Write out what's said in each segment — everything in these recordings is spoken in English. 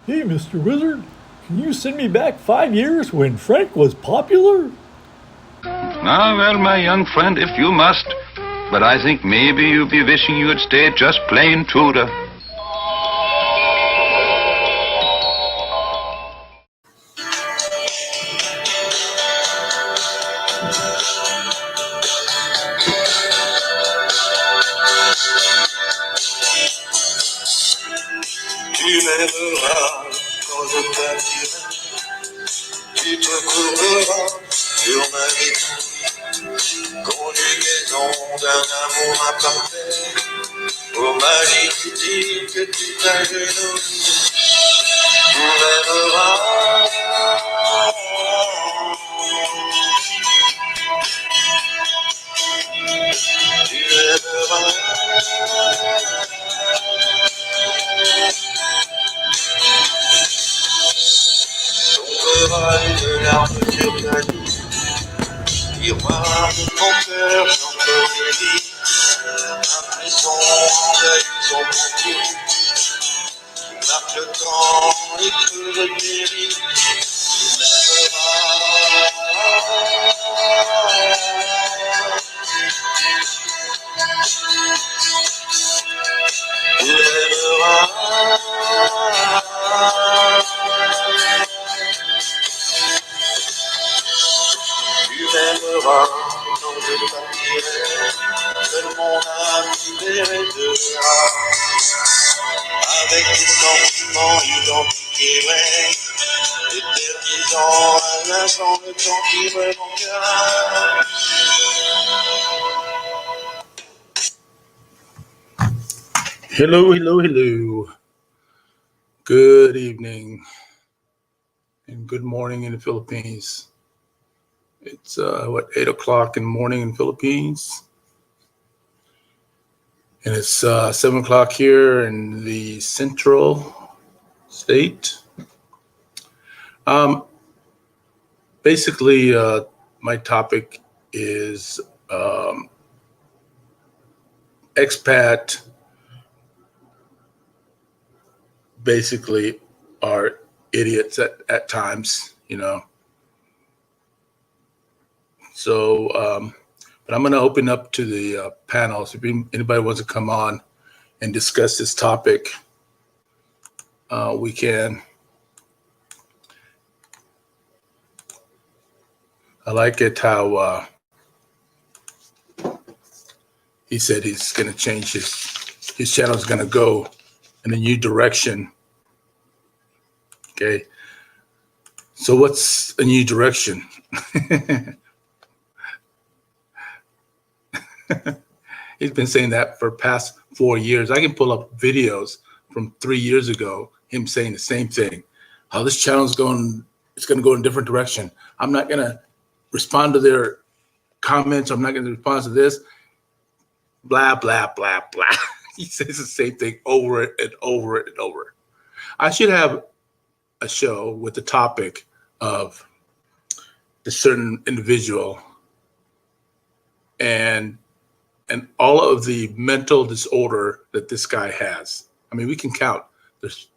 Hey, Mr. Wizard, can you send me back 5 years when Frank was popular? Ah, well, my young friend, if you must. But I think maybe you'd be wishing you had stayed just plain Tudor. Tu m'aimeras quand je partirai, tu te courberas sur ma vie, conjugaison d'un amour imparfait, au magique dit que tu t'agenouilles, tu m'aimeras, tu m'aimeras. Tombera une larme sur ta joue, miroir de mon cœur, j'entends des vies, un frisson envahit son contour, qui marque le temps et que je péris, tu m'aimeras. Tu m'aimeras. Tu m'aimeras quand je partirai, seul mon âme libérée te verra, avec des sentiments identiques et vrais, éternisant un instant le temps qui me manquera. Hello. Good evening and good morning in the Philippines. It's 8 o'clock in the morning in the Philippines, and it's 7 o'clock here in the central state. Basically, my topic is expat basically are idiots at times, you know. So, but I'm going to open up to the panel. So if anybody wants to come on and discuss this topic, we can. I like it how he said he's going to change his channel is going to go in a new direction. Okay. So what's a new direction? He's been saying that for past 4 years. I can pull up videos from 3 years ago, him saying the same thing. How this channel's going, it's going to go in a different direction. I'm not going to respond to their comments. I'm not going to respond to this. Blah, blah, blah, blah. He says the same thing over and over and over. I should have a show with the topic of the certain individual and all of the mental disorder that this guy has. I mean, we can count. There's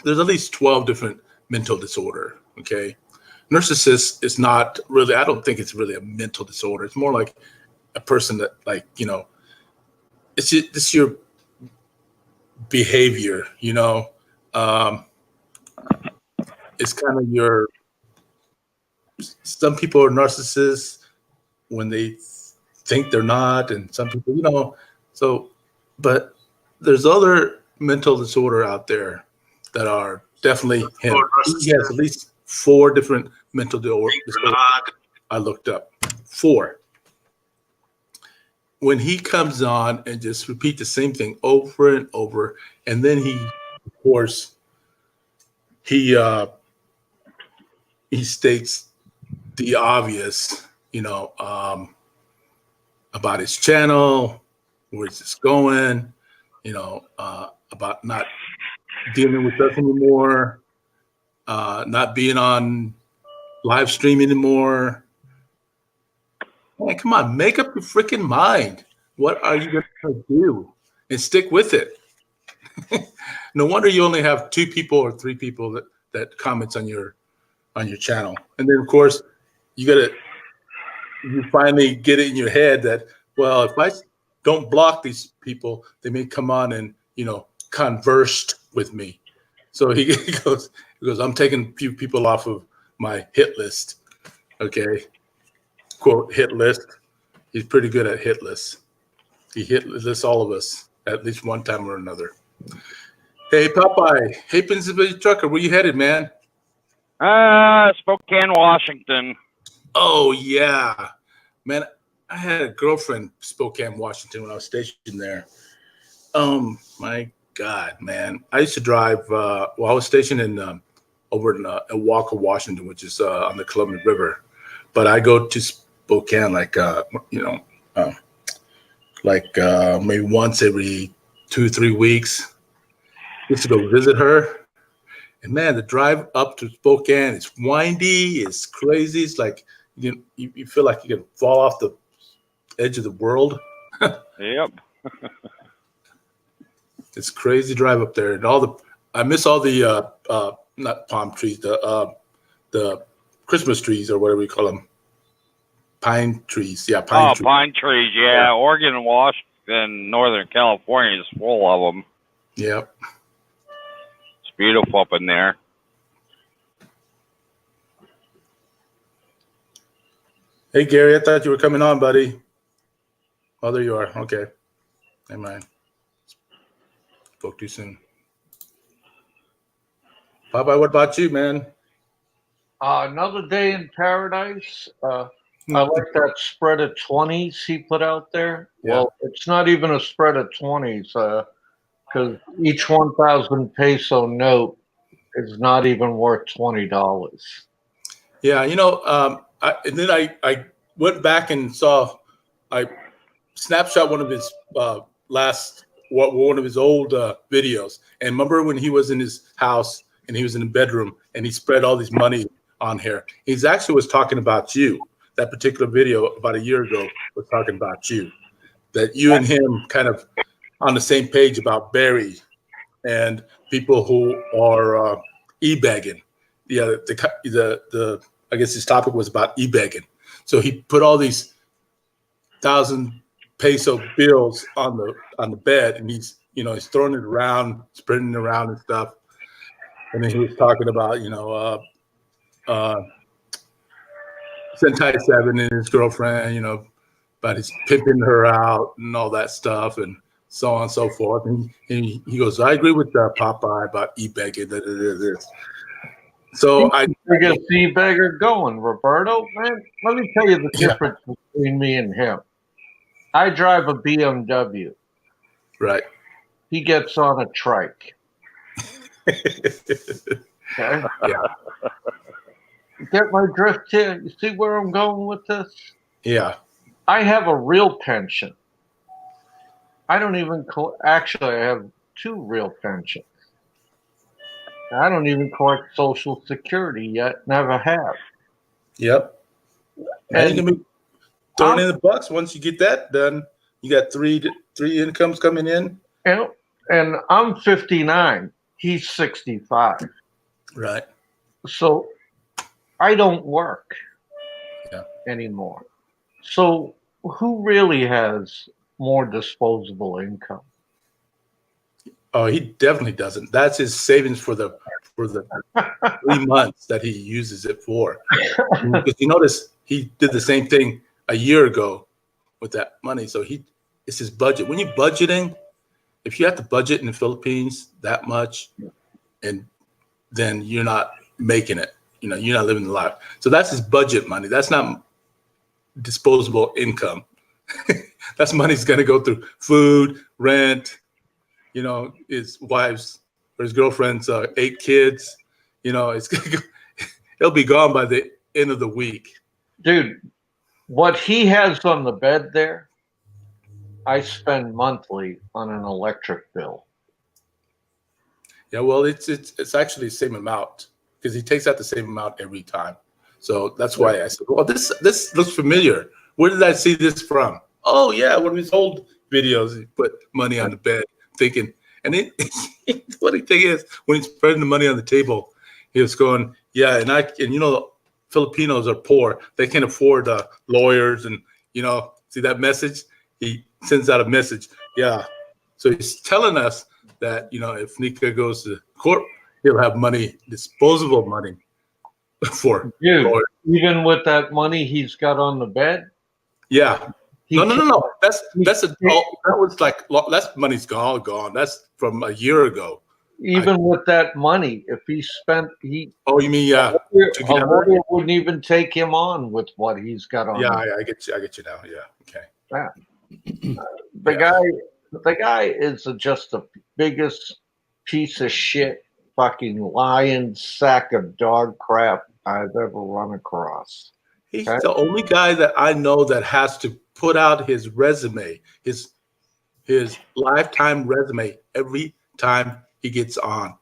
at least 12 different mental disorder, okay? Narcissist is not really, I don't think it's really a mental disorder. It's more like a person that, like, you know, it's your behavior, you know. It's kind of your, some people are narcissists when they think they're not, and some people, you know, so, but there's other mental disorder out there that are definitely him. He has at least 4 different mental disorders I looked up. 4. When he comes on and just repeat the same thing over and over, and then he, of course, he states the obvious, you know, about his channel, where it's going, you know, about not dealing with us anymore, not being on live stream anymore. Man, come on, make up your freaking mind. What are you going to do? And stick with it. No wonder you only have 2 people or 3 people that comments on your channel. And then of course you finally get it in your head that, well, if I don't block these people, they may come on and, conversed with me. So he goes, I'm taking a few people off of my hit list. Okay. Quote, hit list. He's pretty good at hit lists. He hit lists all of us at least one time or another. Hey, Popeye. Hey, Pennsylvania Trucker, where you headed, man? Spokane, Washington. Oh, yeah. Man, I had a girlfriend, Spokane, Washington, when I was stationed there. My God, man. I used to drive, I was stationed in over in Walker, Washington, which is on the Columbia River. But I go to Spokane maybe once every 2-3 weeks. Just to go visit her. And man, the drive up to Spokane, it's windy, it's crazy. It's like you feel like you can fall off the edge of the world. Yep. It's crazy drive up there, and I miss all the not palm trees, the Christmas trees or whatever you call them, pine trees. Yeah, pine trees. Pine trees. Yeah, Oregon and Washington, Northern California is full of them. Yep. It's beautiful up in there. Hey Gary, I thought you were coming on, buddy. Oh, there you are. Okay. Never mind. Spoke too soon. Popeye, what about you, man? Another day in paradise. I like that spread of 20s he put out there. Yeah. Well, it's not even a spread of 20s because each 1,000 peso note is not even worth $20. Yeah, and then I went back and I snapshot one of his one of his old videos. And remember when he was in his house and he was in the bedroom and he spread all this money on here. He's actually was talking about you. That particular video about a year ago was talking about you. That you and him kind of on the same page about Barry and people who are e-bagging. Yeah, the I guess his topic was about e-bagging. So he put all these 1,000 peso bills on the bed, and he's throwing it around, spreading it around and stuff. And then he was talking about Sentai 7 and his girlfriend, about his pimping her out and all that stuff, and so on and so forth. And he goes, I agree with Popeye about e-begging. So I get e-beggar going, Roberto. Man, let me tell you the difference between me and him. I drive a BMW. Right. He gets on a trike. Okay. Yeah. Get my drift here? You see where I'm going with this? Yeah. I have a real pension. I don't even actually, I have 2 real pensions. I don't even collect Social Security yet. Never have. Yep. And you can be throwing in the bucks. Once you get that done, you got three incomes coming in. And I'm 59. He's 65. Right. So I don't work Yeah. anymore. So who really has more disposable income? Oh, he definitely doesn't. That's his savings for the 3 months that he uses it for. Because you notice he did the same thing a year ago with that money. So it's his budget. When you're budgeting, if you have to budget in the Philippines that much, and then you're not making it, you're not living the life. So that's his budget money. That's not disposable income. That's money's going to go through food, rent, his wife's or his girlfriend's 8 kids. It's gonna go, it'll be gone by the end of the week. Dude, what he has on the bed there, I spend monthly on an electric bill. Yeah, well, it's actually the same amount because he takes out the same amount every time. So that's why I said, well, this looks familiar. Where did I see this from? Oh yeah, one of his old videos. He put money on the bed, thinking And it, the funny thing is, when he's spreading the money on the table, he was going, yeah, and you know, Filipinos are poor. They can't afford lawyers, and you know, see that message? He sends out a message. Yeah. So he's telling us that, you know, if Nika goes to court, he'll have money, disposable money for lawyers. Even with that money he's got on the bed? Yeah. No. That money's gone. That's from a year ago. Even with that money, if he spent, Oh, you mean a lawyer wouldn't even take him on with what he's got on. Yeah, I get you now. Yeah, okay. Yeah. The guy is just the biggest piece of shit, fucking lying sack of dog crap I've ever run across. He's the only guy that I know that has to put out his resume, his lifetime resume every time he gets on.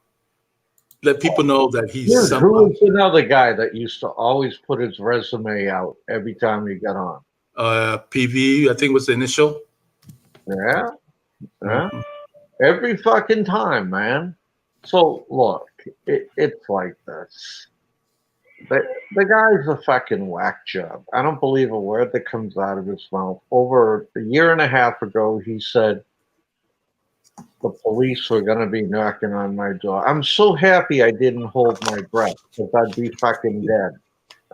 Let people know that he's Who was another guy that used to always put his resume out every time he got on? PV, I think was the initial. Yeah. Every fucking time, man. So look, it's like this. The guy's a fucking whack job. I don't believe a word that comes out of his mouth. Over a year and a half ago, he said the police were going to be knocking on my door. I'm so happy I didn't hold my breath because I'd be fucking dead.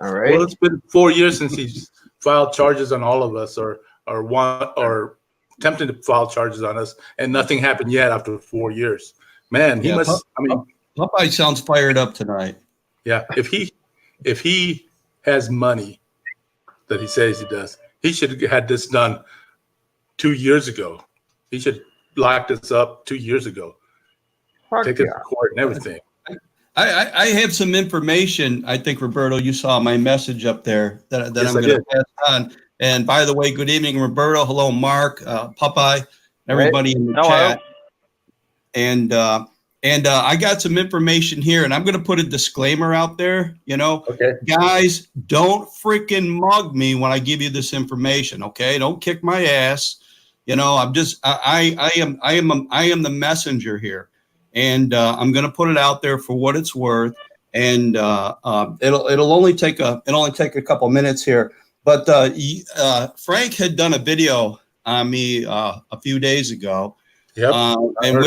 All right? Well, it's been 4 years since he's filed charges on all of us or attempted to file charges on us, and nothing happened yet after 4 years. Man, he must. Popeye sounds fired up tonight. Yeah, if he has money that he says he does, he should have had this done 2 years ago. He should lock this up 2 years ago. Take it to court and everything. I have some information. I think, Roberto, you saw my message up there that Yes, I'm going to pass on. And by the way, good evening, Roberto. Hello, Mark, Popeye, everybody in the chat. And I got some information here, and I'm going to put a disclaimer out there. You know, guys, don't freaking mug me when I give you this information. Okay, don't kick my ass. You know, I am the messenger here, and I'm going to put it out there for what it's worth. And it'll only take a couple minutes here. But Frank had done a video on me a few days ago, in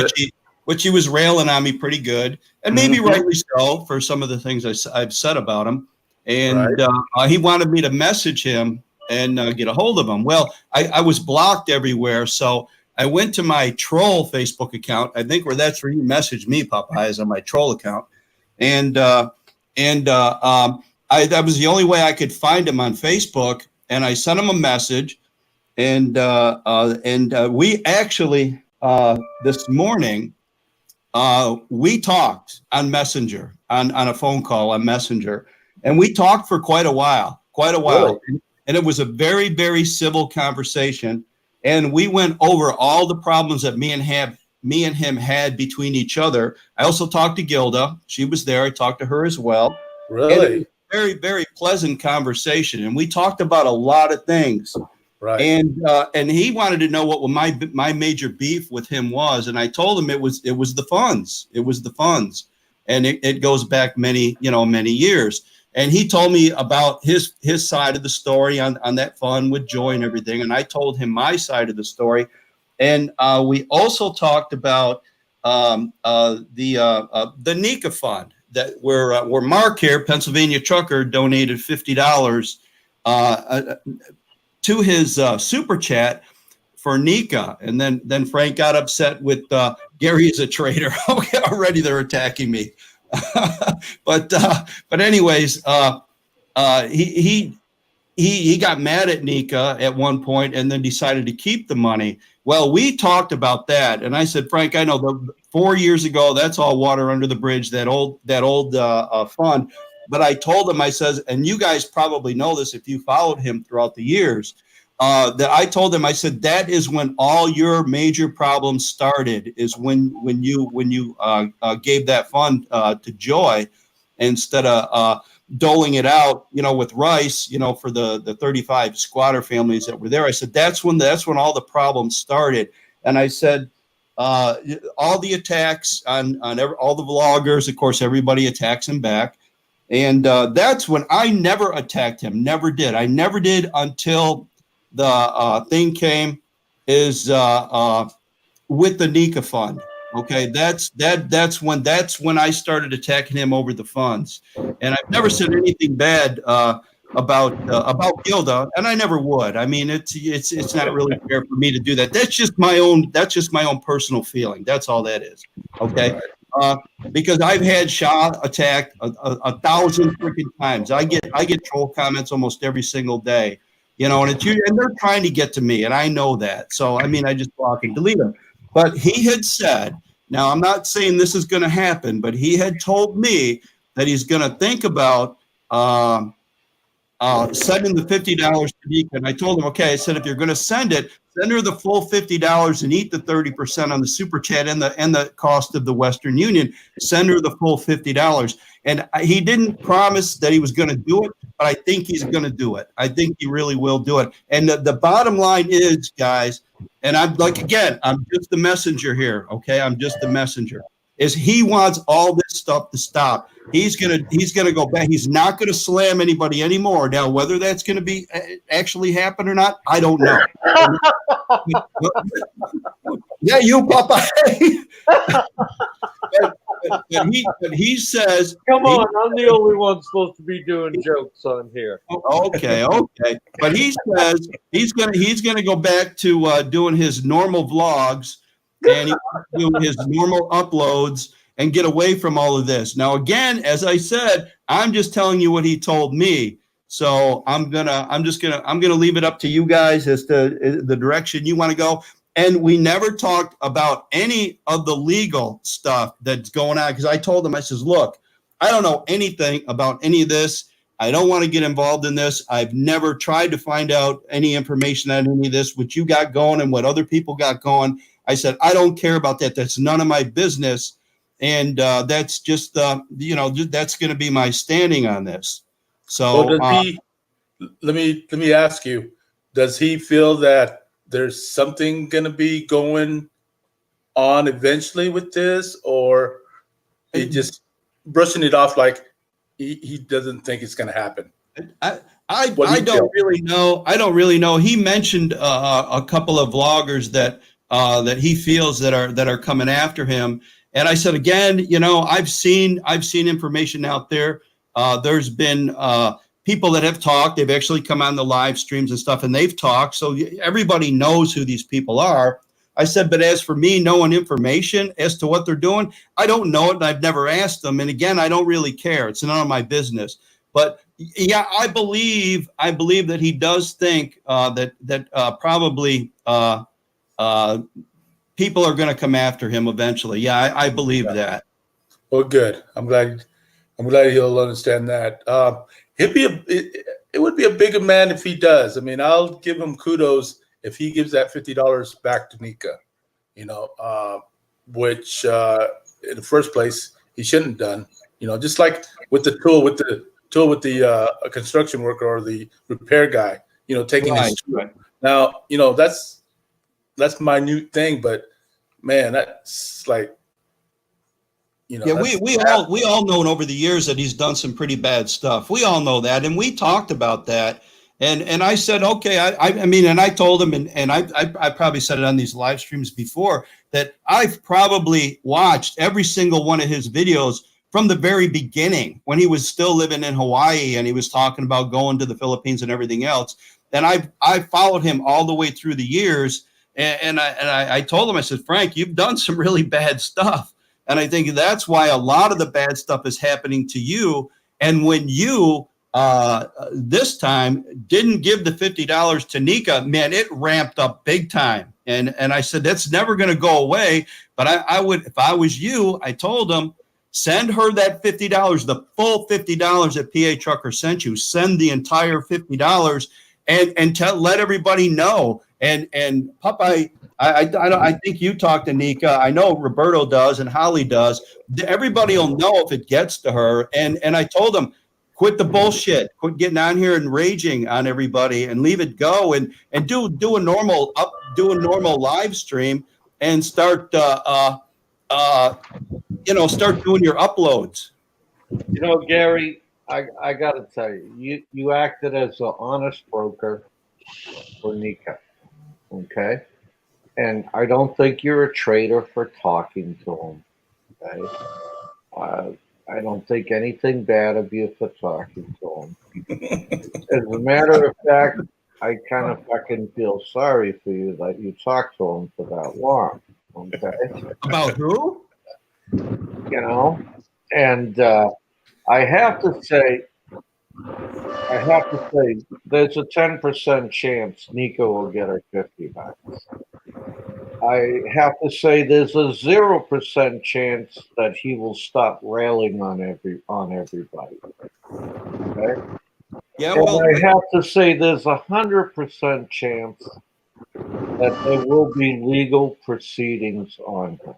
which he was railing on me pretty good, and maybe rightly so for some of the things I've said about him. And he wanted me to message him and get a hold of him. Well, I was blocked everywhere, so I went to my troll Facebook account. I think that's where you messaged me, Popeyes, on my troll account, and that was the only way I could find him on Facebook, and I sent him a message, and we actually this morning we talked on Messenger, on a phone call on Messenger, and we talked for quite a while, Really? and it was a very, very civil conversation, and we went over all the problems that me and him had between each other. I also talked to Gilda; she was there. I talked to her as well. Really? Very, very pleasant conversation, and we talked about a lot of things. Right. And he wanted to know what my major beef with him was, and I told him it was the funds. It was the funds, and it goes back many years. And he told me about his side of the story on that fund with Joy and everything, and I told him my side of the story. And we also talked about the NICA fund. That where Mark here, Pennsylvania trucker, donated $50 to his super chat for NICA, and then Frank got upset with Gary is a traitor. Okay, already they're attacking me. but anyways, he got mad at NICA at one point, and then decided to keep the money. Well, we talked about that, and I said, Frank, I know 4 years ago, that's all water under the bridge, that old fund. But I told him, I says, and you guys probably know this if you followed him throughout the years, that I told him, I said, that is when all your major problems started, is when you gave that fund to Joy instead of doling it out, with rice, for the 35 squatter families that were there. I said, that's when all the problems started. And I said, all the attacks on all the vloggers. Of course, everybody attacks him back. And that's when I never attacked him. Never did. I never did until the thing came is with the Nika fund. Okay, that's when I started attacking him over the funds. And I've never said anything bad about Gilda, and I never would. I mean, it's not really fair for me to do that. That's just my own personal feeling. That's all that is. Okay. Because I've had Shah attacked a 1,000 freaking times. I get troll comments almost every single day, and they're trying to get to me, and I know that. So I mean, I just block and delete them. But he had said, now I'm not saying this is going to happen, but he had told me that he's going to think about sending the $50 to Nika. And I told him, okay, I said, if you're going to send it, send her the full $50 and eat the 30% on the super chat and the cost of the Western Union. Send her the full $50. And he didn't promise that he was going to do it, but I think he's going to do it. I think he really will do it. And the bottom line is, guys, and I'm just the messenger here. Okay. I'm just the messenger. Is he wants all this stuff to stop. He's gonna go back. He's not gonna slam anybody anymore. Now, whether that's gonna be actually happen or not, I don't know. Yeah, you, Papa. but he says, "Come on, I'm the only one supposed to be doing jokes on here." Okay. But he says he's gonna go back to doing his normal vlogs. And he's doing his normal uploads and get away from all of this. Now, again, as I said, I'm just telling you what he told me. So I'm gonna leave it up to you guys as to the direction you want to go. And we never talked about any of the legal stuff that's going on, because I told him, I says, look, I don't know anything about any of this. I don't want to get involved in this. I've never tried to find out any information on any of this, what you got going and what other people got going. I said, I don't care about that. That's none of my business. And that's just, that's going to be my standing on this. So let me ask you, does he feel that there's something going to be going on eventually with this, or he just brushing it off like he doesn't think it's going to happen? I don't really know. I don't really know. He mentioned a couple of vloggers that he feels that are coming after him. And I said, again, I've seen information out there. There's been people that have talked. They've actually come on the live streams and stuff, and they've talked. So everybody knows who these people are. I said, but as for me knowing information as to what they're doing, I don't know it, and I've never asked them. And again, I don't really care. It's none of my business. But yeah, I believe that he does think that probably people are going to come after him eventually. Yeah, I believe that. Well, good. I'm glad he'll understand that. It would be a bigger man if he does. I mean, I'll give him kudos if he gives that $50 back to Nika, which in the first place he shouldn't have done. Just like with the tool with the construction worker or the repair guy, taking his tool. Right. Now, that's my new thing, but man, that's like, yeah, we all known over the years that he's done some pretty bad stuff. We all know that, and we talked about that. And I said, okay, I mean, and I told him, and I probably said it on these live streams before, that I've probably watched every single one of his videos from the very beginning when he was still living in Hawaii and he was talking about going to the Philippines and everything else. And I followed him all the way through the years. And I told him, I said, Frank, you've done some really bad stuff. And I think that's why a lot of the bad stuff is happening to you. And when you this time didn't give the $50 to Nika, man, it ramped up big time. And I said, that's never going to go away. But I would, if I was you, I told him, send her that $50, the full $50 that PA Trucker sent you. Send the entire $50 and let everybody know. And Popeye, I think you talk to Nika. I know Roberto does and Holly does. Everybody will know if it gets to her. And I told them, quit the bullshit. Quit getting on here and raging on everybody and leave it go and do a normal live stream and start, start doing your uploads. You know, Gary, I got to tell you, you acted as an honest broker for Nika, okay? And I don't think you're a traitor for talking to him, okay? I don't think anything bad of you for talking to him. As a matter of fact, I kind of fucking feel sorry for you that you talked to him for that long, okay? About who? You know? And I have to say, there's a 10% chance Nico will get her 50 bucks. I have to say there's a 0% chance that he will stop railing on everybody. Okay? Yeah, and well, I have to say there's 100% chance that there will be legal proceedings on him.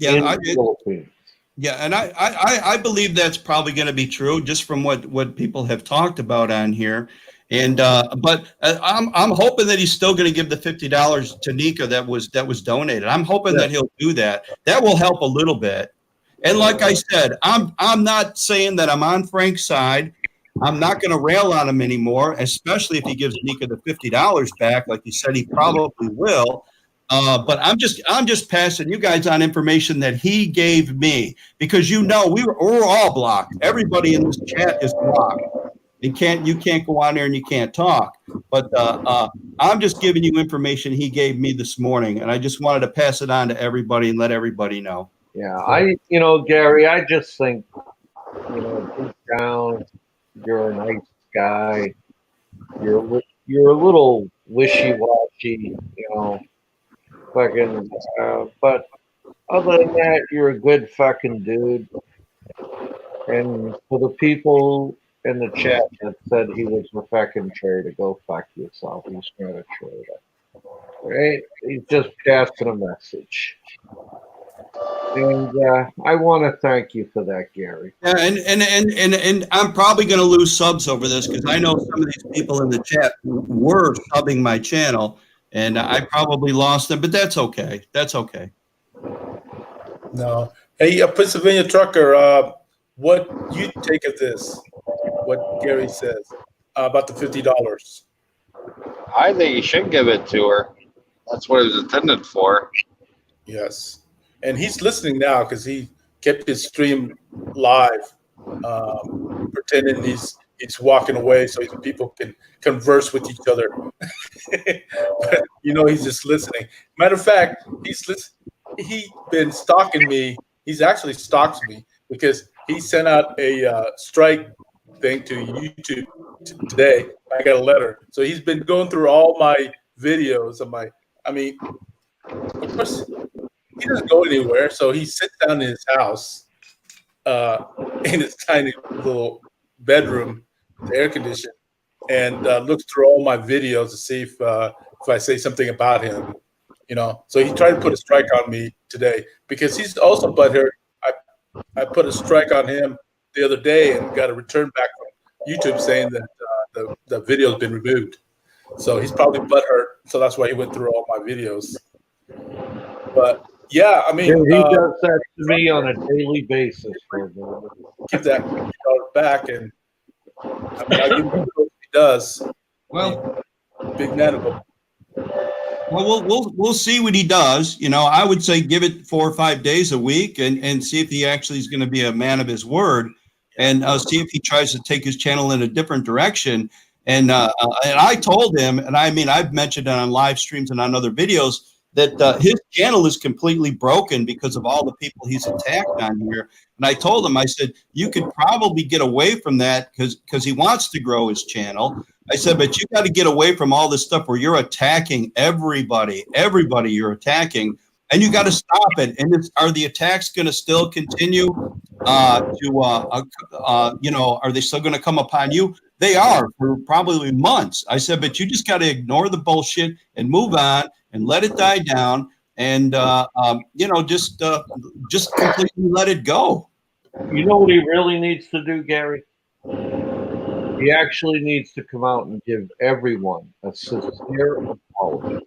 yeah, in the Philippines. Yeah, and I believe that's probably going to be true, just from what people have talked about on here. And but I'm hoping that he's still going to give the $50 to Nika that was donated. I'm hoping that he'll do that. That will help a little bit. And like I said, I'm not saying that I'm on Frank's side. I'm not going to rail on him anymore, especially if he gives Nika the $50 back, like he said he probably will. But I'm just passing you guys on information that he gave me, because we're all blocked. Everybody in this chat is blocked. You can't go on there and you can't talk. But I'm just giving you information he gave me this morning, and I just wanted to pass it on to everybody and let everybody know. Yeah, Gary, I just think, deep down, you're a nice guy. You're a little wishy-washy, fucking. But other than that, you're a good fucking dude. And for the people in the chat that said he was a fucking traitor, go fuck yourself. He's not a traitor. Right? He's just passing a message. And I want to thank you for that, Gary. Yeah, and I'm probably going to lose subs over this, because I know some of these people in the chat were subbing my channel, and I probably lost them, but that's okay. That's okay. No. Hey, Pennsylvania trucker, what you take of this? What Gary says about the $50? I think you should give it to her. That's what it was intended for. Yes. And he's listening now because he kept his stream live, pretending he's walking away so people can converse with each other. But, he's just listening. Matter of fact, he's been stalking me. He's actually stalked me because he sent out a strike thing to YouTube today. I got a letter. So he's been going through all my videos of of course, he doesn't go anywhere. So he sits down in his house, in his tiny little bedroom, air conditioned, and looks through all my videos to see if I say something about him. So he tried to put a strike on me today because he's also butthurt. I put a strike on him the other day and got a return back from YouTube saying that the video's been removed. So he's probably butthurt. So that's why he went through all my videos. But yeah, he does that to me on a daily basis. Give that $50 back, and I'll give him what he does. Well, big man of him. Well, we'll see what he does. I would say give it 4 or 5 days a week and see if he actually is going to be a man of his word, and see if he tries to take his channel in a different direction. And I told him, and I've mentioned it on live streams and on other videos, that his channel is completely broken because of all the people he's attacked on here. And I told him, I said, you could probably get away from that because he wants to grow his channel. I said, but you got to get away from all this stuff where you're attacking everybody you're attacking, and you got to stop it. And are the attacks going to still continue are they still going to come upon you? They are for probably months. I said, but you just got to ignore the bullshit and move on and let it die down, and just completely let it go. You know what he really needs to do, Gary? He actually needs to come out and give everyone a sincere apology.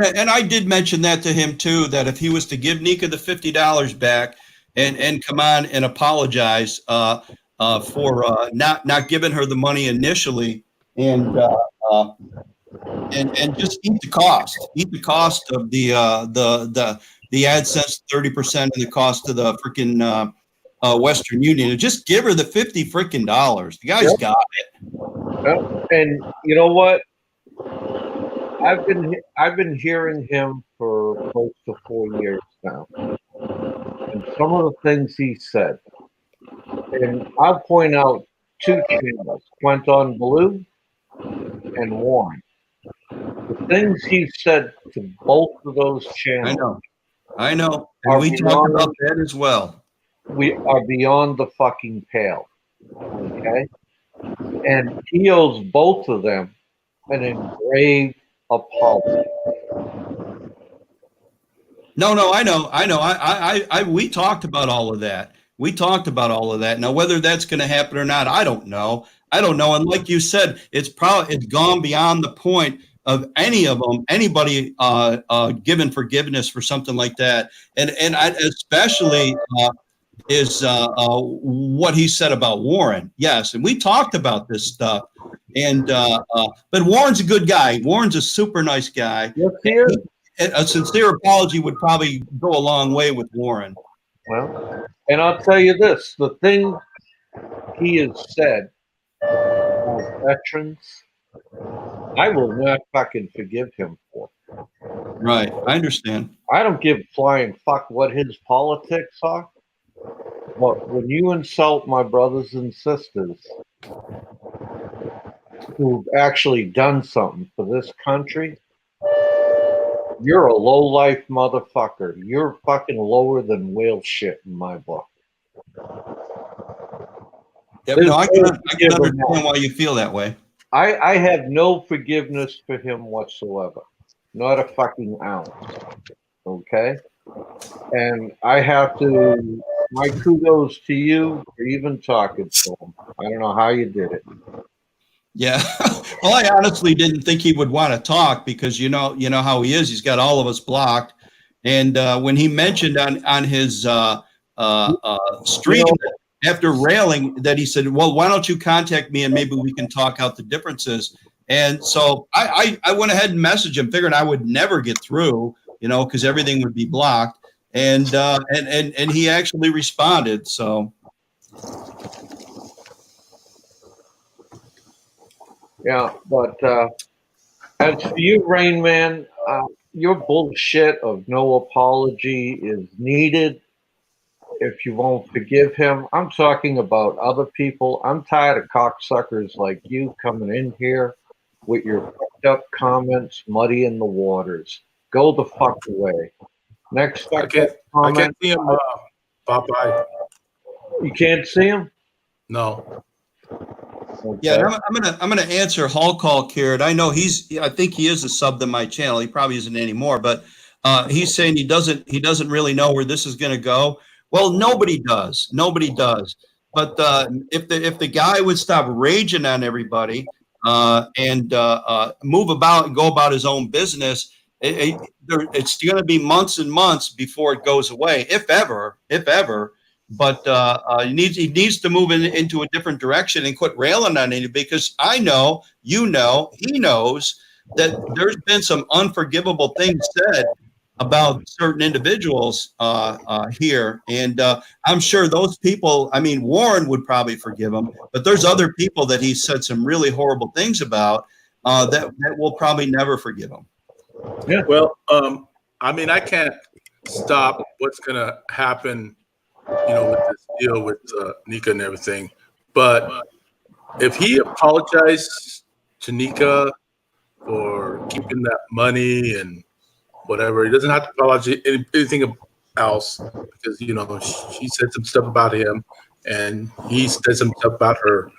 And I did mention that to him too, that if he was to give Nika the $50 back and come on and apologize for not giving her the money initially and just eat the cost of the AdSense 30% and the cost of the freaking Western Union, and just give her the $50 freaking dollars. The guy's got it. And you know what? I've been hearing him for close to 4 years now, and some of the things he said, and I'll point out two channels: Went on Blue and Warren. The things he said to both of those channels, I know, and we talked about that as well. We are beyond the fucking pale, okay? And he owes both of them an engraved apology. No, I know. We talked about all of that. Now, whether that's going to happen or not, I don't know. And like you said, it's gone beyond the point of anybody giving forgiveness for something like that. And I, especially is what he said about Warren. Yes, and we talked about this stuff. And but Warren's a good guy. Warren's a super nice guy. Yes, he is. A sincere apology would probably go a long way with Warren. Well, and I'll tell you this: the thing he has said about veterans, I will not fucking forgive him for. Right, I understand. I don't give a flying fuck what his politics are. But when you insult my brothers and sisters who've actually done something for this country, you're a low-life motherfucker. You're fucking lower than whale shit in my book. Yeah, no, I can understand why you feel that way. I have no forgiveness for him whatsoever. Not a fucking ounce. Okay? And I have to, my kudos to you for even talking to him. I don't know how you did it. Yeah. Well, I honestly didn't think he would want to talk because you know how he is. He's got all of us blocked. And when he mentioned on his stream after railing that, he said, well, why don't you contact me and maybe we can talk out the differences. And so I went ahead and messaged him, figuring I would never get through, because everything would be blocked. And he actually responded. So. Yeah, but as for you, Rain Man, your bullshit of no apology is needed if you won't forgive him. I'm talking about other people. I'm tired of cocksuckers like you coming in here with your fucked up comments, muddying the waters. Go the fuck away. Next fucked up comment. I can't see him, Popeye. You can't see him? No. Okay. Yeah, I'm gonna answer Hall Call Carrot. I know I think he is a sub to my channel. He probably isn't anymore, but he's saying he doesn't really know where this is gonna go. Well, nobody does. But if the guy would stop raging on everybody and move about and go about his own business, it's going to be months and months before it goes away, if ever. But he needs to move into a different direction and quit railing on it, because I know, he knows that there's been some unforgivable things said about certain individuals here. And I'm sure those people, Warren would probably forgive him, but there's other people that he said some really horrible things about that will probably never forgive him. Yeah. Well, I can't stop what's going to happen, with this deal with Nika and everything. But if he apologized to Nika for keeping that money and whatever, he doesn't have to apologize anything else, because she said some stuff about him and he said some stuff about her.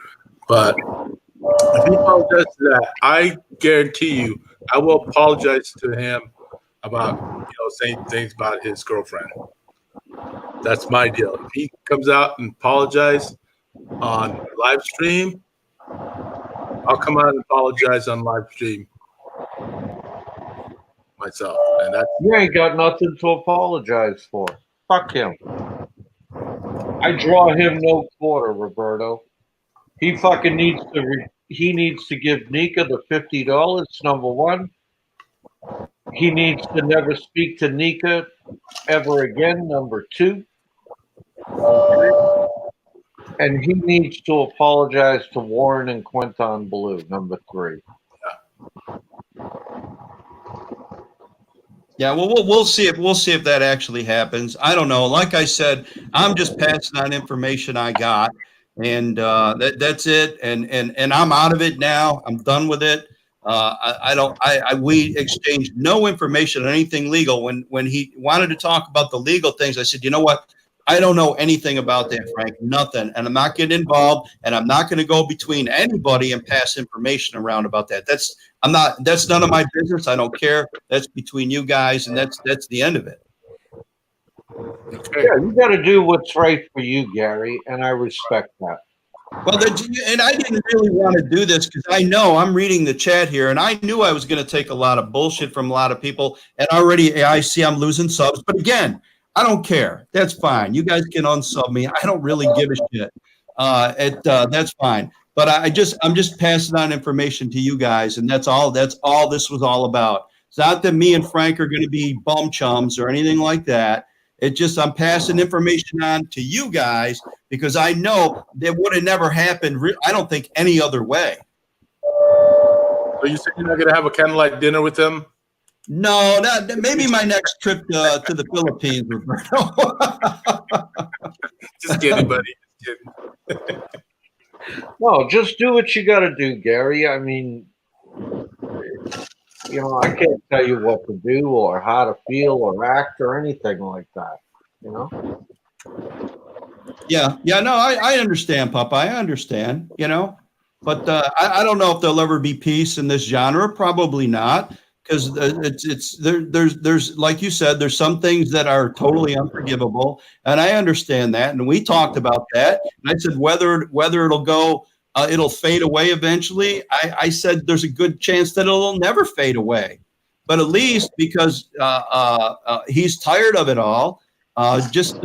But if he apologizes to that, I guarantee you, I will apologize to him about saying things about his girlfriend. That's my deal. If he comes out and apologizes on live stream, I'll come out and apologize on live stream myself, and that's You ain't got nothing to apologize for. Fuck him. I draw him no quarter, Roberto. He fucking needs to. He needs to give Nika the $50. Number one. He needs to never speak to Nika ever again. Number two. And he needs to apologize to Warren and Quentin Blue. Number three. Yeah, well, we'll see if that actually happens. I don't know. Like I said, I'm just passing on information I got, and that's it. And I'm out of it now. I'm done with it. We exchanged no information on anything legal. When he wanted to talk about the legal things, I said, you know what? I don't know anything about that, Frank. Nothing, and I'm not getting involved, and I'm not going to go between anybody and pass information around about that. That's none of my business. I don't care. That's between you guys, and that's the end of it. Yeah, you got to do what's right for you, Gary, and I respect that. Well, and I didn't really want to do this because I know I'm reading the chat here, and I knew I was going to take a lot of bullshit from a lot of people, and already I see I'm losing subs. But again, I don't care. That's fine. You guys can unsub me. I don't really give a shit. That's fine. But I'm just passing on information to you guys, and that's all this was all about. It's not that me and Frank are going to be bum chums or anything like that. It's just I'm passing information on to you guys because I know that would have never happened. I don't think any other way. So you said you're not going to have a candlelight dinner with them? No, maybe my next trip to the Philippines, Roberto. Just kidding, buddy. Just kidding. No, just do what you got to do, Gary. I mean, I can't tell you what to do or how to feel or act or anything like that. Yeah. No, I understand, Papa. I understand. But I don't know if there'll ever be peace in this genre. Probably not. Because there's like you said, there's some things that are totally unforgivable, and I understand that. And we talked about that. And I said whether it'll go, it'll fade away eventually. I said there's a good chance that it'll never fade away, but at least because he's tired of it all, just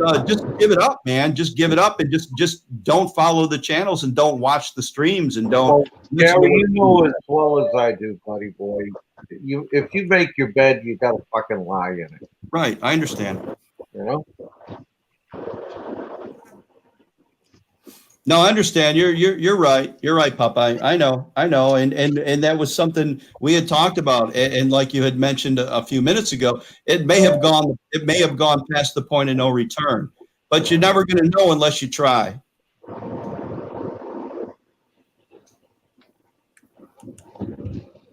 give it up, man. Just give it up, and just don't follow the channels and don't watch the streams and don't. Well, Gary, you know as well as I do, buddy boy. If you make your bed, you got to fucking lie in it. Right, I understand. No, I understand. You're right. You're right, Papa. I know. And that was something we had talked about. And like you had mentioned a few minutes ago, it may have gone past the point of no return. But you're never going to know unless you try.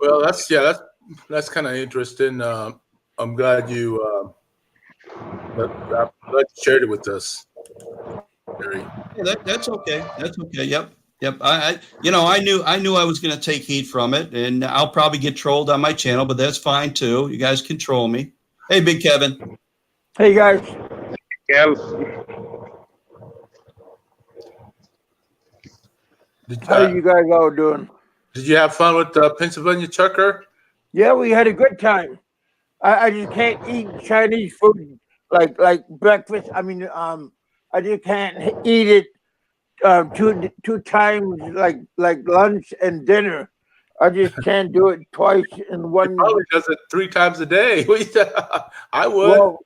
Well, that's kind of interesting. I'm glad you shared it with us. Yeah, that's okay. That's okay. Yep. I knew I was going to take heat from it, and I'll probably get trolled on my channel, but that's fine too. You guys can troll me. Hey, Big Kevin. Hey, guys. How are you guys all doing? Did you have fun with Pennsylvania Chucker? Yeah, we had a good time. I just can't eat Chinese food like breakfast. I mean, I just can't eat it two times like lunch and dinner. I just can't do it twice in one. He probably does it 3 times a day. I would. Well,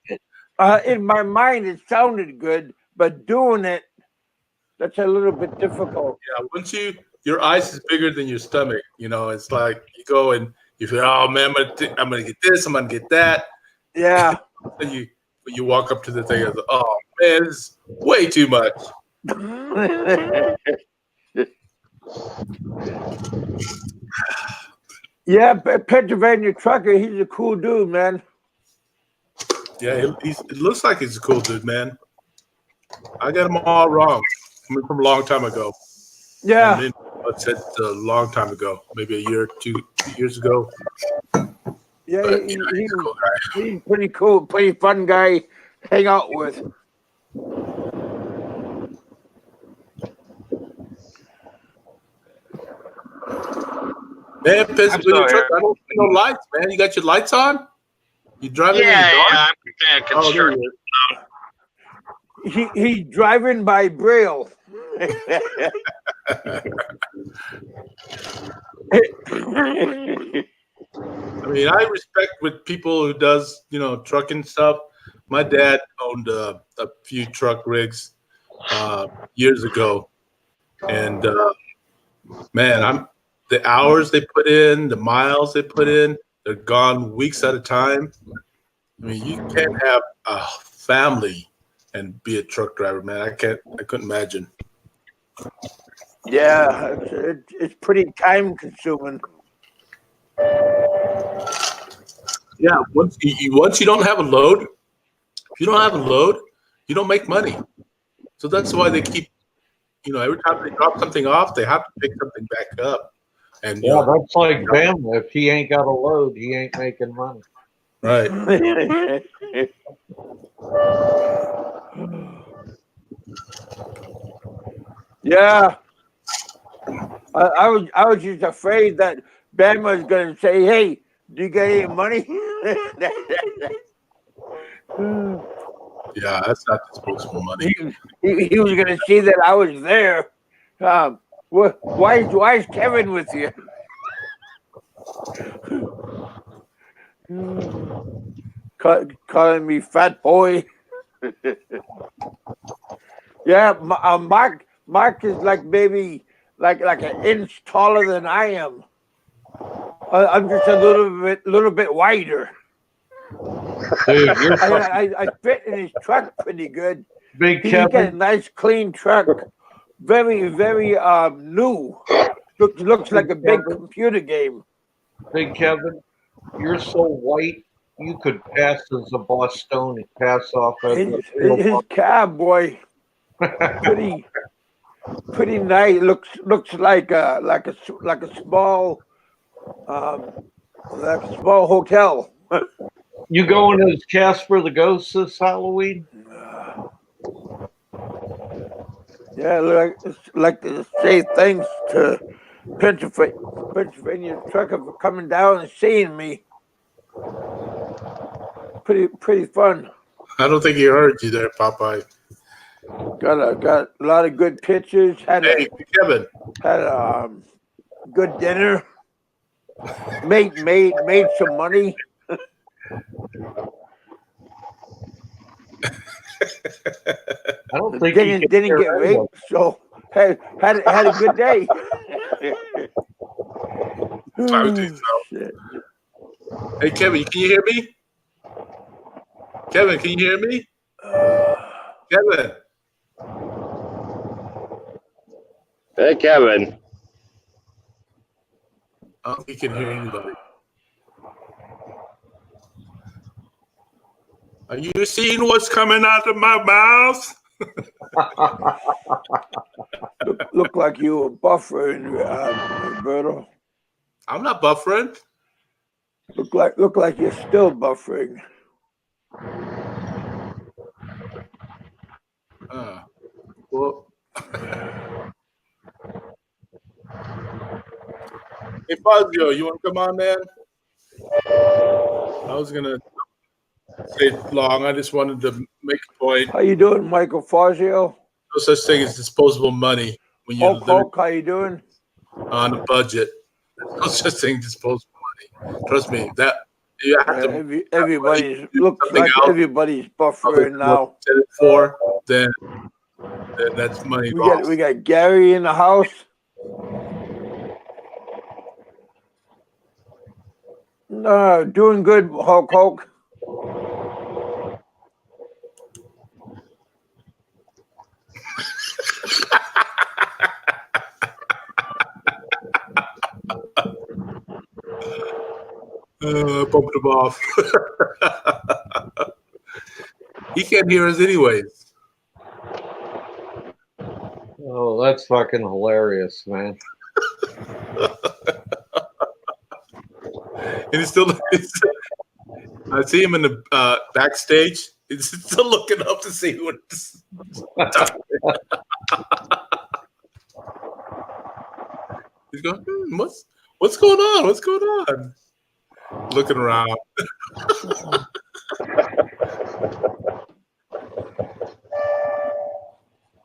in my mind, it sounded good, but doing it, that's a little bit difficult. Yeah, once your ice is bigger than your stomach. It's like you go and you feel, oh man, I'm gonna get this, I'm gonna get that. Yeah. And you walk up to the thing and go, oh man, this is way too much. Yeah, Pennsylvania Trucker, he's a cool dude, man. Yeah, it looks like he's a cool dude, man. I got him all wrong. Coming from a long time ago. Yeah. I said a long time ago, maybe a year, 2 years ago. Yeah, But, he's a cool guy. He's pretty cool, pretty fun guy to hang out with. Man, Pennsylvania Truck, I don't see no lights, man. You got your lights on? You driving? Yeah, I'm doing construction. He's driving by Braille. I mean, I respect with people who does, trucking stuff. My dad owned a few truck rigs years ago, and man, the hours they put in, the miles they put in, they're gone weeks at a time. I mean, you can't have a family and be a truck driver, man. I couldn't imagine. Yeah, it's pretty time consuming. Yeah, once you don't have a load, if you don't have a load, you don't make money. So that's why they keep, every time they drop something off, they have to pick something back up. And yeah, that's like Bama. If he ain't got a load, he ain't making money. Right. Yeah. I was just afraid that Ben was going to say, "Hey, do you get any money?" Yeah, that's not disposable money. He was going to see that I was there. Why is Kevin with you? Calling me fat boy. Yeah, Mark is like maybe like an inch taller than I am. I'm just a little bit wider. Dude, I fit in his truck pretty good. Big He got a Kevin. nice clean truck, very new. Looks like a big computer game. Big Kevin, you're so white, you could pass as a Bostonian, pass off as His cab, boy, pretty nice. Looks like a small hotel. You going as Casper the Ghost this Halloween? Yeah, like to say thanks to Pennsylvania trucker for coming down and seeing me. Pretty fun. I don't think he heard you there, Popeye. Got a lot of good pictures. Hey, Kevin. Had a good dinner. Made some money. I don't think didn't get raped, so had a good day. I would think so. Hey, Kevin, can you hear me? Kevin, can you hear me? Kevin. Hey, Kevin. I don't think he can hear anybody. Are you seeing what's coming out of my mouth? Look like you were buffering, Roberto. I'm not buffering. Look like you're still buffering. Well. Hey, Fazio, you want to come on, man? I was gonna say long. I just wanted to make a point. How you doing, Michael Fazio? No such thing as disposable money when you live how you doing? On a budget. There's no such thing as disposable money. Trust me. That you have to. Everybody looks like everybody's buffering now. Then that's money. We got Gary in the house. No, doing good, Hulk. Bumped him off. He can't hear us anyways. Oh, that's fucking hilarious, man. And he's still, I see him in the backstage. He's still looking up to see what's He's going, what's going on? What's going on? Looking around.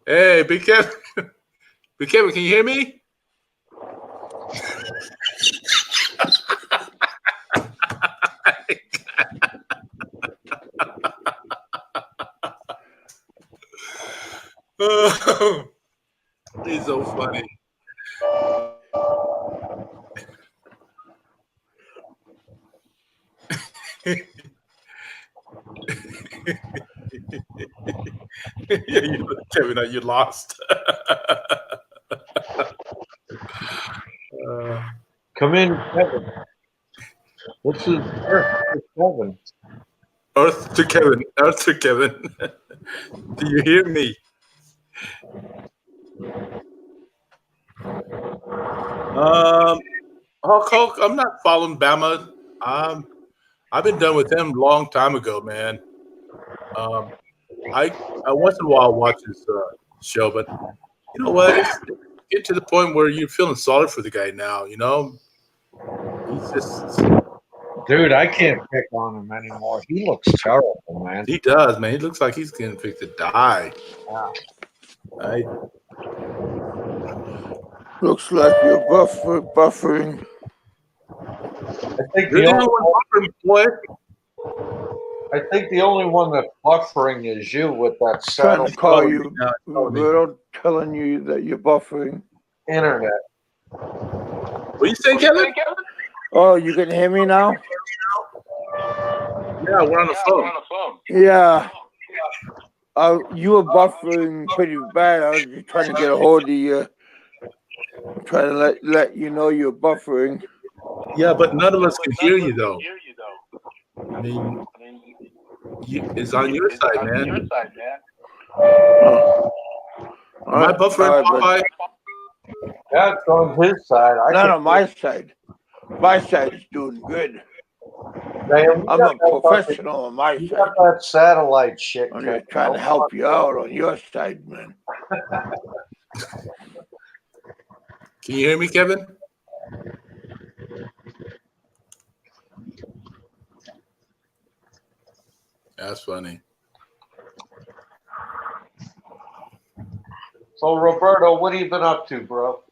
Hey, Big Kevin. Big Kevin, can you hear me? Oh, he's so funny. Yeah, Kevin, you lost. Come in, Kevin. This is Earth Kevin. Earth to Kevin. Earth to Kevin. Do you hear me? Hulk, I'm not following Bama. I've been done with him a long time ago, man. I once in a while watch his show, but you know what? It's get to the point where you're feeling sorry for the guy now. You know, he's just. Dude, I can't pick on him anymore. He looks terrible, man. He does, man. He looks like he's getting fixed to die. Yeah. Right? Looks like you're buffering. I think the only one that's buffering is you with that Trying saddle to call you, Roberto, telling you that you're buffering. internet. What you saying, Kevin? Oh, you can hear me now? Yeah, we're on the phone. Yeah. You were buffering pretty bad. I was just trying to get a hold of you. I'm trying to let you know you're buffering. Yeah, but none of us can hear you, though. I mean, it's on your side, man. Am I buffering, Popeye? Yeah, it's on his side. Not on my side. My side is doing good. Man, I'm a professional on my you side. got that satellite shit. I'm just trying to help you out on your side, man. Can you hear me, Kevin? That's funny. So, Roberto, what have you been up to, bro?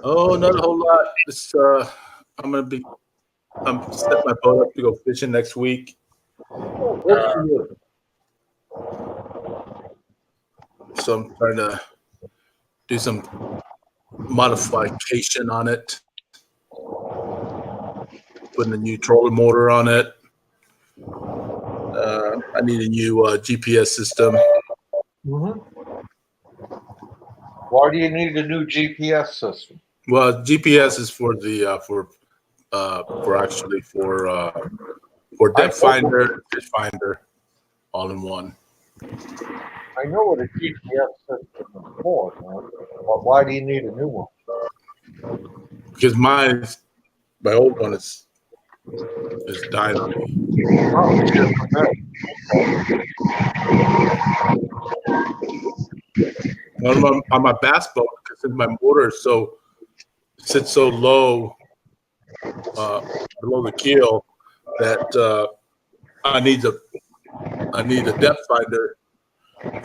Oh, not a whole lot. This, I'm setting my boat up to go fishing next week. So I'm trying to do some modification on it. Putting a new trolling motor on it. I need a new GPS system. Mm-hmm. Why do you need a new GPS system? Well, GPS is for the for depth finder, fish finder, all in one. I know what a GPS system is for, man. But why do you need a new one? Because my old one is dying on me. On my bass boat, because my motor sits so low below the keel that I need a depth finder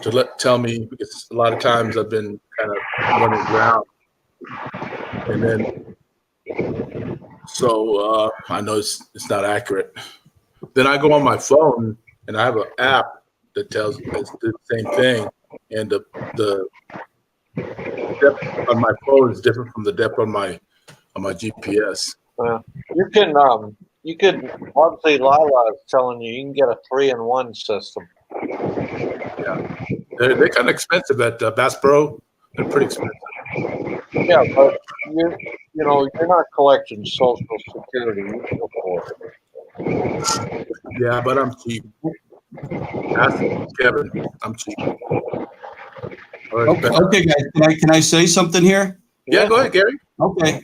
to tell me, because a lot of times I've been kind of running around, and then so I know it's not accurate. Then I go on my phone and I have an app that tells it's the same thing, and the depth on my phone is different from the depth on my GPS. You could obviously Lala is telling you can get a 3-in-1 system. Yeah, they're kind of expensive at Bass Pro. They're pretty expensive. Yeah, but you're not collecting Social Security. You can afford it. Yeah, but I'm cheap. Ask Kevin, I'm cheap. Okay, guys, can I say something here? Yeah, go ahead, Gary.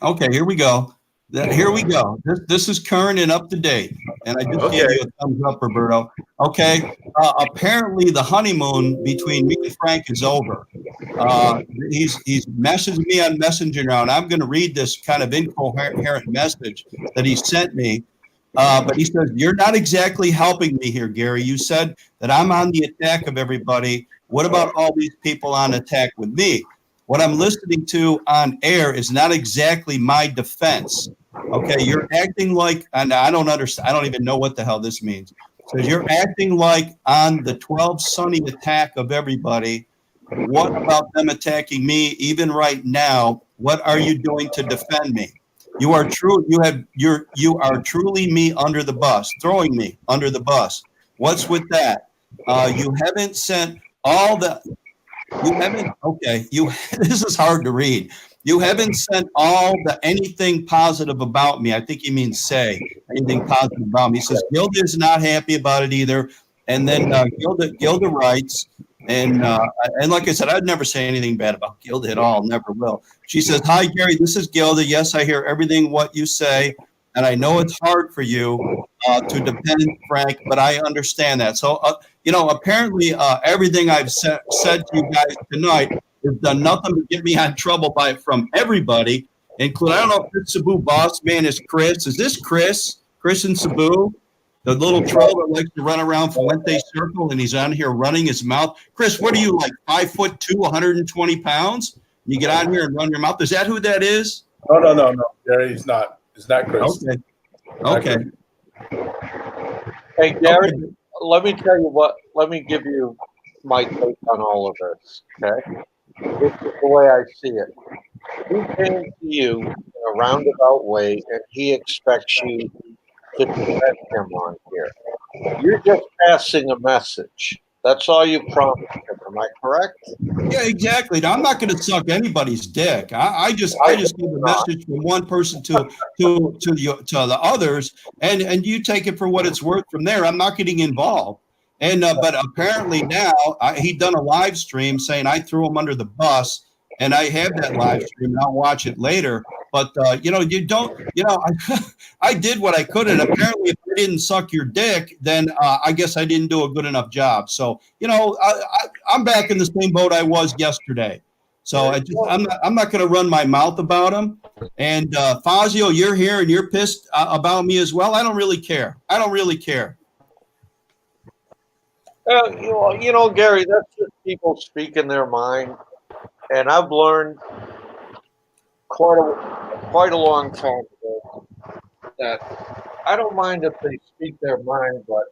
Okay, here we go. This is current and up to date, and I just gave you a thumbs up, Roberto. Okay, apparently the honeymoon between me and Frank is over. He's messaged me on Messenger now, and I'm going to read this kind of incoherent message that he sent me. But he says, you're not exactly helping me here, Gary. You said that I'm on the attack of everybody. What about all these people on attack with me? What I'm listening to on air is not exactly my defense. Okay, you're acting like, and I don't understand. I don't even know what the hell this means. So you're acting like on the 12 Sunny attack of everybody. What about them attacking me even right now? What are you doing to defend me? You are true. You are truly me under the bus, throwing me under the bus. What's with that? You haven't sent all the. You haven't. Okay. This is hard to read. You haven't sent all the anything positive about me. I think he means say anything positive about me. He says Gilda is not happy about it either. And then Gilda writes, and like I said, I'd never say anything bad about Gilda at all. Never will. She says, "Hi Gary, this is Gilda. Yes, I hear everything what you say, and I know it's hard for you to depend Frank, but I understand that. So apparently everything I've said to you guys tonight has done nothing but get me on trouble from everybody, including, I don't know if this Cebu boss man is Chris. Is this Chris? Chris and Cebu? The little troll that likes to run around Fuente Circle, and he's on here running his mouth. Chris, what are you, like 5'2", 120 pounds? You get on here and run your mouth. Is that who that is? No. Gary, he's not. It's not Chris. Okay. Hey, Gary, let me tell you what. Let me give you my take on all of this, okay? This is the way I see it. He came to you in a roundabout way, and he expects you to defend him on here. You're just passing a message. That's all you promised him. Am I correct? Yeah, exactly. Now, I'm not going to suck anybody's dick. I just give a message from one person to the others, and you take it for what it's worth from there. I'm not getting involved. And but apparently now he done a live stream saying I threw him under the bus, and I have that live stream, and I'll watch it later. But you don't. I did what I could, and apparently, if I didn't suck your dick, then I guess I didn't do a good enough job. So I'm back in the same boat I was yesterday. So I'm not going to run my mouth about him. And Fazio, you're here and you're pissed about me as well. I don't really care. Gary, that's just people speaking their mind, and I've learned quite a long time ago that I don't mind if they speak their mind, but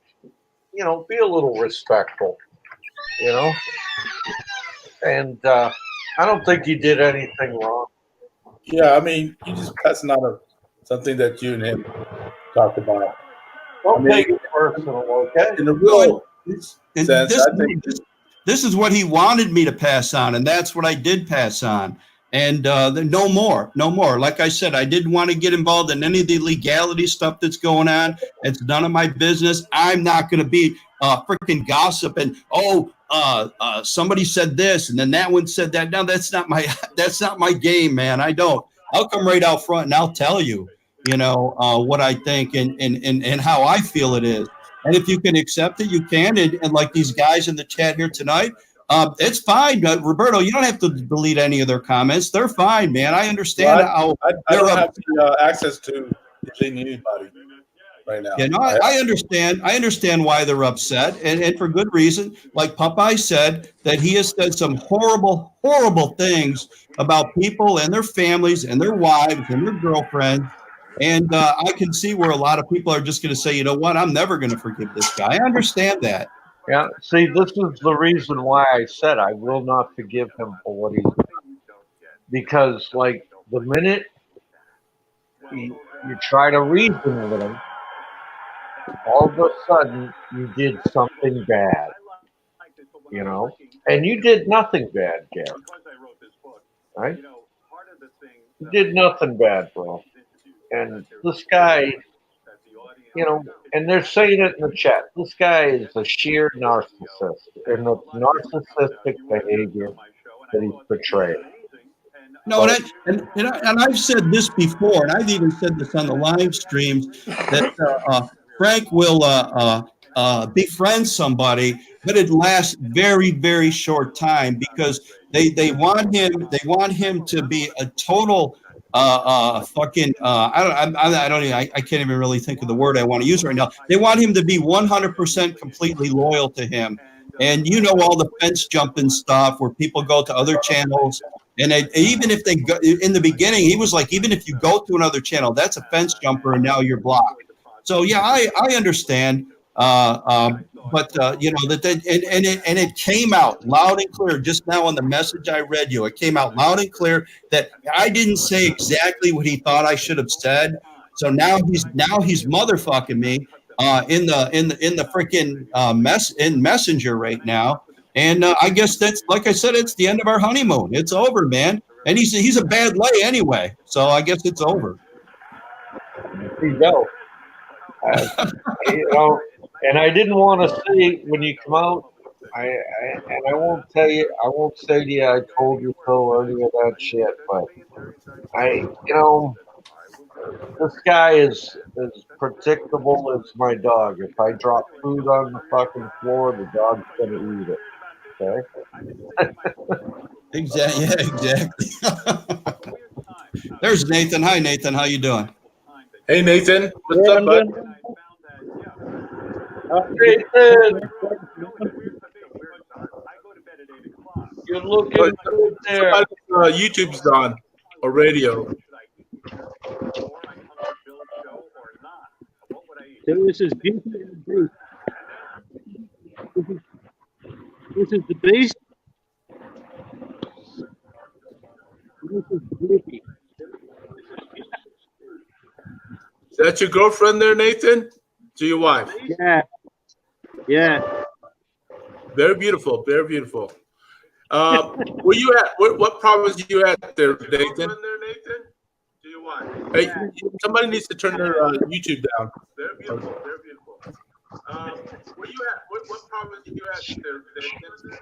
be a little respectful, and I don't think you did anything wrong. Yeah, I mean, that's not something that you and him talked about. Don't take it personal, okay? In the real sense, this is what he wanted me to pass on, and that's what I did pass on. And no more. Like I said, I didn't want to get involved in any of the legality stuff that's going on. It's none of my business. I'm not going to be freaking gossip and somebody said this and then that one said that. No, that's not my game, man. I'll come right out front and I'll tell you, what I think and how I feel it is. And if you can accept it, you can. And like these guys in the chat here tonight, it's fine. Roberto, you don't have to delete any of their comments. They're fine, man. I understand how I don't have access to deleting anybody right now. Yeah, no, I understand. I understand why they're upset, and for good reason. Like Popeye said, that he has said some horrible, horrible things about people and their families and their wives and their girlfriends. And I can see where a lot of people are just going to say, you know what, I'm never going to forgive this guy. I understand that. Yeah, see, this is the reason why I said I will not forgive him for what he's done. Because, like, the minute you try to reason with him, all of a sudden you did something bad, And you did nothing bad, Gary. Right? You did nothing bad, bro. And this guy, and they're saying it in the chat, this guy is a sheer narcissist, and the narcissistic behavior that he's portrayed. No, and I've said this before, and I've even said this on the live streams, that Frank will befriend somebody, but it lasts very, very short time because they want him to be a total fucking I don't even, I can't even really think of the word I want to use right now. They want him to be 100% completely loyal to him. And you know, all the fence jumping stuff where people go to other channels, and even if they go in the beginning, he was like, even if you go to another channel, that's a fence jumper, and now you're blocked. So yeah, I understand. But you know that and it came out loud and clear just now on the message I read you. It came out loud and clear that I didn't say exactly what he thought I should have said. So now he's motherfucking me in the freaking messenger right now. And I guess that's, like I said, it's the end of our honeymoon. It's over, man. And he's a bad lay anyway. So I guess it's over. There you go. You know, and I didn't want to say when you come out, I won't tell you, I won't say to you, I told you so or any of that shit, but you know, this guy is as predictable as my dog. If I drop food on the fucking floor, the dog's gonna eat it. Okay? Exactly. Yeah, exactly. There's Nathan. Hi, Nathan. How you doing? Hey, Nathan. What's up, bud? Nathan, you're looking good there. YouTube's on, or radio. So this is beauty and the beast. This is the beast. This is beauty. Is that your girlfriend there, Nathan? To your wife? Yeah. Yeah. Very beautiful. Very beautiful. Where you at? What province are you at there, Nathan? Hey, somebody needs to turn their YouTube down. Very beautiful. Very beautiful. Where you at? What province are you at there, Nathan?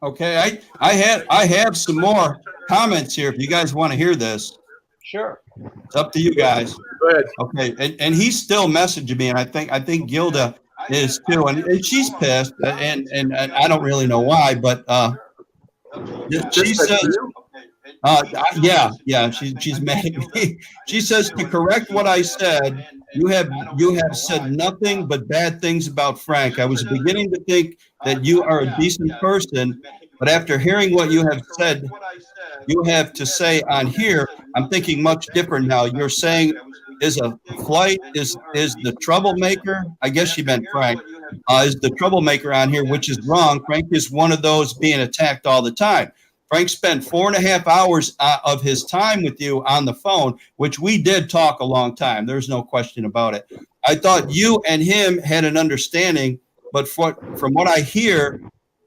Okay, I have some more comments here if you guys want to hear this. Sure. It's up to you guys. Go ahead. Okay, and he's still messaging me, and I think Gilda is too, and she's pissed, and I don't really know why, but she says, yeah, she's mad at me. She says, to correct what I said, you have said nothing but bad things about Frank. I was beginning to think that you are a decent person, but after hearing what you have said, you have to say on here, I'm thinking much different now. You're saying is a flight is the troublemaker. I guess she meant Frank. Is the troublemaker on here, which is wrong. Frank is one of those being attacked all the time. Frank spent 4.5 hours of his time with you on the phone, which we did talk a long time. There's no question about it. I thought you and him had an understanding, but from what I hear,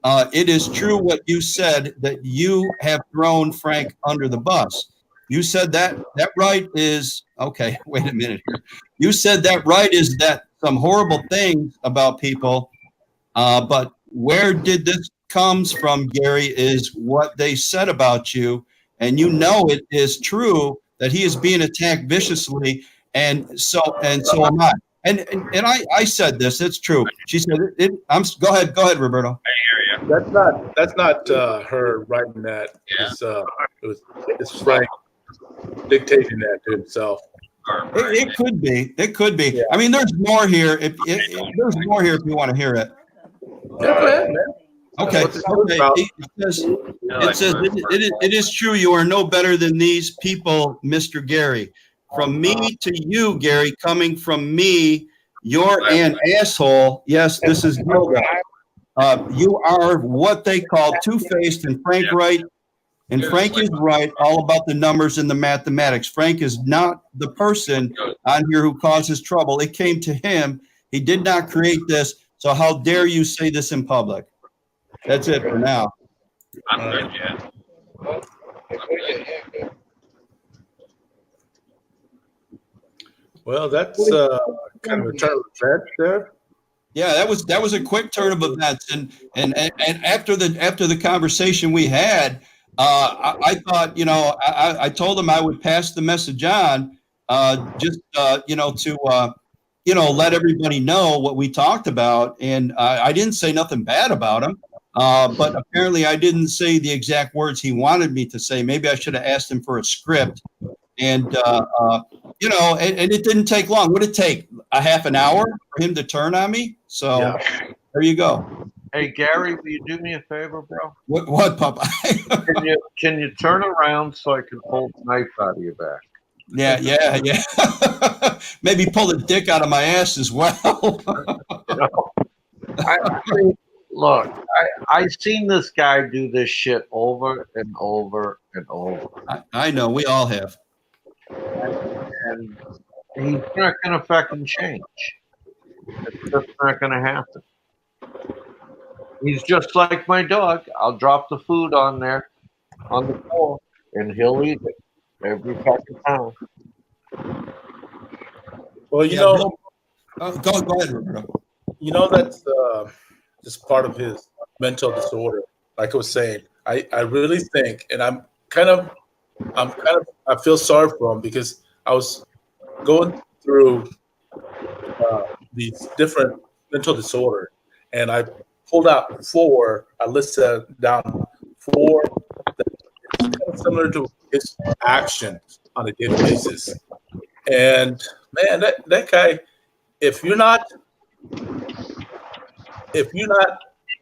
it is true what you said, that you have thrown Frank under the bus. You said that right is, okay, wait a minute here. You said that right is that some horrible things about people, but where did this comes from, Gary, is what they said about you, and you know it is true that he is being attacked viciously, and so am I. And I said this. It's true. She said it. Go ahead, Roberto. I hear you. That's not her writing that. Yeah. It's Frank dictating that to himself. It could be. It could be. Yeah. I mean, there's more here. There's more here if you want to hear it. Yeah, go ahead, man. Okay. It says it is true. You are no better than these people, Mr. Gary. From me to you, Gary, coming from me, you're an asshole. Yes, this is Gilda. You are what they call two-faced, and Frank right. And Frank is right all about the numbers and the mathematics. Frank is not the person on here who causes trouble. It came to him. He did not create this. So how dare you say this in public? That's it for now. I'm good, yeah. Well, that's kind of a turn of events there. Yeah, that was a quick turn of events, and after the conversation we had, I thought, I told him I would pass the message on, to let everybody know what we talked about, and I didn't say nothing bad about him, but apparently I didn't say the exact words he wanted me to say. Maybe I should have asked him for a script. And you know, and it didn't take long. What did it take? A half an hour for him to turn on me? So Yeah. there you go. Hey, Gary, will you do me a favor, bro? What, Papa? Can you turn around so I can pull the knife out of your back? Yeah. Maybe pull the dick out of my ass as well. You know, I mean, look, I seen this guy do this shit over and over and over, I know we all have. and he's not gonna fucking change. It's just not gonna happen. He's just like my dog. I'll drop the food on there on the floor, and he'll eat it every fucking time. Well, you Yeah, know, go ahead, Roberto. you know that's just part of his mental disorder. Like I was saying, I really think, and I feel sorry for him because I was going through these different mental disorders, and I pulled out four. I listed down four that is kind of similar to his actions on a daily basis. And man, that guy, if you're not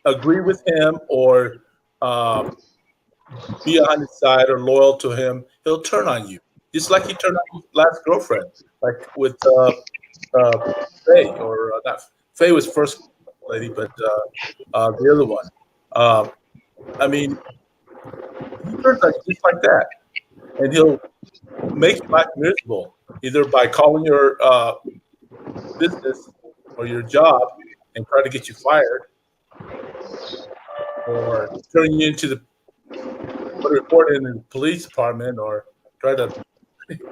agree with him or be on his side or loyal to him, he'll turn on you. Just like he turned on his last girlfriend, like with Faye, or not Faye was first lady, but the other one. I mean, he turns on you just like that, and he'll make your life miserable, either by calling your business or your job and try to get you fired, or turn you into the report in the police department, or try to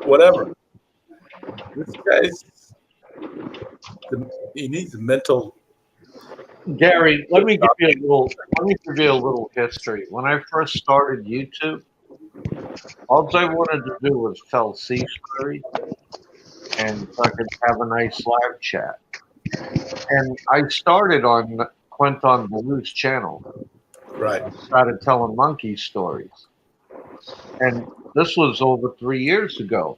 whatever. This guy's he needs a mental. Gary, let me give you a little history. When I first started YouTube, all I wanted to do was tell sea stories and fucking have a nice live chat. And I started on Quentin Ballou's channel. Right. Started telling monkey stories. And this was over 3 years ago.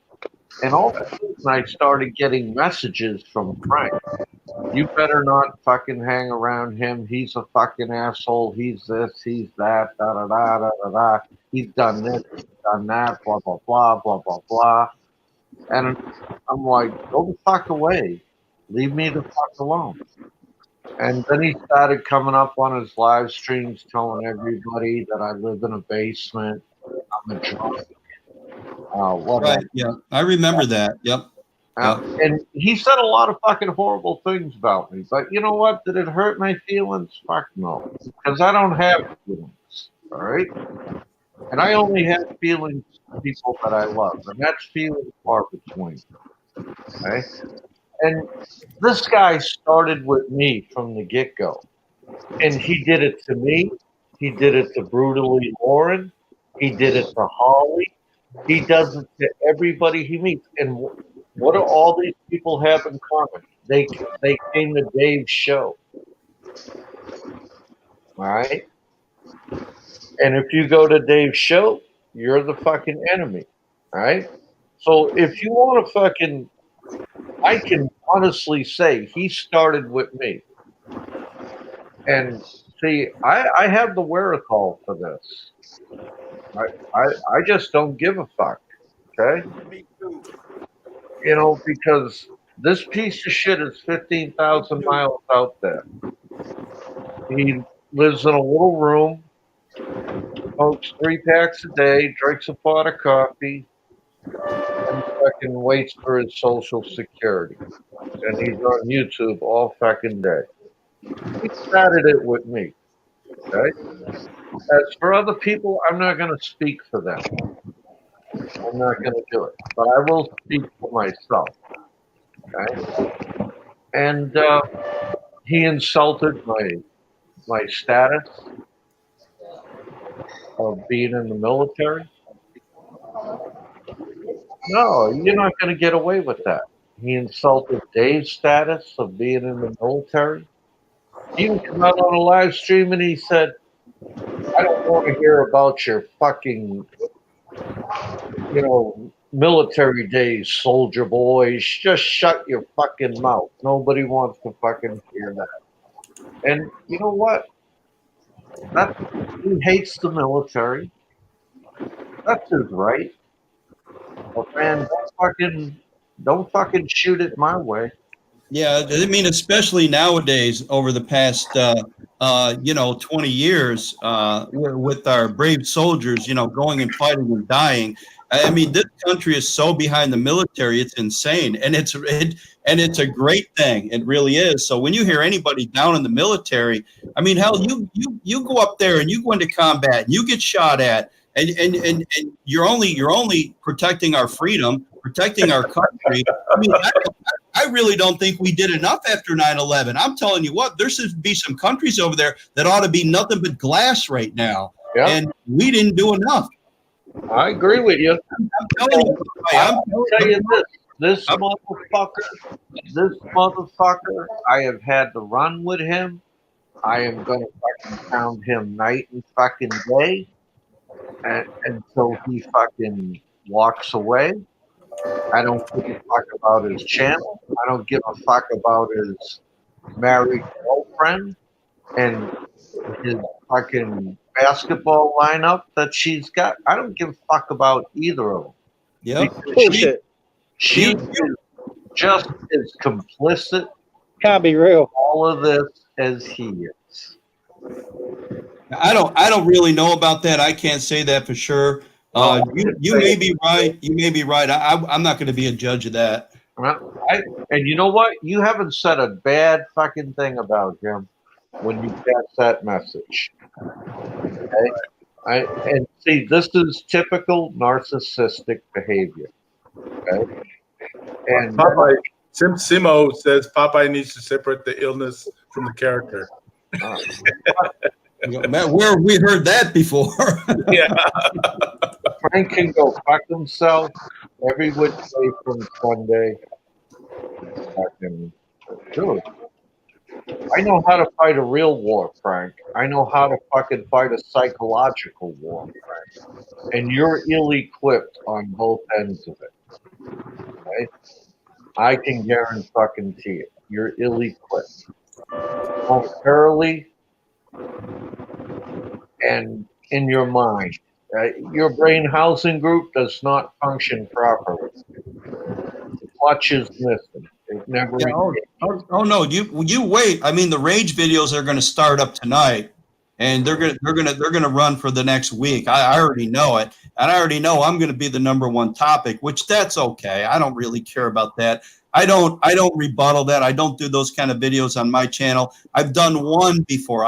And all of a sudden I started getting messages from Frank. You better not fucking hang around him. He's a fucking asshole. He's this, he's that, da da da da da da. He's done this, he's done that, blah blah blah, blah blah blah. And I'm like, go the fuck away. Leave me the fuck alone. And then he started coming up on his live streams telling everybody that I live in a basement. I'm a drunk. Whatever. Right. Yeah, I remember that. Yep. And he said a lot of fucking horrible things about me. But you know what? Did it hurt my feelings? Fuck no. Because I don't have feelings. All right? And I only have feelings for people that I love. And that's feeling far between. Okay? And this guy started with me from the get-go. And he did it to me. He did it to Brutally Lauren. He did it to Holly. He does it to everybody he meets. And what do all these people have in common? They came to Dave's show. All right? And if you go to Dave's show, you're the fucking enemy. All right? So if you want to fucking, I can honestly say he started with me. And see, I have the wherewithal for this. I just don't give a fuck. Okay? Me too. You know, because this piece of shit is 15,000 miles out there. He lives in a little room, smokes 3 packs a day, drinks a pot of coffee, and fucking waits for his Social Security. And he's on YouTube all fucking day. He started it with me. Okay? As for other people, I'm not going to speak for them. I'm not going to do it. But I will speak for myself. Okay? And he insulted my status of being in the military. No, you're not going to get away with that. He insulted Dave's status of being in the military. He even came out on a live stream and he said, I don't want to hear about your fucking, military days, soldier boys. Just shut your fucking mouth. Nobody wants to fucking hear that. And you know what? That he hates the military. That's his right. But man, don't fucking shoot it my way. Yeah, I mean, especially nowadays, over the past, 20 years, with our brave soldiers, going and fighting and dying. I mean, this country is so behind the military; it's insane, and it's a great thing. It really is. So when you hear anybody down in the military, I mean, hell, you go up there and you go into combat, and you get shot at, and you're only protecting our freedom, protecting our country. I mean, I really don't think we did enough after 9/11. I'm telling you what, there should be some countries over there that ought to be nothing but glass right now. Yeah. And we didn't do enough. I agree with you. I'm telling you, I'll tell you this motherfucker, I have had to run with him. I am going to fucking pound him night and fucking day until he fucking walks away. I don't give a fuck about his channel. I don't give a fuck about his married girlfriend and his fucking basketball lineup that she's got. I don't give a fuck about either of them. Yeah. Bullshit. She is just as complicit Can't be real. in all of this as he is. I don't really know about that. I can't say that for sure. You may be right. You may be right. I'm not going to be a judge of that. And you know what? You haven't said a bad fucking thing about him when you pass that message. Okay? And see, this is typical narcissistic behavior. Okay? And Popeye, Simo says Popeye needs to separate the illness from the character. Man, where have we heard that before? Yeah. Frank can go fuck himself every which way from Sunday. Fucking dude. I know how to fight a real war, Frank. I know how to fucking fight a psychological war, Frank. And you're ill-equipped on both ends of it. Okay? I can guarantee it. You're ill-equipped. Momentarily and in your mind. Your brain housing group does not function properly. Much is missing. It never. Yeah, oh no! You wait. I mean, the rage videos are going to start up tonight, and they're gonna run for the next week. I already know it, and I already know I'm going to be the #1 topic, which that's okay. I don't really care about that. I don't rebuttal that. I don't do those kind of videos on my channel. I've done one before.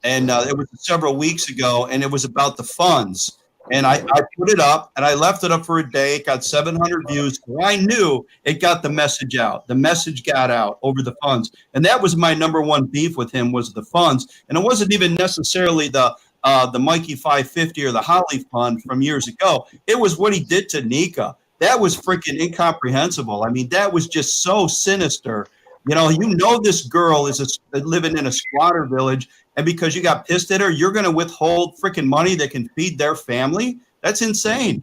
And it was several weeks ago, and it was about the funds. And I put it up, and I left it up for a day. It got 700 views. So I knew it got the message out. The message got out over the funds. And that was my #1 beef with him, was the funds. And it wasn't even necessarily the Mikey 550 or the Holly Fund from years ago. It was what he did to Nika. That was freaking incomprehensible. I mean, that was just so sinister. This girl is living in a squatter village, and because you got pissed at her, you're going to withhold freaking money that can feed their family? That's insane.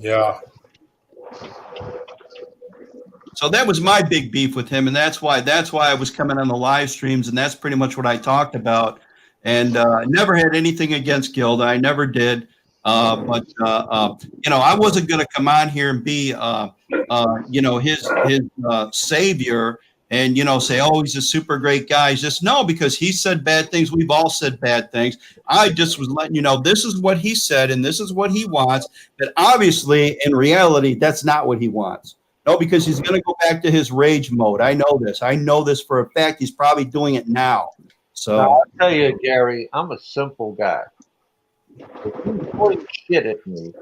Yeah. So that was my big beef with him, and that's why I was coming on the live streams, and that's pretty much what I talked about. And I never had anything against Gilda. I never did. But I wasn't going to come on here and be, his savior and, say, oh, he's a super great guy. Just no, because he said bad things. We've all said bad things. I just was letting you know, this is what he said and this is what he wants. But obviously, in reality, that's not what he wants. No, because he's going to go back to his rage mode. I know this. I know this for a fact. He's probably doing it now. So now, I'll tell you, Gary, I'm a simple guy. If you fling shit at me,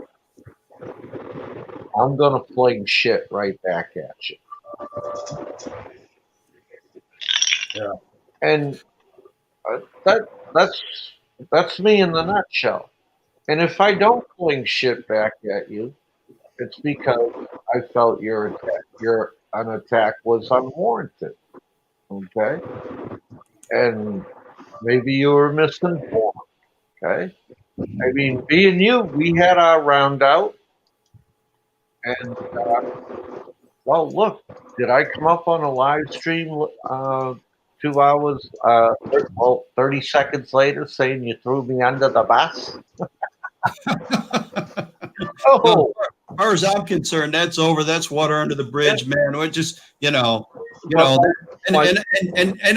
I'm going to fling shit right back at you. Yeah. And that's me in the nutshell. And if I don't fling shit back at you, it's because I felt your attack was unwarranted. Okay? And maybe you were misinformed. Okay? I mean, being you, we had our round out, and well, look, did I come up on a live stream 2 hours, 30 seconds later saying you threw me under the bus? No, as far as I'm concerned, that's over. That's water under the bridge, man. We're just, and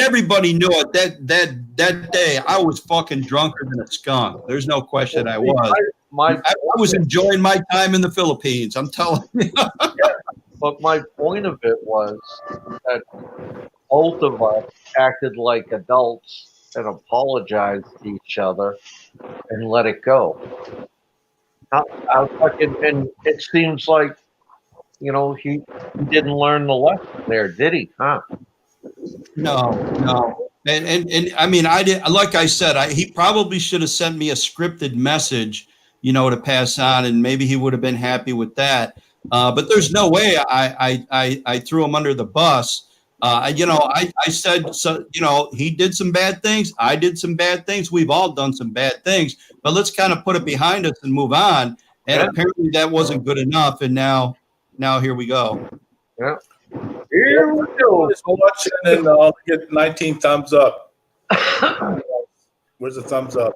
everybody knew it. That day, I was fucking drunker than a skunk. There's no question I was. I was enjoying my time in the Philippines. I'm telling you. But my point of it was that both of us acted like adults and apologized to each other and let it go. And it seems like, he didn't learn the lesson there, did he? Huh? No. And I mean, I did. Like I said, he probably should have sent me a scripted message, to pass on, and maybe he would have been happy with that. But there's no way I threw him under the bus. I said, so, he did some bad things. I did some bad things. We've all done some bad things, but let's kind of put it behind us and move on. And apparently that wasn't good enough. And now here we go. Yeah. Here we go. So much, and then I'll get 19 thumbs up. Where's the thumbs up?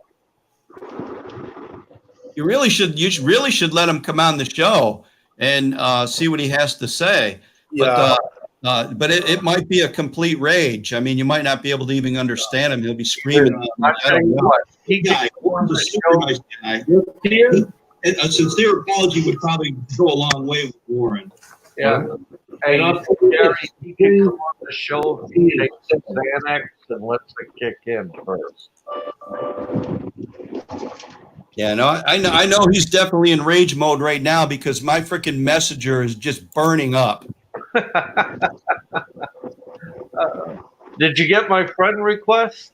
You really should let him come on the show and see what he has to say. Yeah. But it might be a complete rage. I mean, you might not be able to even understand him. He'll be screaming. I don't know. He guy, a super nice guy. A sincere apology would probably go a long way with Warren. Yeah. Hey, Jerry, he can come on the show if he takes his Xanax and lets it kick in first. Yeah, no, I know he's definitely in rage mode right now because my freaking messenger is just burning up. Did you get my friend request?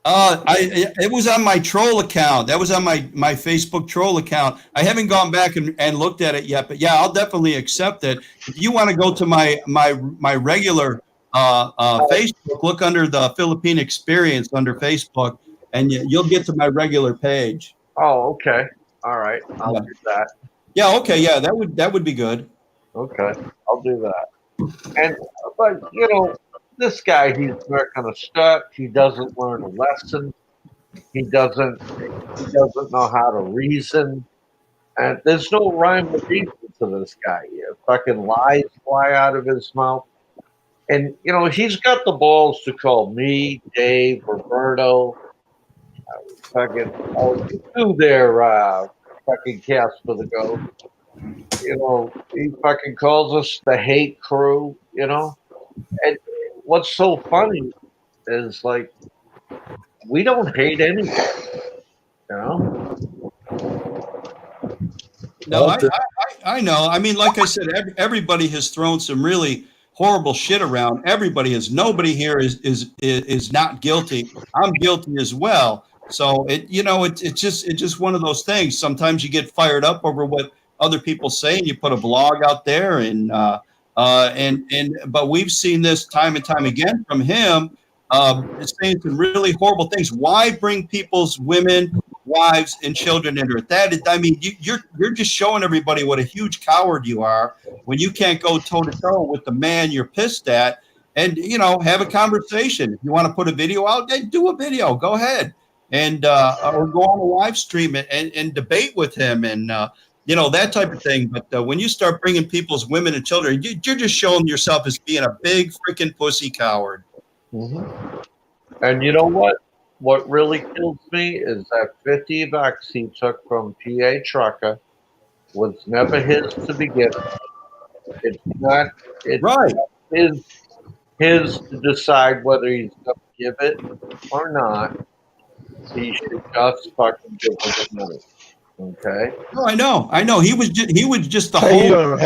It was on my troll account. That was on my Facebook troll account. I haven't gone back and looked at it yet, but yeah, I'll definitely accept it. If you want to go to my regular Facebook, look under the Philippine Experience under Facebook, and you'll get to my regular page. Oh, okay. All right, I'll do that. Yeah, okay, yeah, that would be good. Okay, I'll do that. But this guy, he's not going to stop. He doesn't learn a lesson. He doesn't know how to reason. And there's no rhyme or reason to this guy. Fucking lies fly out of his mouth. And, he's got the balls to call me, Dave, Roberto, do their fucking cast for the go. He fucking calls us the hate crew, And what's so funny is, like, we don't hate anyone, No, I know. I mean, like I said, everybody has thrown some really horrible shit around. Everybody is. Nobody here is not guilty. I'm guilty as well. So it's just one of those things. Sometimes you get fired up over what other people say, and you put a blog out there, but we've seen this time and time again from him, saying some really horrible things. Why bring people's women, wives, and children into it? You're just showing everybody what a huge coward you are when you can't go toe to toe with the man you're pissed at, and have a conversation. If you want to put a video out, then do a video. Go ahead. And or go on a live stream and debate with him and that type of thing. But when you start bringing people's women and children, you're just showing yourself as being a big freaking pussy coward. Mm-hmm. And you know what? What really kills me is that 50 bucks he took from PA Trucker was never his to begin with. It's not. It's right. His to decide whether he's going to give it or not. He should just fucking give it the money. Okay. No, I know. He was just the whole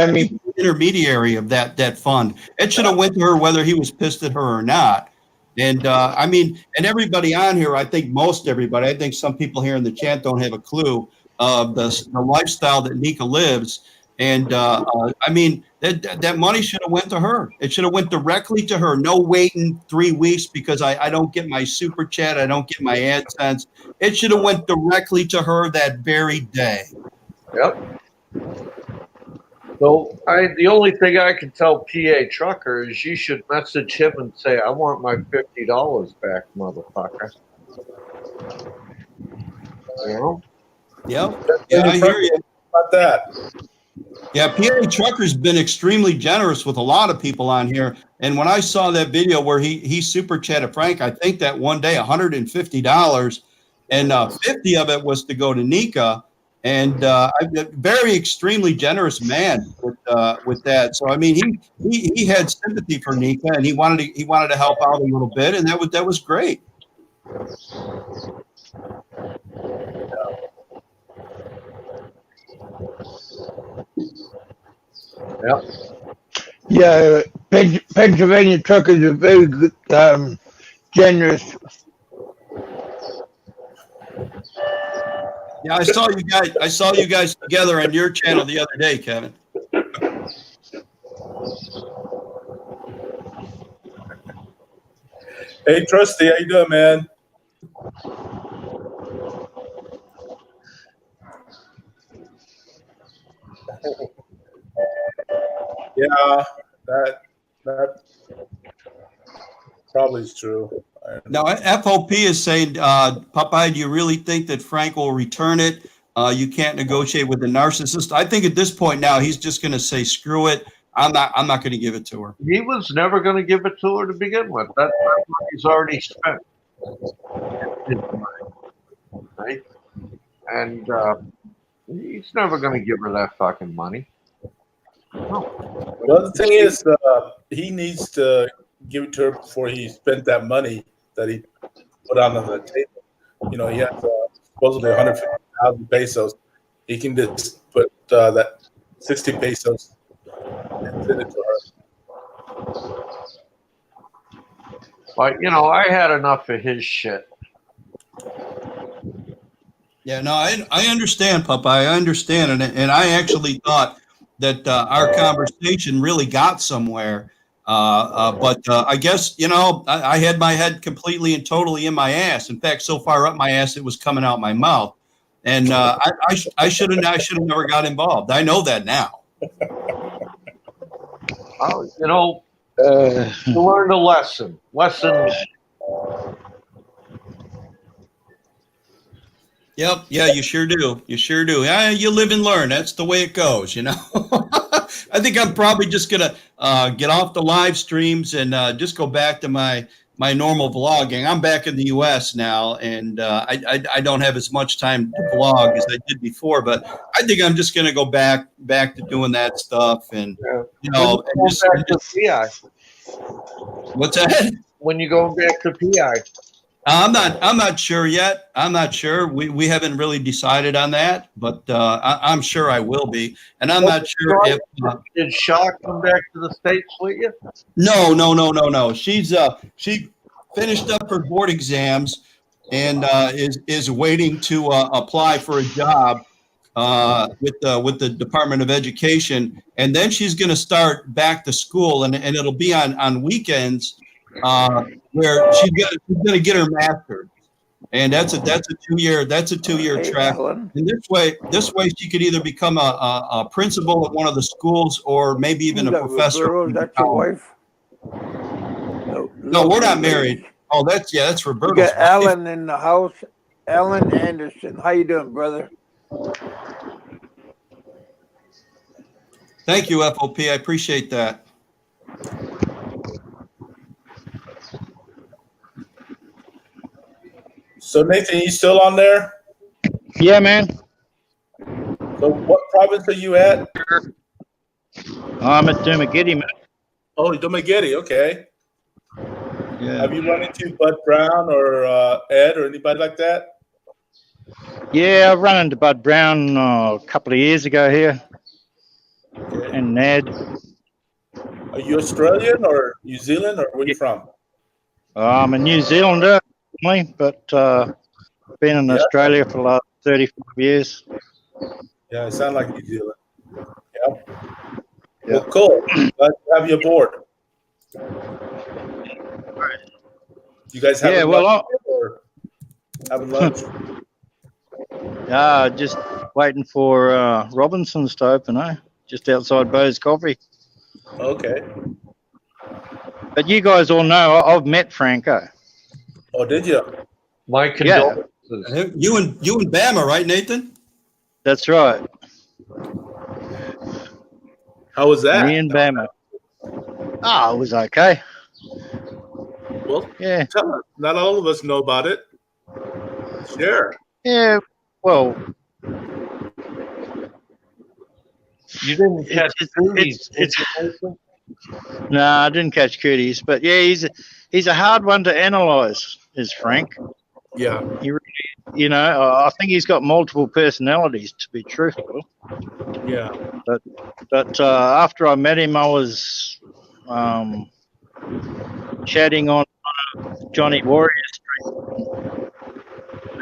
intermediary of that fund. It should have went to her whether he was pissed at her or not. And and everybody on here, I think most everybody, I think some people here in the chat don't have a clue of the lifestyle that Nika lives. And I mean, that money should have went to her. It should have went directly to her. No waiting 3 weeks because I don't get my super chat. I don't get my AdSense. It should have went directly to her that very day. Yep. So the only thing I can tell PA Trucker is you should message him and say, I want my $50 back, motherfucker. You know? Yep. Yeah, I hear you about that. Yeah, PA Trucker's been extremely generous with a lot of people on here. And when I saw that video where he super chatted Frank, I think that one day $150 and 50 of it was to go to Nika. And very extremely generous man with that. So I mean, he had sympathy for Nika, and he wanted to help out a little bit, and that was great. Yep. Yeah, Pennsylvania truckers are very good, generous. Yeah, I saw you guys together on your channel the other day, Kevin. Hey, Trusty, how you doing, man? Yeah, that probably is true. Now, FOP is saying, Popeye, do you really think that Frank will return it? You can't negotiate with a narcissist. I think at this point now, he's just going to say, screw it. I'm not going to give it to her. He was never going to give it to her to begin with. That money's already spent. Right? And he's never going to give her that fucking money. No. Well, the thing is, he needs to give it to her before he spent that money that he put on the table. You know, he has supposedly 150,000 pesos. He can just put that 60 pesos and send it to her. But, you know, I had enough of his shit. Yeah, no, I understand, Popeye. I understand. And I actually thought that our conversation really got somewhere. But I guess, you know, I had my head completely and totally in my ass. In fact, so far up my ass, it was coming out my mouth. And I should have never got involved. I know that now. Oh, you know, you learned a lesson. Yep. Yeah, you sure do. You sure do. Yeah, you live and learn. That's the way it goes, you know. I think I'm probably just going to get off the live streams and just go back to my normal vlogging. I'm back in the U.S. now, and I don't have as much time to vlog as I did before, but I think I'm just going to go back to doing that stuff. And, you know, and just PI. What's that? When you go back to PI. I'm not sure yet. I'm not sure. We haven't really decided on that, but I'm sure I will be. And I'm not sure if did Shaw come back to the States with you? No. She finished up her board exams and is waiting to apply for a job with the Department of Education, and then she's going to start back to school, and it'll be on weekends. Where she's going to get her master's, and that's a 2-year track. And this way she could either become a principal at one of the schools or maybe even a professor. Roberto, is that your wife? No, we're not married. Oh, that's Roberto. You got Alan in the house. Alan Anderson, how you doing, brother? Thank you, FOP. I appreciate that. So Nathan, you still on there? Yeah, man. So what province are you at? I'm at Dumaguete, man. Oh, Dumaguete, okay. Yeah. Have you run into Bud Brown or Ed or anybody like that? Yeah, I've run into Bud Brown a couple of years ago here. Okay. And Ned. Are you Australian or New Zealand or where are you from? I'm a New Zealander, but been in Australia for the last 35 years. Yeah, it sounds like New Zealand. Well, cool. Glad to have you aboard. You guys having lunch or having lunch? Just waiting for Robinson's to open, just outside Bo's Coffee. Okay. But you guys all know I've met Franco. Oh, did you? My condolences. You and Bama, right, Nathan? That's right. How was that? Me and Bama. It was okay. Well, yeah. Tell us. Not all of us know about it. Share. Yeah. Well, you didn't catch Cooties. No, I didn't catch Cooties, but yeah, he's a hard one to analyze. Is Frank? Yeah. He really, I think he's got multiple personalities, to be truthful. Yeah. But after I met him, I was chatting on Johnny Warrior Street.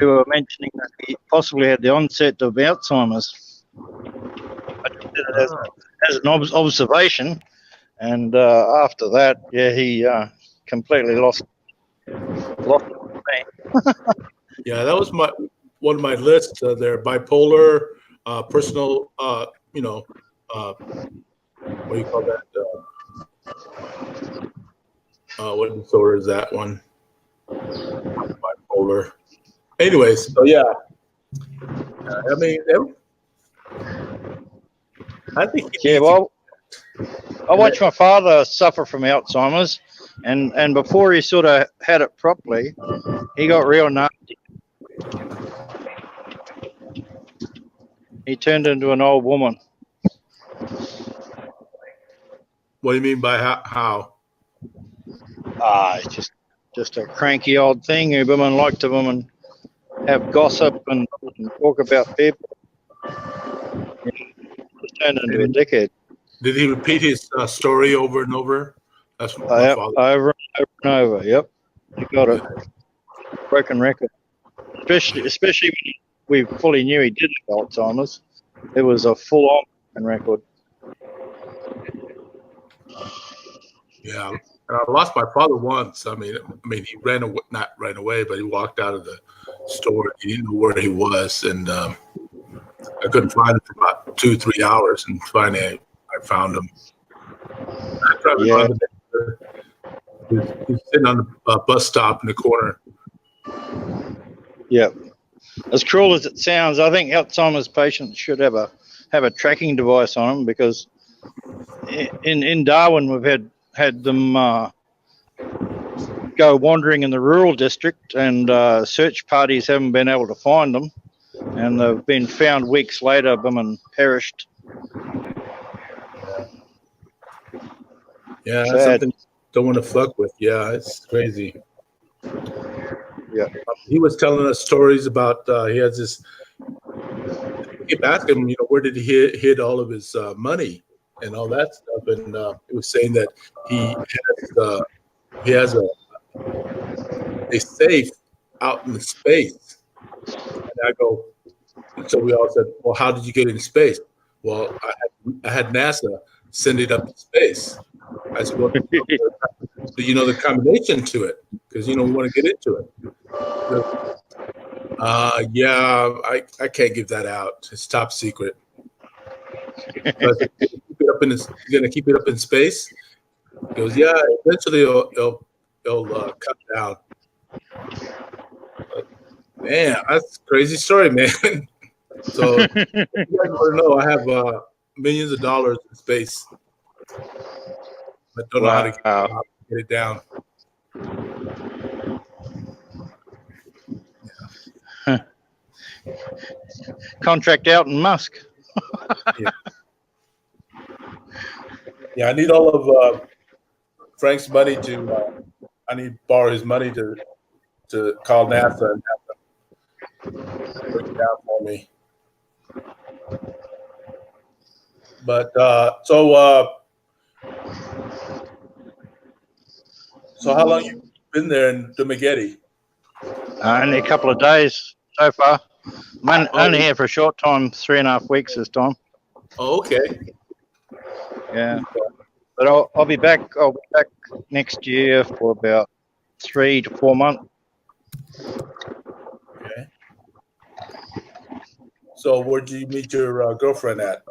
We were mentioning that he possibly had the onset of Alzheimer's. I did it as an observation, and after that, he completely lost me. Yeah, that was one of my lists there. Bipolar, personal, what do you call that? What disorder is that one? Bipolar. Anyways, so yeah. I mean, I think. Yeah, well, I watched my father suffer from Alzheimer's, and before he sort of had it properly, he got real nasty. He turned into an old woman. What do you mean by how? It's just a cranky old thing. Women like to have gossip and talk about people. He turned into a dickhead. Did he repeat his story over and over? That's my father. Over and over. Yep, he got a broken record. Especially when we fully knew he did have Alzheimer's. It was a full-on record. Yeah, I lost my father once. I mean, he not ran away, but he walked out of the store. He didn't know where he was, and I couldn't find him for about 2-3 hours. And finally, I found him. He's sitting on the bus stop in the corner. Yeah. As cruel as it sounds, I think Alzheimer's patients should have a tracking device on them, because in Darwin we've had them go wandering in the rural district, and search parties haven't been able to find them, and they've been found weeks later, and perished. Yeah, that's something you don't want to fuck with. Yeah, it's crazy. Yeah, he was telling us stories about he has this. Keep asking him, where did he hid all of his money and all that stuff, and he was saying that he has a safe out in space. And I go, so we all said, well, how did you get into space? Well, I had NASA send it up to space. I said, well, do you know the combination to it? Because, we want to get into it. Yeah, I can't give that out. It's top secret. You're going to keep it up in space? He goes, yeah, eventually it'll come down. But, man, that's a crazy story, man. So, you guys want to know, I have millions of dollars in space. I don't know how to get it down. Yeah. Contract out in Musk. Yeah, I need all of Frank's money I need to borrow his money to call NASA and have them break it down for me. But so how long you been there in Dumageddon? Only a couple of days so far. I'm only here for a short time, 3.5 weeks this time. Oh, okay. Yeah. But I'll be back. I'll be back next year for about 3 to 4 months. Okay. So where did you meet your girlfriend at?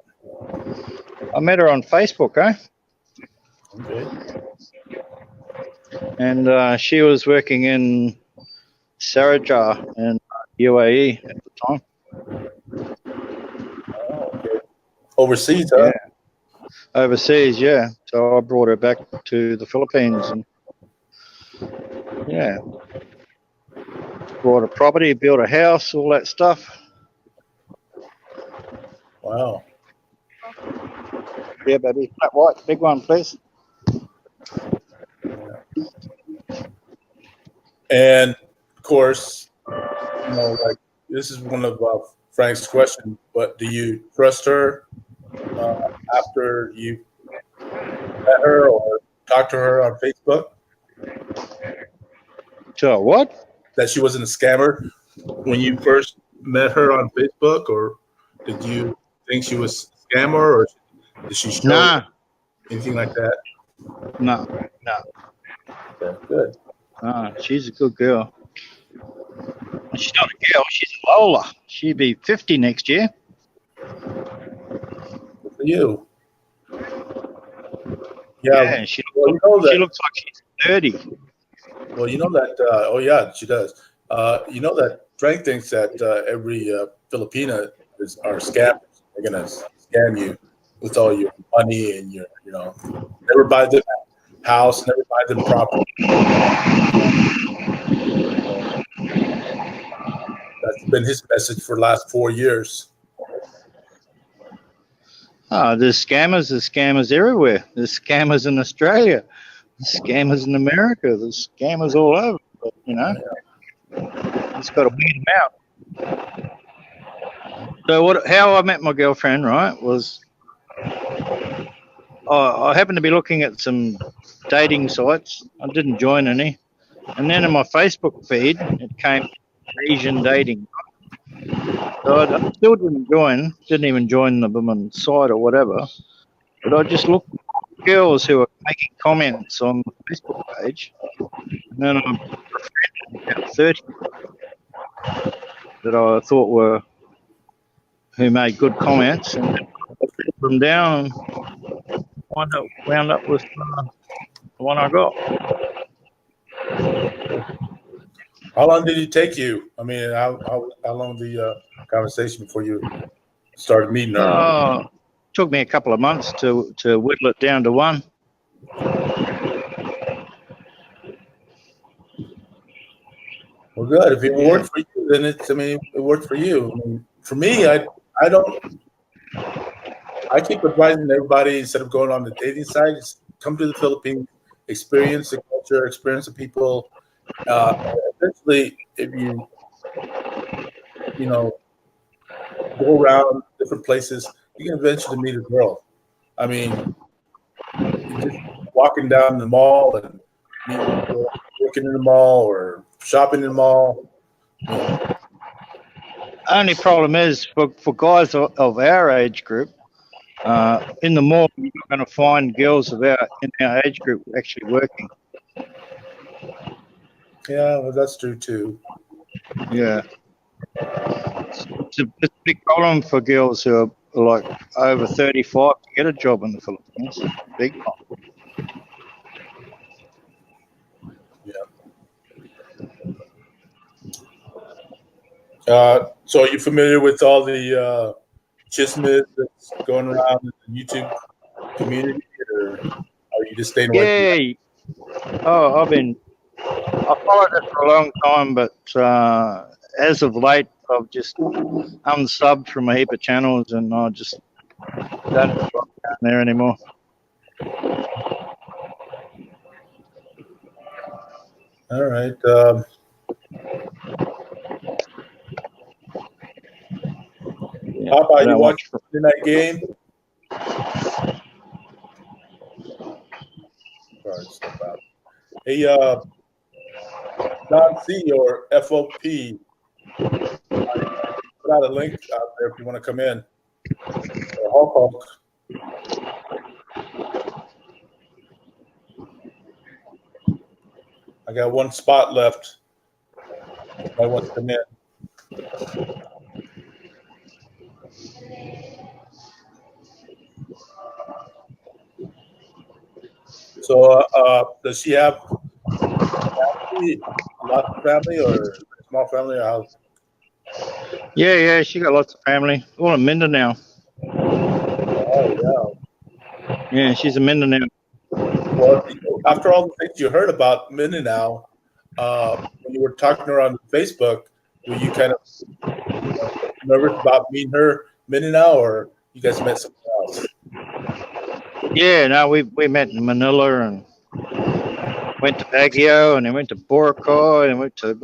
I met her on Facebook, Okay. and she was working in Sharjah in UAE at the time. Oh, okay. Overseas, huh? Yeah. Overseas, yeah. So I brought her back to the Philippines, and yeah, bought a property, built a house, all that stuff. Wow. Yeah, baby. Flat white, big one, please. And of course, you know, like this is one of Frank's questions, but do you trust her after you met her or talked to her on Facebook? So what? That she wasn't a scammer when you first met her on Facebook, or did you think she was a scammer, or did she show anything like that? No. Okay, good. She's a good girl. She's not a girl, she's a Lola. She'll be 50 next year. Good for you. Yeah, she looks like she's 30. Well, you know that. Oh, yeah, she does. You know that Frank thinks that every Filipina are scammers. They're gonna scam you with all your money and your, never buy them a house, never buy them property. That's been his message for the last 4 years. There's scammers everywhere. There's scammers in Australia. There's scammers in America. There's scammers all over. But, just got to weed them out. So how I met my girlfriend, right, was I happened to be looking at some dating sites. I didn't join any. And then in my Facebook feed, it came Asian dating. So I still didn't even join the women's site or whatever. But I just looked at girls who were making comments on the Facebook page. And then I befriended about 30 that I thought who made good comments, and I put them down and wound up with the one I got. How long did it take you? I mean, how long the conversation before you started meeting her? Took me a couple of months to whittle it down to one. Well, good. If it worked for you, then it worked for you. I mean, for me, I keep advising everybody, instead of going on the dating site, just come to the Philippines, experience the culture, experience the people. Eventually, if you go around different places, you can eventually meet a girl. I mean, just walking down the mall and working in the mall or shopping in the mall. Only problem is for guys of our age group, in the mall, you're not going to find girls in our age group actually working. Yeah, well, that's true too. Yeah. It's a big problem for girls who are like over 35 to get a job in the Philippines. Big problem. Yeah. So are you familiar with all the chismes that's going around in the YouTube community, or are you just staying away? Yeah. Oh, I followed it for a long time, but as of late, I've just unsubbed from a heap of channels, and I just don't go down there anymore. All right. Papa, you watch the night game? Sorry, step out. Hey, Don C or FOP, put out a link out there if you want to come in. Hulk. I got one spot left. I want to come in. So, does she have family, lots of family, or a small family, or how? Yeah, she got lots of family. All in Mindanao. Oh, Yeah, she's in Mindanao. Well, after all the things you heard about Mindanao, when you were talking to her on Facebook, were you kind of nervous about meeting her Mindanao, or you guys met somewhere else? Yeah, no, we met in Manila and went to Baguio, and then went to Boracay, and went to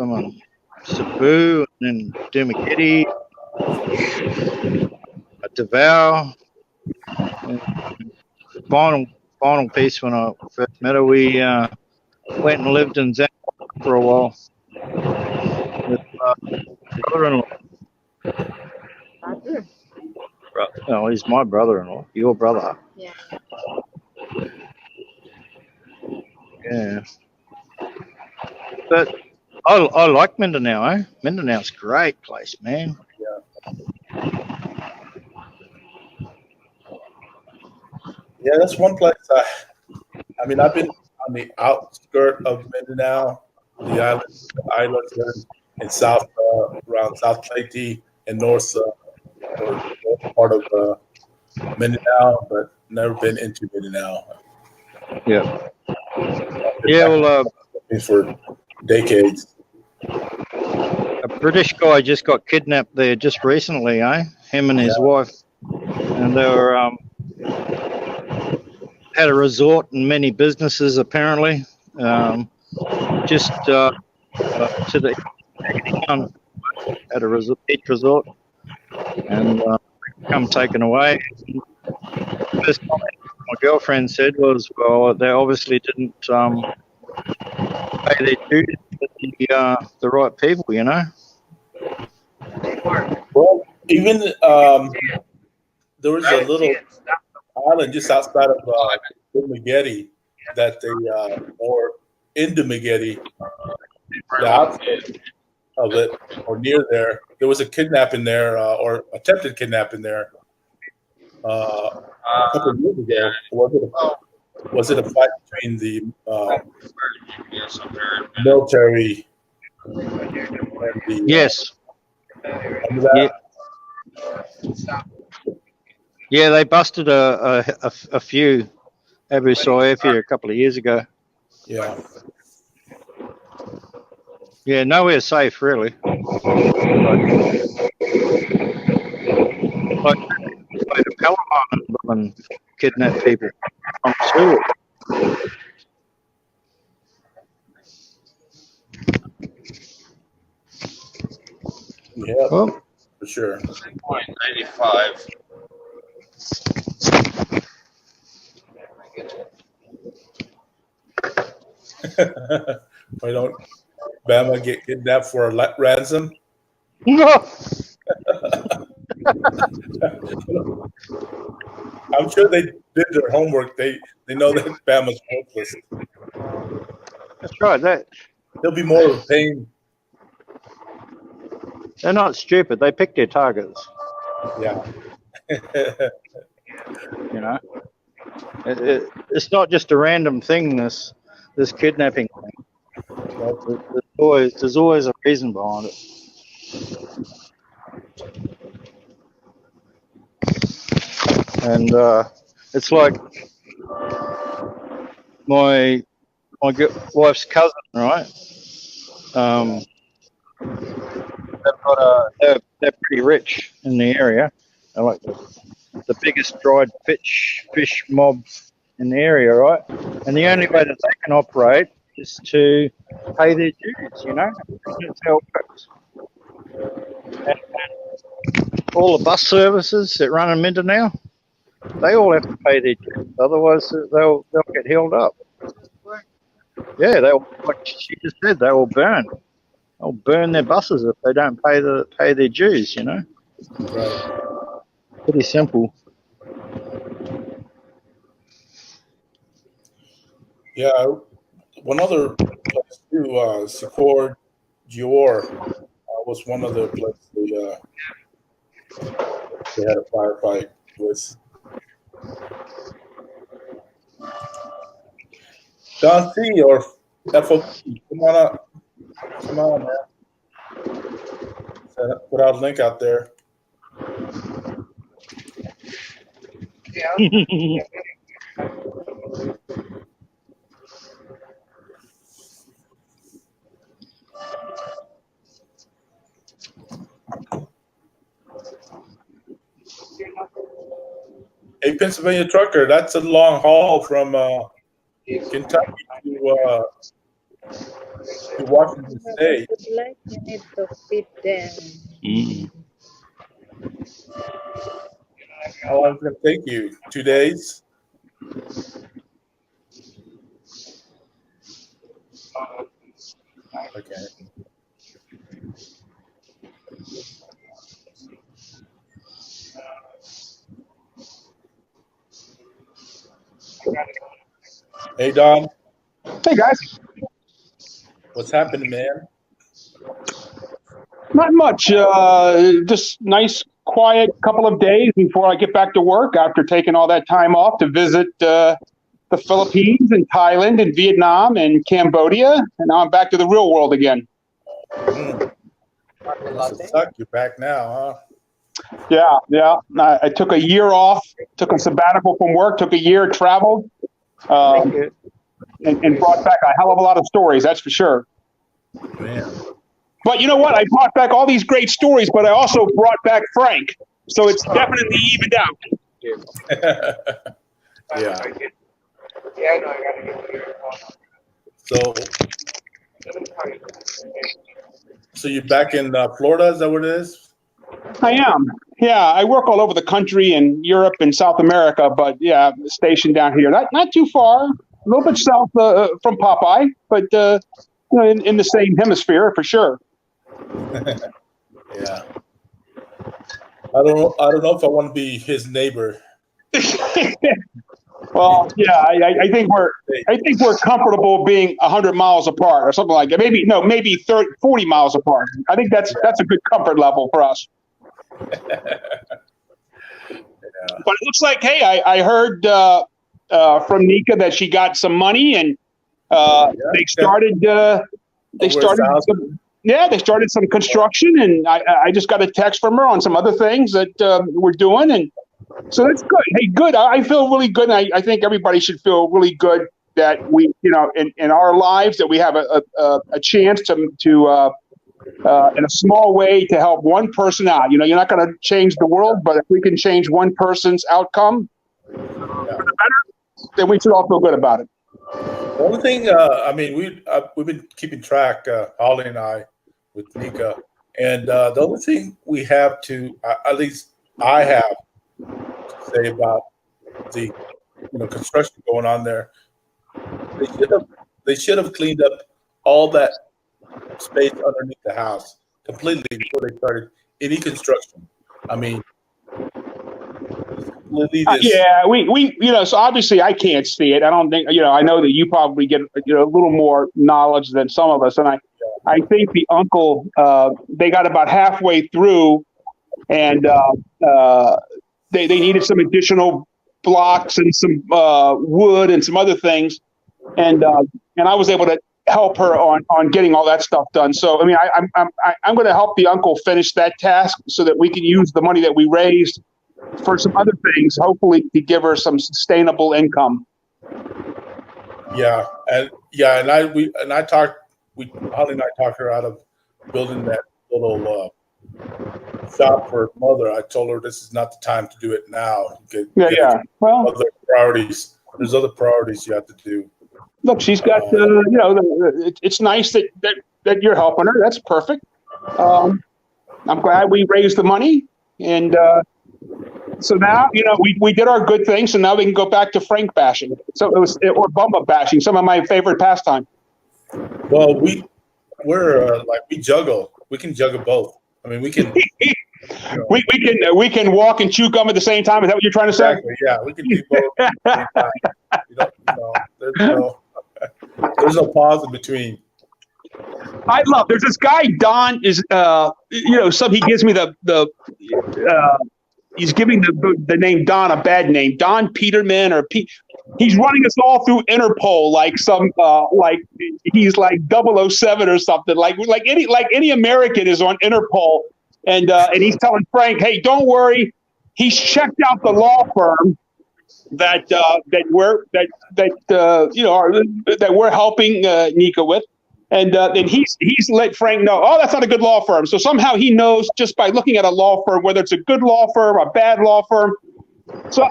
Cebu, and then Dumaguete, Davao. And final piece when I first met her, we went and lived in Zambia for a while with brother-in-law. No, he's my brother-in-law. Your brother. Yeah. Yeah. But I like Mindanao, eh? Mindanao's a great place, man. Yeah, that's one place. I mean, I've been on the outskirt of Mindanao, the islands there in south, around South Leyte and north, or north part of Mindanao, but never been into Mindanao. Yeah. Yeah, well, for decades. a British guy just got kidnapped there just recently, eh? Him and his wife, and they were had a resort and many businesses apparently. Just to the at a beach resort, and come taken away. First comment my girlfriend said was, well, they obviously didn't pay their dues to the right people, you know. Well, even there was a little island just outside of Dumaguete that they, or in Dumaguete, the outside of it, or near there, there was a kidnapping there, or attempted kidnapping there. A couple of years ago, was it a fight between the military and the yes. Yeah, they busted a few Abu Sayyaf here a couple of years ago. Yeah. Yeah, nowhere safe really. Like the Palestine and kidnap people from Syria. Yeah, well, for sure. 0.95. Why don't Bama get kidnapped for a ransom? No. I'm sure they did their homework. They know that Bama's hopeless. That's right. There'll be more of a pain. They're not stupid. They pick their targets. Yeah. You know, it's not just a random thing. This kidnapping thing. There's always a reason behind it. And it's like my wife's cousin, right? They're pretty rich in the area. They're like the biggest dried fish mob in the area, right? And the only way that they can operate is to pay their dues, you know? That's how it works. And all the bus services that run in Mindanao, they all have to pay their dues. Otherwise, they'll get held up. Yeah, like she just said, they will burn. They'll burn their buses if they don't pay their dues, you know? Right. Pretty simple. Yeah, one other place too, Secord Dior was one of the places they had a firefight with. Don C or FOP, come on up. Come on, man. Put out a link out there. Hey, Pennsylvania trucker, that's a long haul from Kentucky to Washington State. Like you need to fit them. How long is it going to take you? 2 days? Okay. Hey, Don. Hey, guys. What's happening, man? Not much. Just nice, quiet couple of days before I get back to work after taking all that time off to visit the Philippines and Thailand and Vietnam and Cambodia. And now I'm back to the real world again. Must have sucked. You're back now, huh? Yeah. I took a year off, took a sabbatical from work, took a year, traveled, and brought back a hell of a lot of stories, that's for sure. Man. But you know what? I brought back all these great stories, but I also brought back Frank. So it's definitely evened out. Yeah. Yeah, I know. I gotta get here. So you're back in Florida? Is that what it is? I am. Yeah, I work all over the country in Europe and South America, but yeah, stationed down here. Not too far, a little bit south from Popeye, but in the same hemisphere for sure. Yeah. I don't know if I want to be his neighbor. Well, yeah, I think we're comfortable being 100 miles apart or something like that. Maybe 40 miles apart. I think that's a good comfort level for us. But it looks like, hey, I heard from Nika that she got some money and they started some construction, and I just got a text from her on some other things that we're doing, and so that's good. Hey, good. I feel really good, and I think everybody should feel really good that we, in our lives, that we have a chance to in a small way to help one person out. You're not going to change the world, but if we can change one person's outcome for the better, then we should all feel good about it. The only thing, we've been keeping track, Holly and I, with Nika, and the only thing we have to, at least I have to say about the construction going on there, they should have cleaned up all that space underneath the house completely before they started any construction. So obviously I can't see it. I don't think, I know that you probably get a little more knowledge than some of us. And I think the uncle, they got about halfway through and they needed some additional blocks and some wood and some other things. And I was able to help her on getting all that stuff done. So, I'm going to help the uncle finish that task so that we can use the money that we raised for some other things, hopefully to give her some sustainable income. Holly and I talked her out of building that little shop for her mother. I told her this is not the time to do it now. Well, other priorities. There's other priorities you have to do. Look, she's got it's nice that you're helping her. That's perfect. I'm glad we raised the money, and so now we did our good thing. So now we can go back to Frank bashing. So or Bumba bashing. Some of my favorite pastime. Well, we juggle. We can juggle both. We can. We can walk and chew gum at the same time. Is that what you're trying to say? Exactly. Yeah, we can do both at the same time. There's no pause in between. I love. There's this guy Don is. He gives me he's giving the name Don a bad name. Don Peterman or he's running us all through Interpol like some like he's like 007 or something. Like any American is on Interpol, and he's telling Frank, hey, don't worry, he's checked out the law firm that we're helping Nika with. And he's let Frank know, oh, that's not a good law firm. So somehow he knows just by looking at a law firm whether it's a good law firm, a bad law firm. So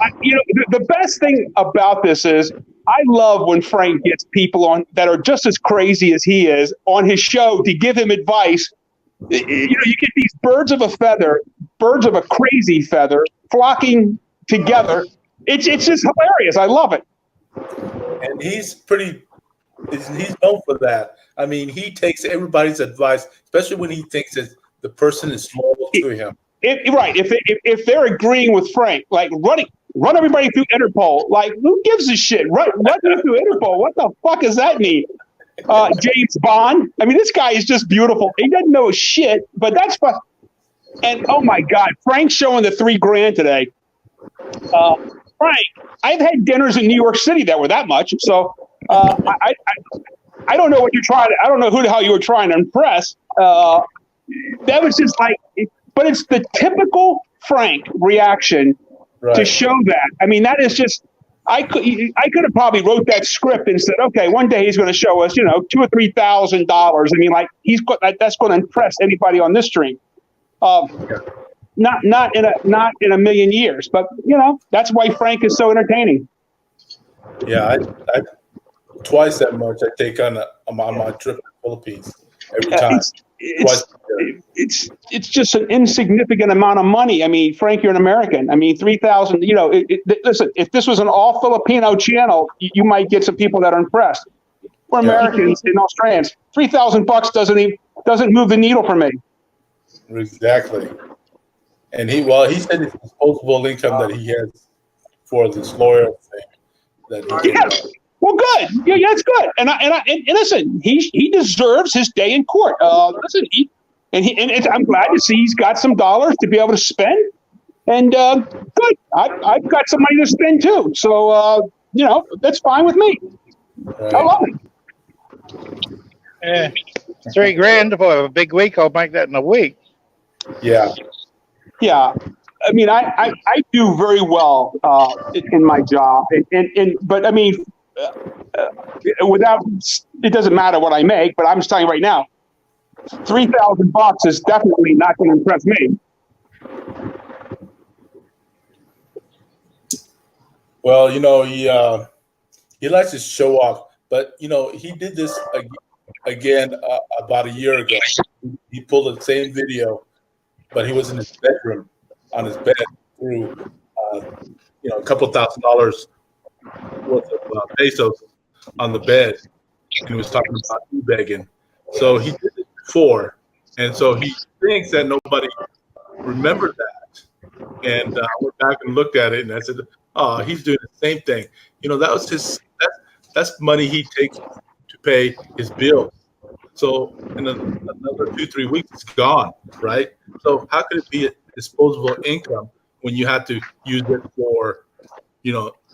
the best thing about this is I love when Frank gets people on that are just as crazy as he is on his show to give him advice. You get these birds of a crazy feather flocking together. It's just hilarious. I love it. And he's known for that. I mean, he takes everybody's advice, especially when he thinks that the person is loyal to him. If they're agreeing with Frank, like run everybody through Interpol. Like, who gives a shit? Run them through Interpol. What the fuck does that mean? James Bond. I mean, this guy is just beautiful. He doesn't know shit, but that's fun. And oh my God, Frank's showing the $3,000 today. Frank, I've had dinners in New York City that were that much. So I don't know what you're trying to. I don't know who the hell you were trying to impress. That was just like, but it's the typical Frank reaction to show that. I mean, that is just. I could have probably wrote that script and said, okay, one day he's going to show us, $2,000 or $3,000. I mean, like that's going to impress anybody on this stream. Not in a million years, but that's why Frank is so entertaining. Yeah, I twice that much I take on my trip to the Philippines every time. It's just an insignificant amount of money. I mean, Frank, you're an American. I mean, 3,000. Listen, if this was an all Filipino channel, you might get some people that are impressed. We're Americans and Australians. $3,000 doesn't move the needle for me. Exactly. And he said it's disposable income that he has for this lawyer thing. Well, good. Yeah, that's good. And listen, he deserves his day in court. Listen, I'm glad to see he's got some dollars to be able to spend. And good. I've got some money to spend too. So that's fine with me. Right. I love it. Yeah, $3,000 if I have a big week. I'll make that in a week. Yeah. Yeah. I mean, I do very well in my job, but I mean, it doesn't matter what I make. But I'm just telling you right now, $3,000 is definitely not going to impress me. Well, he likes to show off, but he did this again about a year ago. He pulled the same video, but he was in his bedroom on his bed through a couple $1,000 worth of pesos on the bed, and he was talking about begging. So he did it before, and so he thinks that nobody remembered that. And I went back and looked at it, and I said, "Oh, he's doing the same thing." That was that's money he takes to pay his bills. So in another 2-3 weeks, it's gone, right? So how could it be a disposable income when you have to use it for,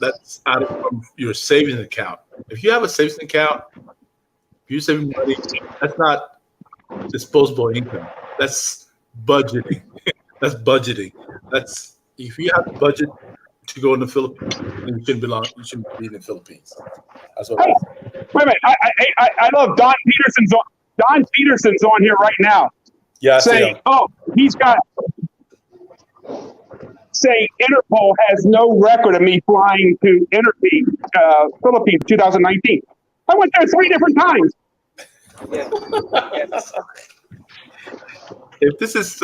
that's out of your savings account? If you have a savings account, if you're saving money, that's not disposable income. That's budgeting. That's budgeting. That's if you have a budget to go in the Philippines, then you shouldn't be in the Philippines. That's what. Hey, wait a minute. I love Don Peterson's on. Don Peterson's on here right now. Yeah, saying, saying Interpol has no record of me flying to Philippines 2019. I went there 3 different times. If this is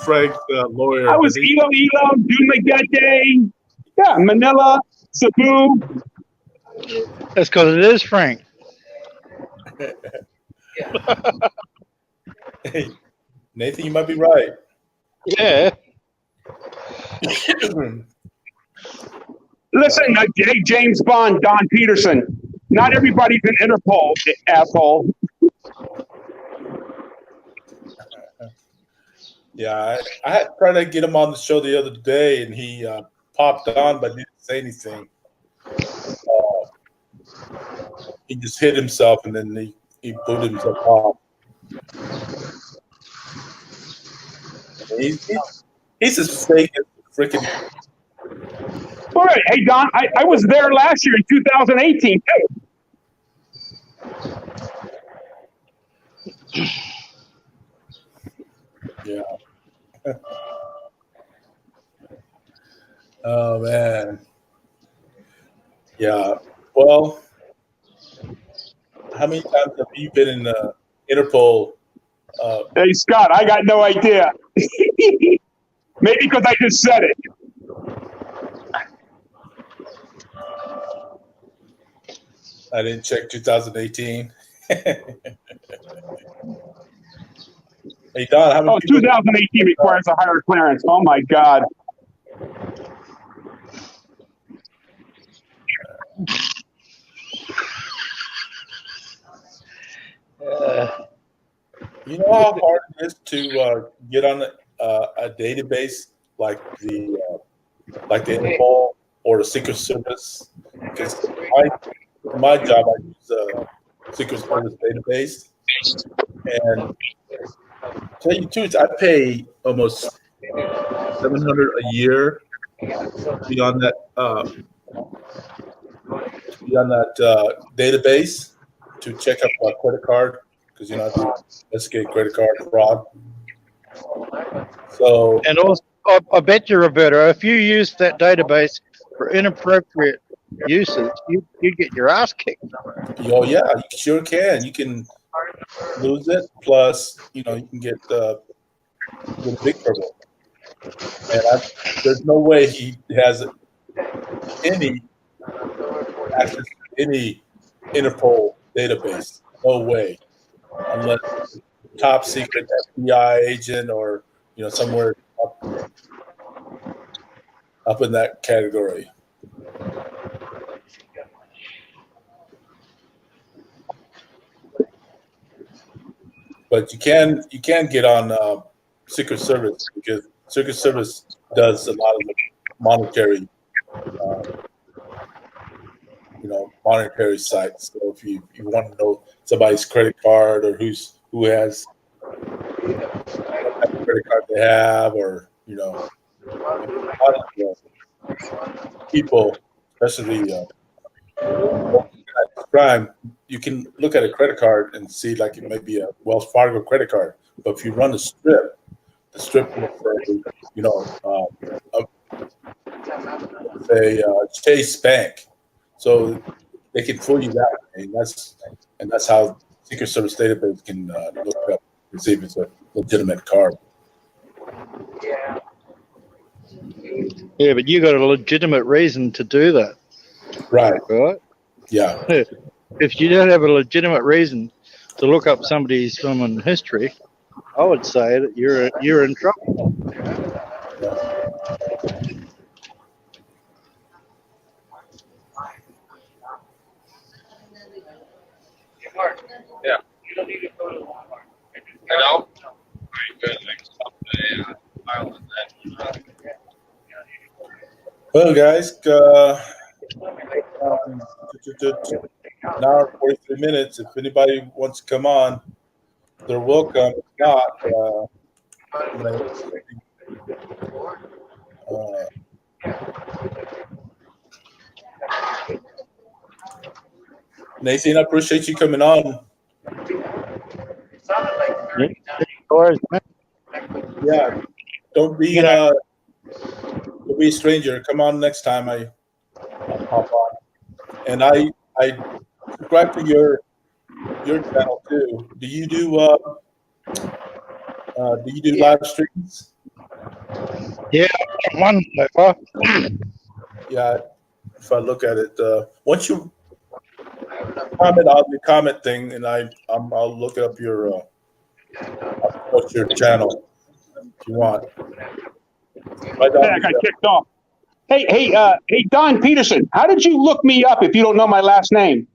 Frank's lawyer, I was Iloilo, Dumaguete, Manila, Cebu. That's because it is Frank. Hey, Nathan, you might be right. Yeah. Listen, James Bond, Don Peterson. Not everybody's an Interpol asshole. Yeah, I had tried to get him on the show the other day, and he popped on, but didn't say anything. He just hit himself, and then he booted himself off. He's as fake as freaking. All right. Hey, Don, I was there last year in 2018, too. Yeah. Oh, man. Yeah. Well, how many times have you been in the Interpol? Hey, Scott, I got no idea. Maybe because I just said it. I didn't check 2018. Hey, Don, how many 2018 requires a higher clearance. Oh, my God. You know how hard it is to get on a database like the Interpol or the Secret Service? Because for my job, I use a Secret Service database, and to tell you the truth, I pay almost $700 a year to be on that database to check up my credit card, because I do investigate credit card fraud. So, and also, I bet you, Roberto, if you use that database for inappropriate uses, you get your ass kicked. Oh yeah, you sure can. You can lose it. Plus, you can get big trouble. And there's no way he has any access to any Interpol database. No way, unless top secret FBI agent or somewhere up in that category. But you can get on Secret Service, because Secret Service does a lot of monetary, monetary sites. So if you want to know somebody's credit card, or who has what type of credit card they have, or people, especially crime, you can look at a credit card and see like it may be a Wells Fargo credit card, but if you run the strip will say Chase Bank, so they can fool you that way, and that's how Secret Service database can look up and see if it's a legitimate card. Yeah, but you got a legitimate reason to do that, right? Yeah. If you don't have a legitimate reason to look up somebody's criminal history, I would say that you're in trouble. Yeah. You don't need to go to Walmart. I know. Well, guys, an hour and 43 minutes. If anybody wants to come on, they're welcome. If not, Nathan, I appreciate you coming on. Yeah, don't be a stranger. Come on next time I'll pop on. And I subscribe to your channel too. Do you do live streams? Yeah, one so far. Yeah, if I look at it, once you comment on the comment thing, and I'll look up your what's your channel if you want. I got kicked off. Hey, Don Peterson, how did you look me up if you don't know my last name?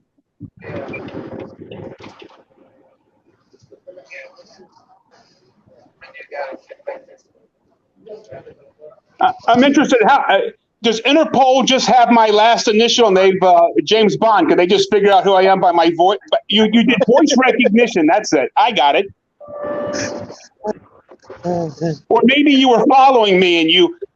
I'm interested. How does Interpol just have my last initial? And they've James Bond. Could they just figure out who I am by my voice? But you did voice recognition. That's it. I got it. Or maybe you were following me and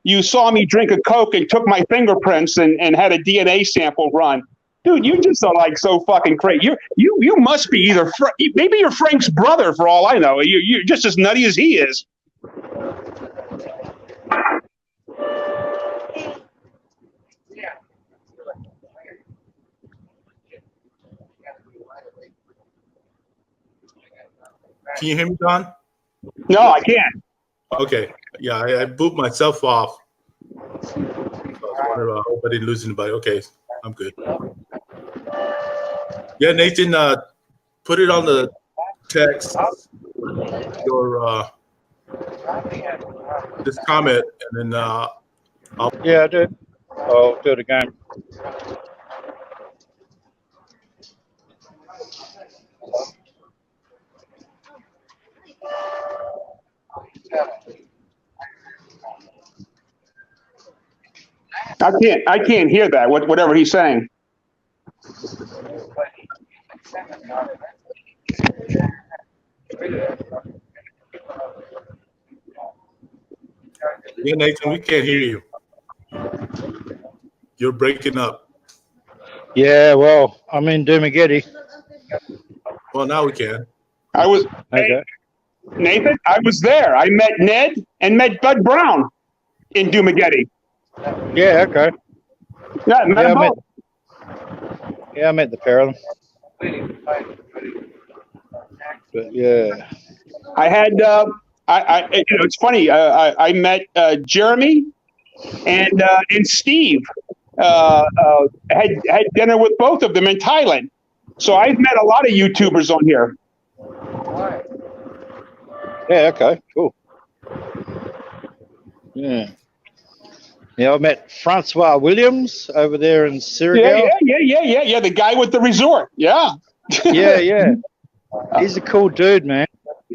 you saw me drink a Coke and took my fingerprints and had a DNA sample run. Dude, you just are like so fucking crazy. You must be either maybe you're Frank's brother for all I know. You're just as nutty as he is. Can you hear me, Don? No, I can't. Okay. Yeah, I booped myself off. So I was wondering, I hope I didn't lose anybody. Okay, I'm good. Yeah, Nathan, put it on the text, your this comment, and then I'll. Yeah, I do. I'll do it again. I can't hear that. Whatever he's saying. Yeah, Nathan, we can't hear you. You're breaking up. Yeah, well, I'm in Dumageddon. Well, now we can. I was Okay. Nathan. I was there. I met Ned and met Bud Brown in Dumageddon. Yeah, okay. Yeah, I met them both. I met the pair of them. But yeah, I had it's funny. I met Jeremy and Steve. Had dinner with both of them in Thailand. So I've met a lot of YouTubers on here. yeah, okay, cool. Yeah. Yeah, I met Francois Williams over there in Surigao. Yeah. The guy with the resort. Yeah. Yeah. He's a cool dude, man.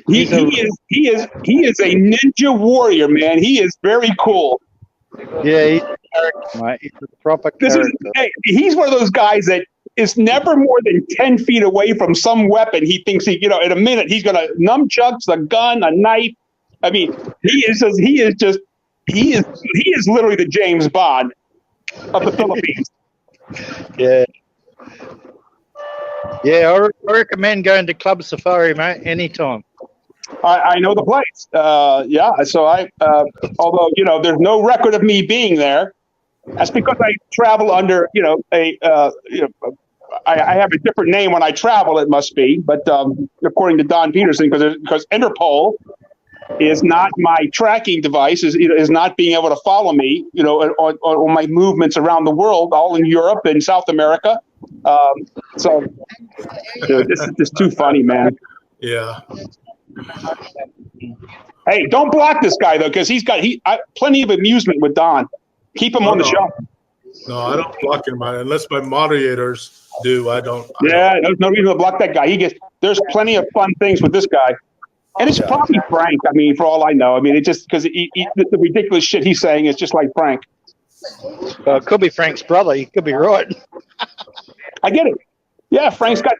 He is a ninja warrior, man. He is very cool. Yeah, he's a character, mate. He's a proper character. He's one of those guys that is never more than 10 feet away from some weapon. He thinks in a minute he's gonna nunchucks, a gun, a knife. I mean, he is literally the James Bond of the Philippines. Yeah. Yeah, I recommend going to Club Safari, mate, anytime. I know the place. So although there's no record of me being there, that's because I travel under I have a different name when I travel. It must be, but according to Don Peterson, because Interpol is not my tracking device, is not being able to follow me, on my movements around the world, all in Europe and South America. So this is just too funny, man. Yeah. Hey, don't block this guy though, because he's got plenty of amusement with Don. Keep him on the show. No, I don't block him, unless my moderators do. I don't. There's no reason to block that guy. There's plenty of fun things with this guy. And it's probably Frank. I mean, for all I know. I mean, it's just because the ridiculous shit he's saying is just like Frank. It could be Frank's brother. You could be right. I get it. Yeah, Frank's got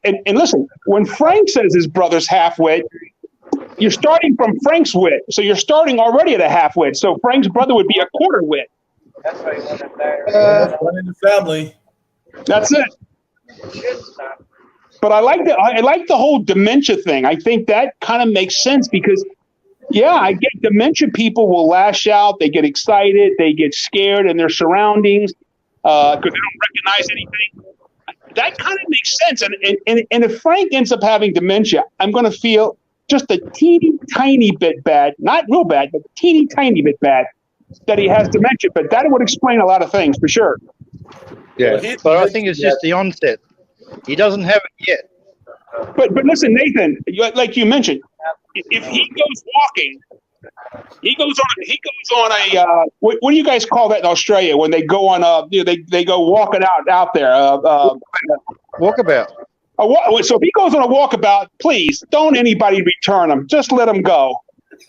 and listen, when Frank says his brother's half-wit, you're starting from Frank's wit. So you're starting already at a half-wit. So Frank's brother would be a quarter-wit. That's why he wanted there. One in the family. That's it. But I like the whole dementia thing. I think that kind of makes sense because, I get dementia people will lash out. They get excited. They get scared in their surroundings because they don't recognize anything. That kind of makes sense. And if Frank ends up having dementia, I'm going to feel just a teeny tiny bit bad, not real bad, but teeny tiny bit bad that he has dementia. But that would explain a lot of things for sure. Yeah, but I think it's just the onset. He doesn't have it yet. But listen, Nathan, like you mentioned, if he goes walking He goes on a what do you guys call that in Australia when they go on they go walking out there walkabout. So if he goes on a walkabout, please don't anybody return him. Just let him go.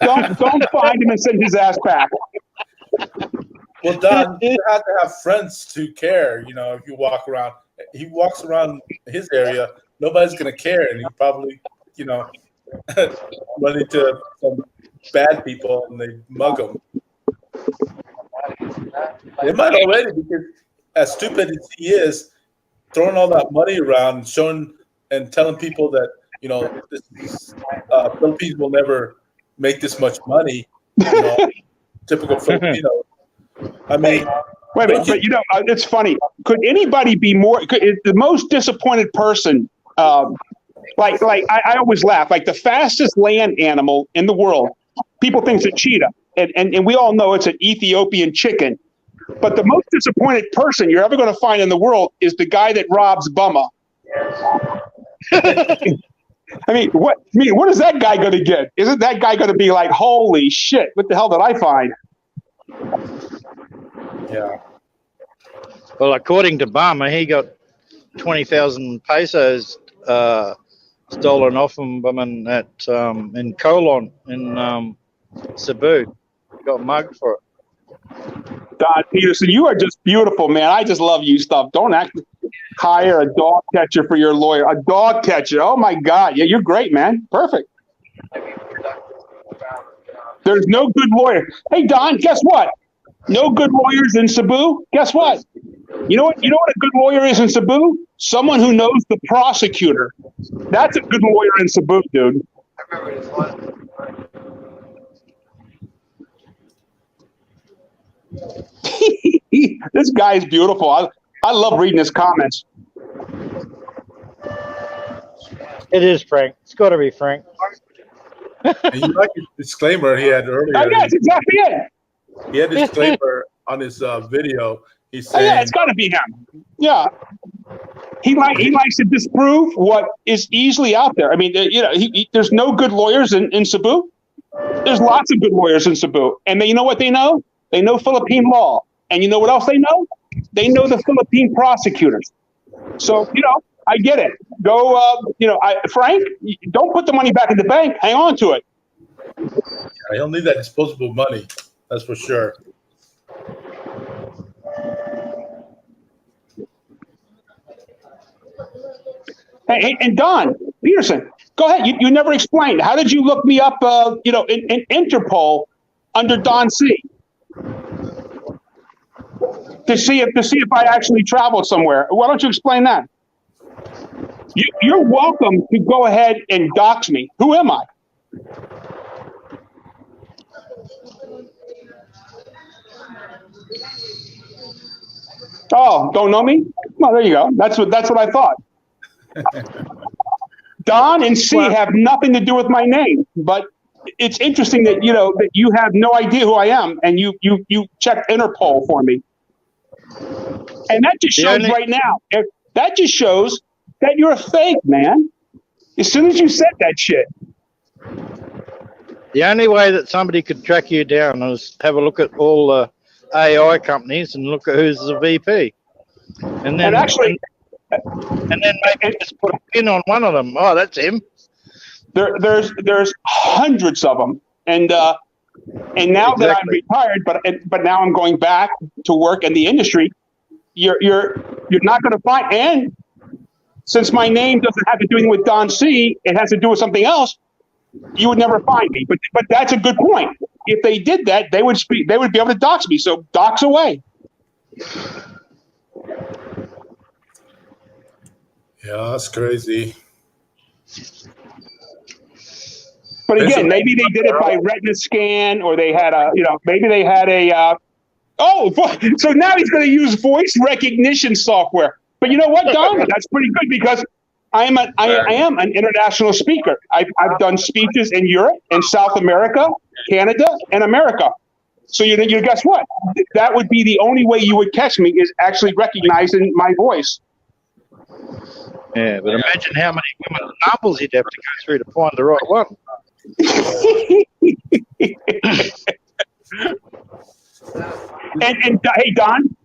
Don't find him and send his ass back. Well, Don, you have to have friends to care. You know, if you walk around, he walks around his area, nobody's gonna care, and he probably, you know, run into some bad people and they mug him. They might already, because as stupid as he is, throwing all that money around, showing and telling people that, you know, Philippines will never make this much money. You know, typical Filipino. I mean, wait a minute, but you know, it's funny. Could anybody be more? The most disappointed person? Like I always laugh. Like the fastest land animal in the world, people think it's a cheetah, and we all know it's an Ethiopian chicken. But the most disappointed person you're ever going to find in the world is the guy that robs Bumma. I mean, what is that guy going to get? Isn't that guy going to be like, holy shit, what the hell did I find? Yeah. Well, according to Bama, he got 20,000 pesos stolen off him at in Colon in Cebu. Got mugged for it. Don Peterson, you are just beautiful, man. I just love you stuff. Don't hire a dog catcher for your lawyer. A dog catcher. Oh my God. Yeah, you're great, man. Perfect. There's no good lawyer. Hey, Don, guess what? No good lawyers in Cebu. Guess what? You know what a good lawyer is in Cebu? Someone who knows the prosecutor. That's a good lawyer in Cebu, dude. This guy is beautiful. I love reading his comments. It is Frank. It's got to be Frank. And you like his disclaimer he had earlier. Oh, yeah, that's exactly it. He had a disclaimer on his video. He's saying, yeah, it's got to be him. Yeah, he likes to disprove what is easily out there. I mean, you know, there's no good lawyers in Cebu. There's lots of good lawyers in Cebu, and you know what they know? They know Philippine law, and you know what else they know? They know the Philippine prosecutors. So you know, I get it. Go, Frank, don't put the money back in the bank. Hang on to it. Yeah, he'll need that disposable money. That's for sure. Hey, and Don Peterson, go ahead. You never explained. How did you look me up? In Interpol under Don C. To see if I actually traveled somewhere. Why don't you explain that? You're welcome to go ahead and dox me. Who am I? Oh, don't know me? Well, there you go. That's what I thought. Don and C have nothing to do with my name, but it's interesting that that you have no idea who I am, and you checked Interpol for me, and that just shows right now. That just shows that you're a fake, man. As soon as you said that shit. The only way that somebody could track you down is have a look at all the AI companies and look at who's the VP, and then maybe just put a pin on one of them. Oh, that's him. There's hundreds of them, and now that I'm retired, but now I'm going back to work in the industry. You're not going to find, and since my name doesn't have to do anything with Don C, it has to do with something else. You would never find me. But that's a good point. If they did that, they would be able to dox me. So dox away. Yeah, that's crazy. But again, maybe they did it by retina scan, or they had maybe they had so now he's going to use voice recognition software. But you know what, Don? That's pretty good, because I am an international speaker. I've done speeches in Europe, in South America, Canada, and America. So you guess what? That would be the only way you would catch me, is actually recognizing my voice. Yeah, but imagine how many women's novels you'd have to go through to find the right one. And hey, Don,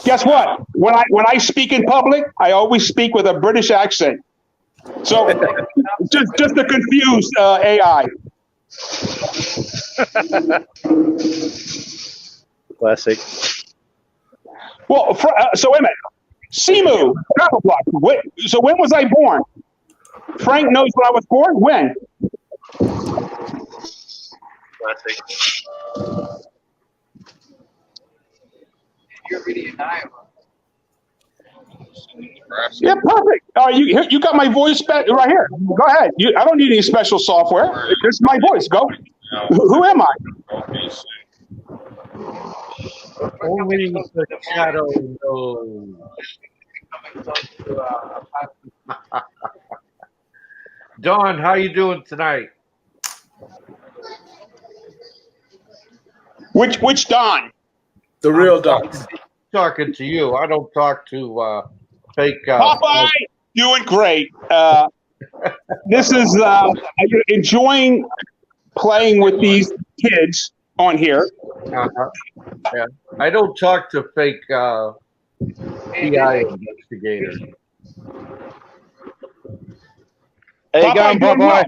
guess what? When I speak in public, I always speak with a British accent. So just to confuse AI. Classic. Well, so wait a minute. Simu, travel block. So when was I born? Frank knows when I was born. When? Classic. You're really in Iowa. Yeah, perfect. You got my voice back right here. Go ahead. I don't need any special software. It's my voice. Go. Who am I? Only the shadow knows. Don, how you doing tonight? Which Don? The real Don. Talking to you. I don't talk to fake. Popeye, doing great. This is enjoying playing with these kids on here. Yeah, I don't talk to fake PI investigators. Hey, you going, Popeye?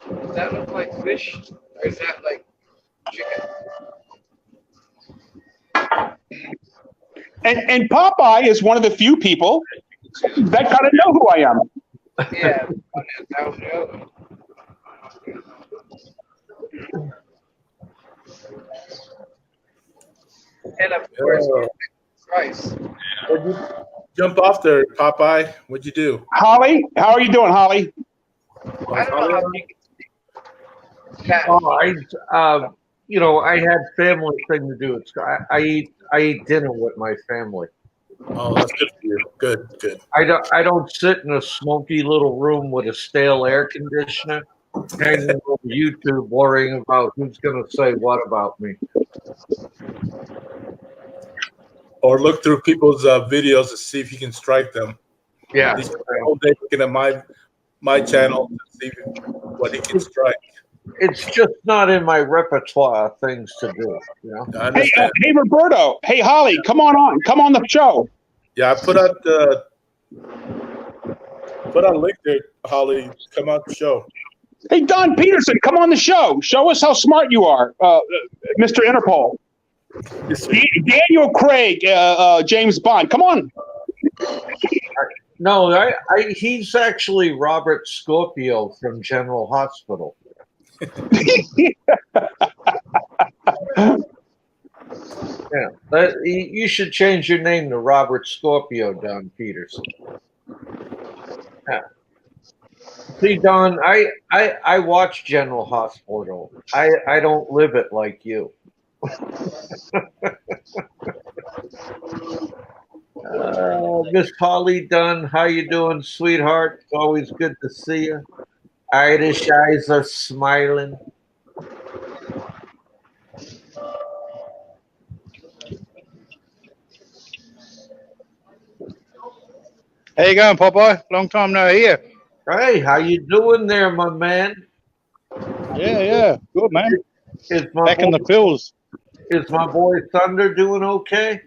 Does that look like fish, or is that like chicken? And Popeye is one of the few people that kind of know who I am. Yeah, I don't know. And of course, Christ. What'd you jump off there, Popeye? What'd you do? Holly, how are you doing, Holly? I don't know how you can I had family thing to do. I eat dinner with my family. Oh, that's good for you. Good. I don't sit in a smoky little room with a stale air conditioner, hanging over YouTube, worrying about who's going to say what about me. Or look through people's videos to see if you can strike them. Yeah. He's all day looking at my channel to see what he can strike. It's just not in my repertoire of things to do. You know. Hey, Roberto. Hey, Holly, come on the show. Yeah, I put out a link there, Holly. Come on the show. Hey, Don Peterson, come on the show. Show us how smart you are, Mr. Interpol. Daniel Craig, James Bond. Come on. No, he's actually Robert Scorpio from General Hospital. Yeah, you should change your name to Robert Scorpio, Don Peterson. Yeah. See, Don, I watch General Hospital. I don't live it like you. Miss Holly Dunn, how you doing, sweetheart? It's always good to see you. Irish eyes are smiling. How you going, Popeye? Long time no hear. Hey, how you doing there, my man? Yeah, good, man. Back in the pills. Is my boy Thunder doing okay?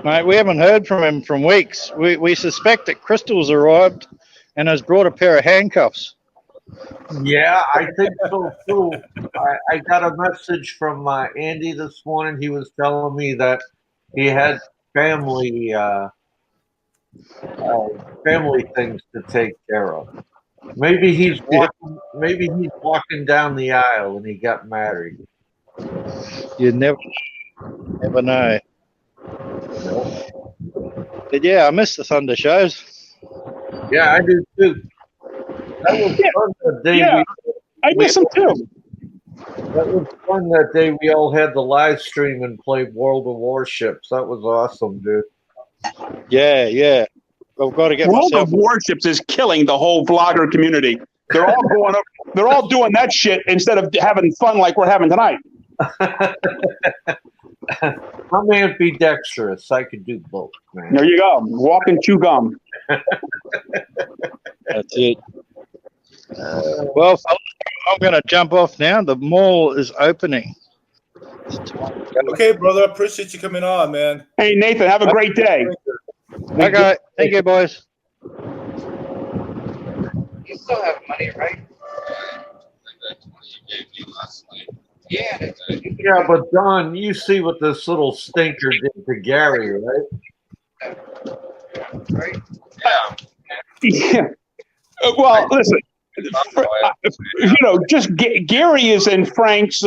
Mate, we haven't heard from him from weeks. We suspect that Crystal's arrived and has brought a pair of handcuffs. Yeah, I think so too. I got a message from Andy this morning. He was telling me that he had family things to take care of. Maybe he's walking down the aisle and he got married. You never know. No. But yeah, I miss the Thunder shows. Yeah, I do too. That was fun that day. Yeah, I miss them too. That was fun that day. We all had the live stream and played World of Warships. That was awesome, dude. Yeah. I've got to get World myself. of Warships is killing the whole vlogger community. They're all going up. They're all doing that shit instead of having fun like we're having tonight. I'm ambidextrous. I could do both, man. There you go. Walk and chew gum. That's it. Well, I'm going to jump off now. The mall is opening. Okay, brother. Appreciate you coming on, man. Hey, Nathan, have a great day. Okay, thank you, boys. You still have money, right? Yeah. Yeah, but Don, you see what this little stinker did to Gary, right? Right. Yeah. Well, listen. Just Gary is in Frank's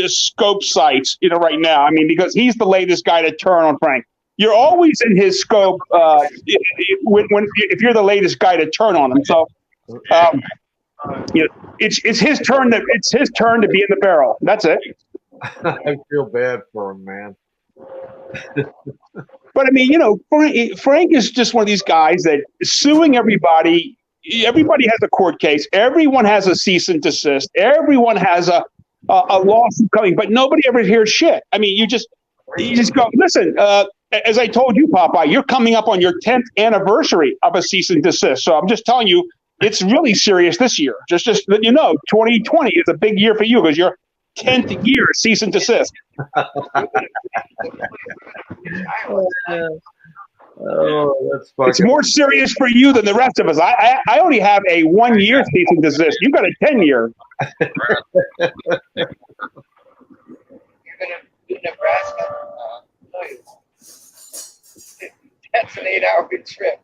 scope sites, right now. I mean, because he's the latest guy to turn on Frank. You're always in his scope if you're the latest guy to turn on him. So, it's his turn to be in the barrel. That's it. I feel bad for him, man. But I mean, Frank is just one of these guys that is suing everybody. Everybody has a court case. Everyone has a cease and desist. Everyone has a lawsuit coming, but nobody ever hears shit. I mean, you just go, listen, as I told you, Popeye, you're coming up on your 10th anniversary of a cease and desist. So I'm just telling you, it's really serious this year. Just that 2020 is a big year for you because you're 10th year cease and desist. Oh, that's fucking. It's more serious for you than the rest of us. I only have a 1 year cease and desist. You got a 10-year. You're gonna do Nebraska? That's an 8-hour trip,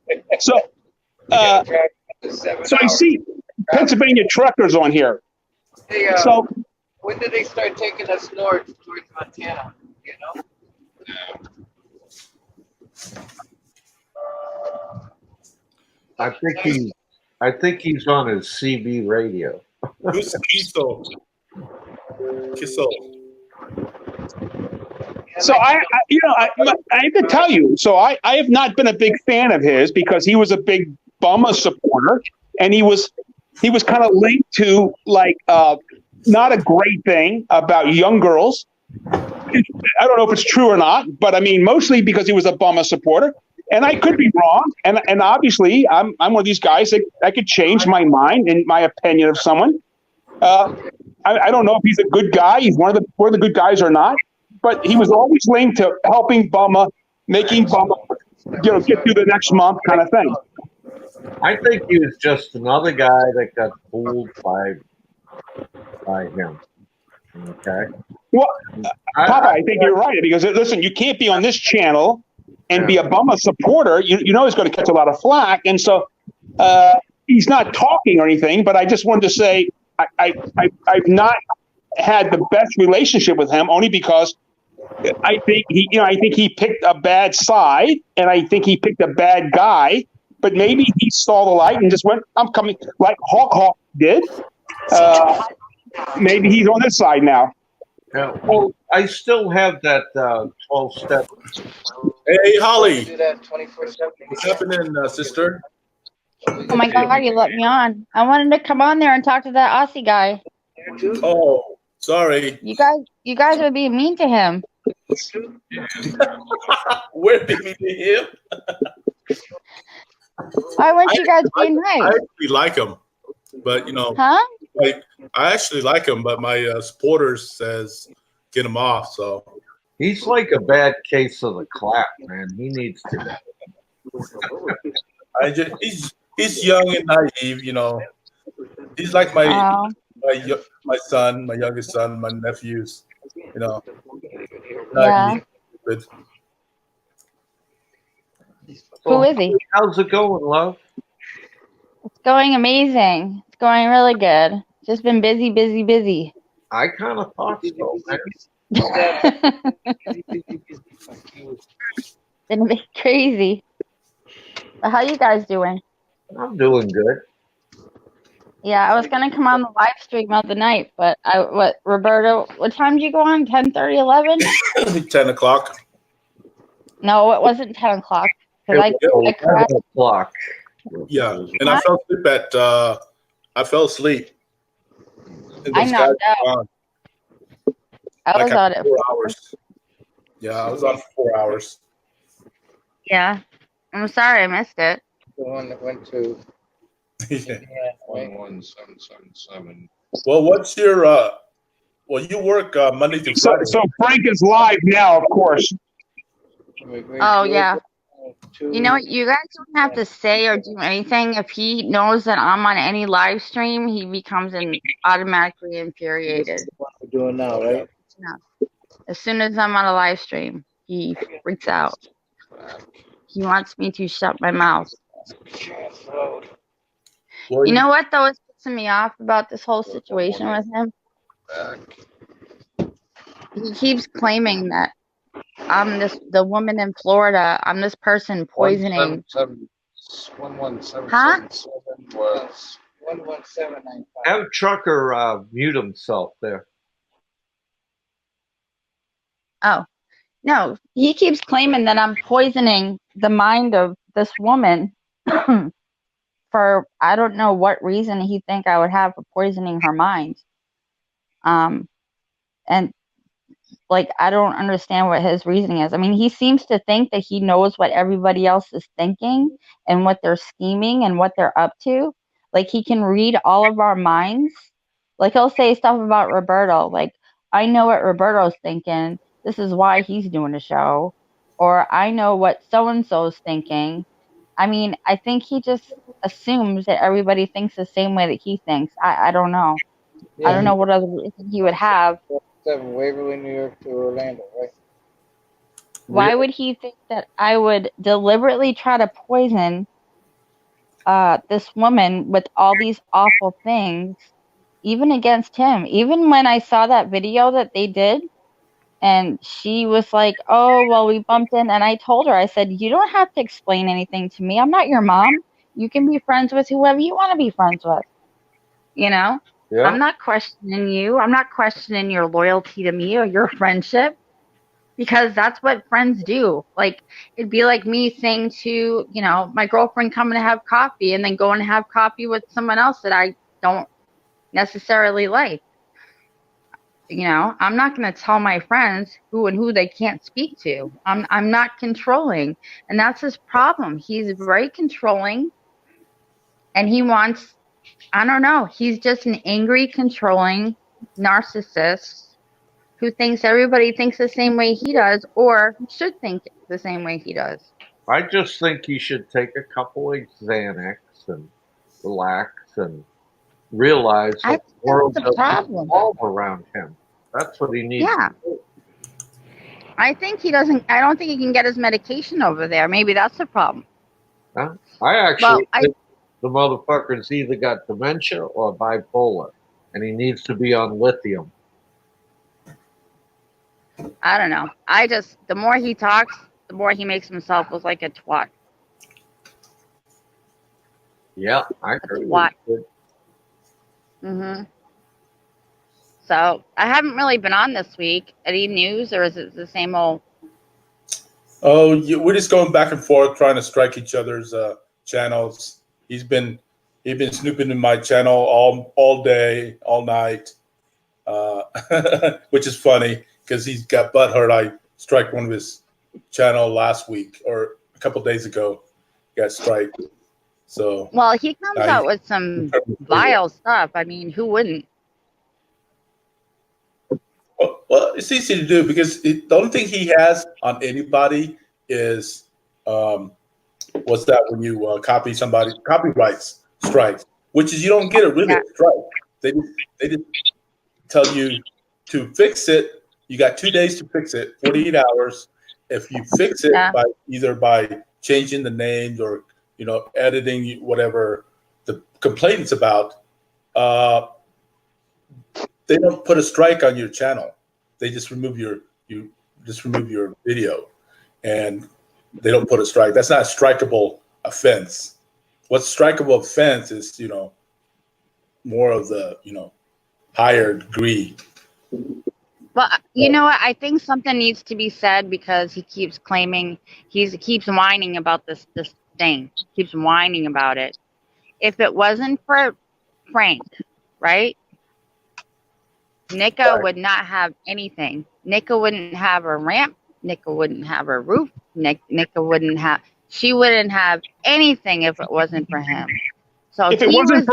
man. So I see Pennsylvania truckers on here. Hey, So when did they start taking us north towards Montana? I think he's on his CB radio. Who's Kiso? So I have to tell you. So I have not been a big fan of his because he was a big Bumma supporter, and he was kind of linked to not a great thing about young girls. I don't know if it's true or not, but I mean mostly because he was a Bumma supporter, and I could be wrong. And obviously I'm one of these guys that I could change my mind and my opinion of someone. I don't know if he's a good guy. He's one of the good guys or not. But he was always linked to helping Bumma, making Bumma, get through the next month kind of thing. I think he was just another guy that got fooled by him. Okay. Well, Papa, I think you're right because listen, you can't be on this channel and be a Bumma supporter. You know he's going to catch a lot of flack, and so he's not talking or anything. But I just wanted to say I've not had the best relationship with him only because I think he picked a bad side, and I think he picked a bad guy. But maybe he saw the light and just went, "I'm coming," like Hawk did. Maybe he's on this side now. Yeah, well, I still have that 12-step. Hey, Holly. Do that 24/7. What's happening, sister? Oh my God, you let me on. I wanted to come on there and talk to that Aussie guy. Oh, sorry. You guys are being mean to him. Where did we meet him? Why weren't you guys being nice? I actually like him, but Huh? I actually like him, but my supporters says get him off. So He's like a bad case of the clap, man. He needs to. he's young and naive, He's like my son, my youngest son, my nephews, Yeah. But Who is he? How's it going, love? It's going amazing. It's going really good. Just been busy. I kind of thought so. Been a bit crazy. But how you guys doing? I'm doing good. Yeah, I was gonna come on the live stream of the night, but Roberto, what time did you go on? 10:30, 11? 10 o'clock. No, it wasn't 10 o'clock. I crashed. 11 o'clock. Yeah, and I fell asleep. I knocked out. I was on it. 4 hours. Yeah, I was on for 4 hours. Yeah, I'm sorry I missed it. The one that went to. Yeah. 11777. Well, what's your Well, you work Monday through So, Friday. so Frank is live now, of course. Oh yeah. You know what? You guys don't have to say or do anything. If he knows that I'm on any live stream, he becomes automatically infuriated. What we're doing now, right? Yeah. As soon as I'm on a live stream, he freaks out. He wants me to shut my mouth. Well, You know what, though, is pissing me off about this whole situation with him? He keeps claiming that I'm the woman in Florida. I'm this person poisoning. 11777 was 11795. Have Trucker mute himself there. Oh, no. He keeps claiming that I'm poisoning the mind of this woman for I don't know what reason he think I would have for poisoning her mind. And like, I don't understand what his reasoning is. I mean, he seems to think that he knows what everybody else is thinking and what they're scheming and what they're up to. Like, he can read all of our minds. Like, he'll say stuff about Roberto. Like, I know what Roberto's thinking. This is why he's doing a show. Or I know what so-and-so's thinking. I mean, I think he just assumes that everybody thinks the same way that he thinks. I don't know. I don't know what other reason he would have. Waverly, New York to Orlando, right? Why would he think that I would deliberately try to poison this woman with all these awful things, even against him? Even when I saw that video that they did, and she was like, oh, well, we bumped in, and I told her, I said, you don't have to explain anything to me. I'm not your mom. You can be friends with whoever you want to be friends with. You know? Yeah. I'm not questioning you. I'm not questioning your loyalty to me or your friendship, because that's what friends do. Like, it'd be like me saying to, you know, my girlfriend coming to have coffee and then going to have coffee with someone else that I don't necessarily like. You know, I'm not going to tell my friends who they can't speak to. I'm not controlling. And that's his problem. He's very controlling, and he wants, I don't know, he's just an angry, controlling narcissist who thinks everybody thinks the same way he does, or should think the same way he does. I just think he should take a couple of Xanax and relax and realize that the world doesn't revolve around him. That's what he needs to do. I think he doesn't. I don't think he can get his medication over there. Maybe that's the problem. Huh? I actually think the motherfucker's either got dementia or bipolar, and he needs to be on lithium. I don't know. The more he talks, the more he makes himself look like a twat. Yeah, I agree. Mm-hmm. So I haven't really been on this week. Any news, or is it the same old? Oh, we're just going back and forth trying to strike each other's channels. He's been snooping in my channel all day, all night, which is funny because he's got butthurt. I strike one of his channel last week or a couple days ago. Got strike. So well, he comes out with some vile stuff. I mean, who wouldn't? Well, it's easy to do because the only thing he has on anybody is what's that when you copy somebody, copyrights strikes, which is you don't get a really strike. They just tell you to fix it. You got 2 days to fix it, 48 hours. If you fix it by changing the names or editing whatever the complaint is about, they don't put a strike on your channel. They just remove your video, and they don't put a strike. That's not a strikeable offense. What's strikeable offense is more of the higher degree. Well, you know what? I think something needs to be said because he keeps claiming he keeps whining about this thing. He keeps whining about it. If it wasn't for Frank, right? Nika would not have anything. Nika wouldn't have a ramp. Nika wouldn't have a roof. Nika wouldn't have. She wouldn't have anything if it wasn't for him. So if it wasn't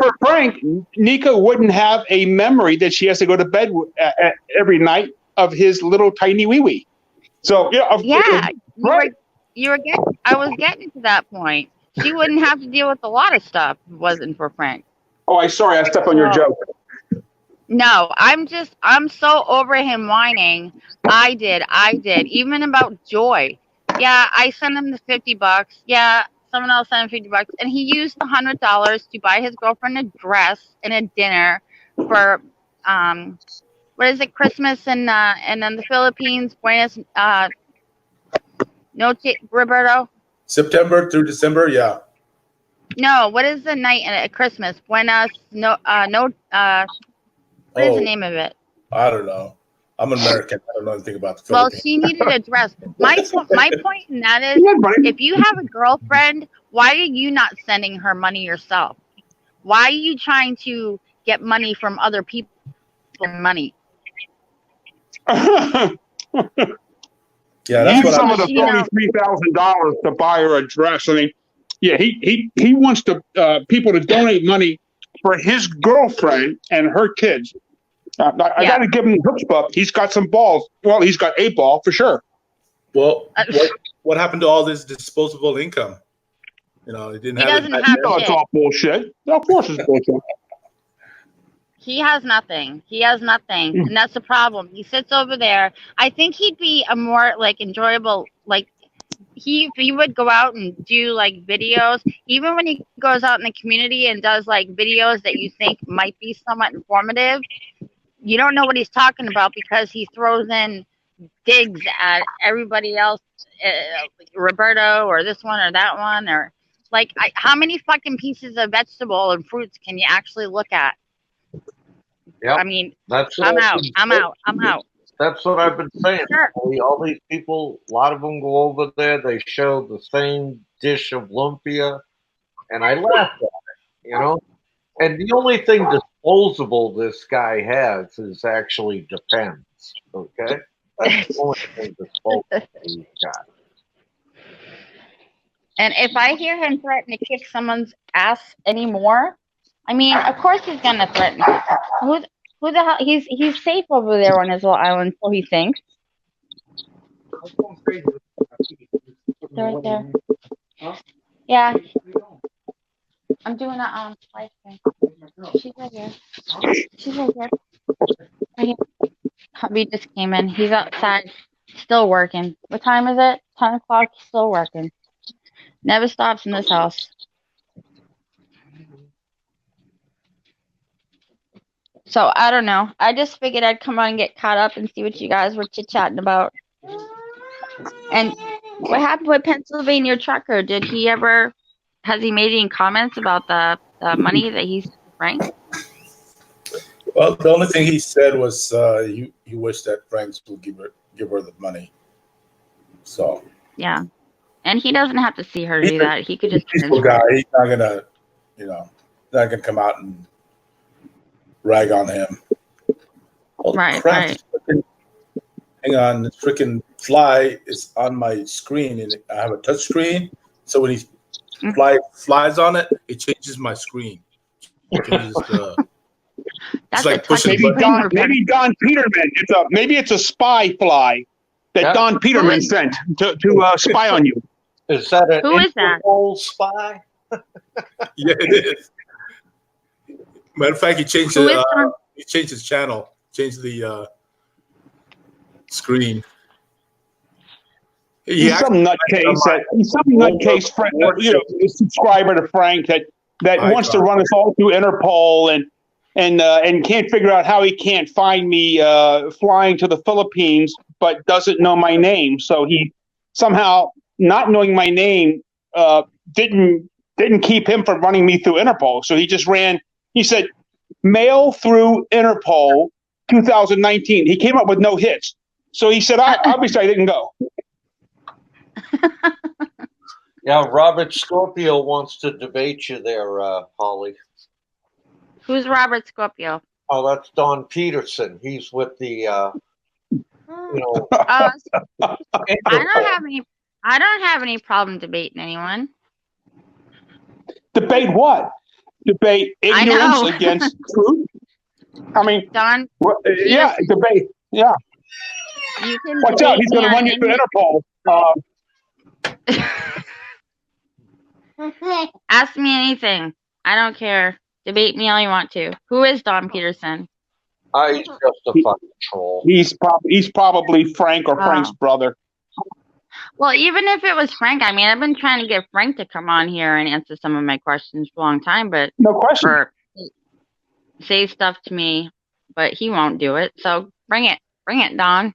for Frank, Nika wouldn't have a memory that she has to go to bed every night of his little tiny wee wee. So yeah, you were getting. I was getting to that point. She wouldn't have to deal with a lot of stuff if it wasn't for Frank. Oh, sorry, I stepped on your joke. No, I'm so over him whining. I did. Even about Joy. Yeah, I sent him the $50. Yeah, someone else sent him $50, and he used the $100 to buy his girlfriend a dress and a dinner for what is it, Christmas and then the Philippines, Buenos Noche, Roberto? September through December, yeah. No, what is the night at Christmas? Buenos what is the name of it? I don't know. I'm an American. I don't know anything about the Well, Philippines. she needed a dress. My point in that is, if you have a girlfriend, why are you not sending her money yourself? Why are you trying to get money from other people? Money. Yeah, that's what some I'm. of the $33,000 to buy her a dress. I mean, yeah, he wants to people to donate money for his girlfriend and her kids. I got to give him chutzpah. He's got some balls. Well, he's got a ball for sure. Well, what happened to all this disposable income? You know, he didn't have. It's all bullshit. Of course, it's bullshit. He has nothing. And that's the problem. He sits over there. I think he'd be a more enjoyable he would go out and do videos, even when he goes out in the community and does videos that you think might be somewhat informative. You don't know what he's talking about because he throws in digs at everybody else, Roberto or this one or that one, or how many fucking pieces of vegetable and fruits can you actually look at? Yep. I mean, I'm out. That's what I've been saying. Sure. All these people, a lot of them go over there. They show the same dish of lumpia, and I laugh at it, And the only thing disposable this guy has is actually defense. Okay, that's the only thing disposable he's got. And if I hear him threaten to kick someone's ass anymore, I mean, of course he's gonna threaten. Who the hell? He's safe over there on his little island, so he thinks. They're right there. Yeah. I'm doing a live thing. She's right here. Right here. Hubby just came in. He's outside, still working. What time is it? 10 o'clock. He's still working. Never stops in this house. So I don't know. I just figured I'd come on and get caught up and see what you guys were chit-chatting about. And what happened with Pennsylvania Trucker? Has he made any comments about the money that he's Frank? Well, the only thing he said was he wished that Frank would give her the money. So yeah, and he doesn't have to see her do that. He could just. Peaceful guy. He's not gonna, not gonna come out and rag on him. Right. Hang on, the freaking fly is on my screen, and I have a touch screen. So when he flies on it, it changes my screen. That's like pushing maybe Don Peterman. Maybe it's a spy fly that Don Peterman sent to spy on you. Is that an Interpol spy? Yeah, it is. Matter of fact, he changed his channel, changed the screen. He's some nutcase, subscriber to Frank that wants to run us all through Interpol and can't figure out how he can't find me flying to the Philippines, but doesn't know my name. So he somehow, not knowing my name, didn't keep him from running me through Interpol. So he just ran. He said, mail through Interpol 2019. He came up with no hits. So he said, obviously I didn't go. Yeah, Robert Scorpio wants to debate you there, Holly. Who's Robert Scorpio? Oh, that's Don Peterson. He's with the, I don't have any problem debating anyone. Debate what? Debate ignorance against truth? I mean, Don, yeah, debate. Yeah. you can Watch out, he's going to run you through Interpol. Ask me anything. I don't care. Debate me all you want to. Who is Don Peterson? He's just a fucking troll. He's probably Frank or Frank's brother. Well, even if it was Frank, I mean, I've been trying to get Frank to come on here and answer some of my questions for a long time, but no question. Or say stuff to me, but he won't do it. So bring it, Don.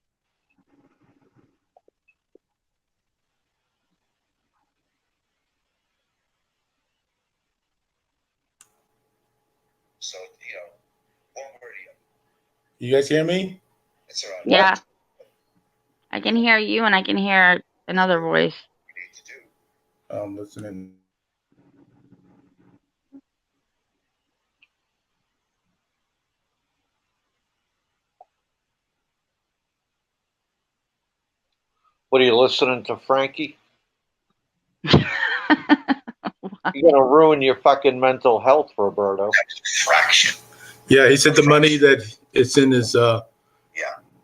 So, one word here. You guys hear me? It's all right. Yeah. I can hear you and I can hear another voice. I'm listening. What are you listening to, Frankie? You're gonna ruin your fucking mental health, Roberto. Fraction. Yeah, he said the money that it's in his that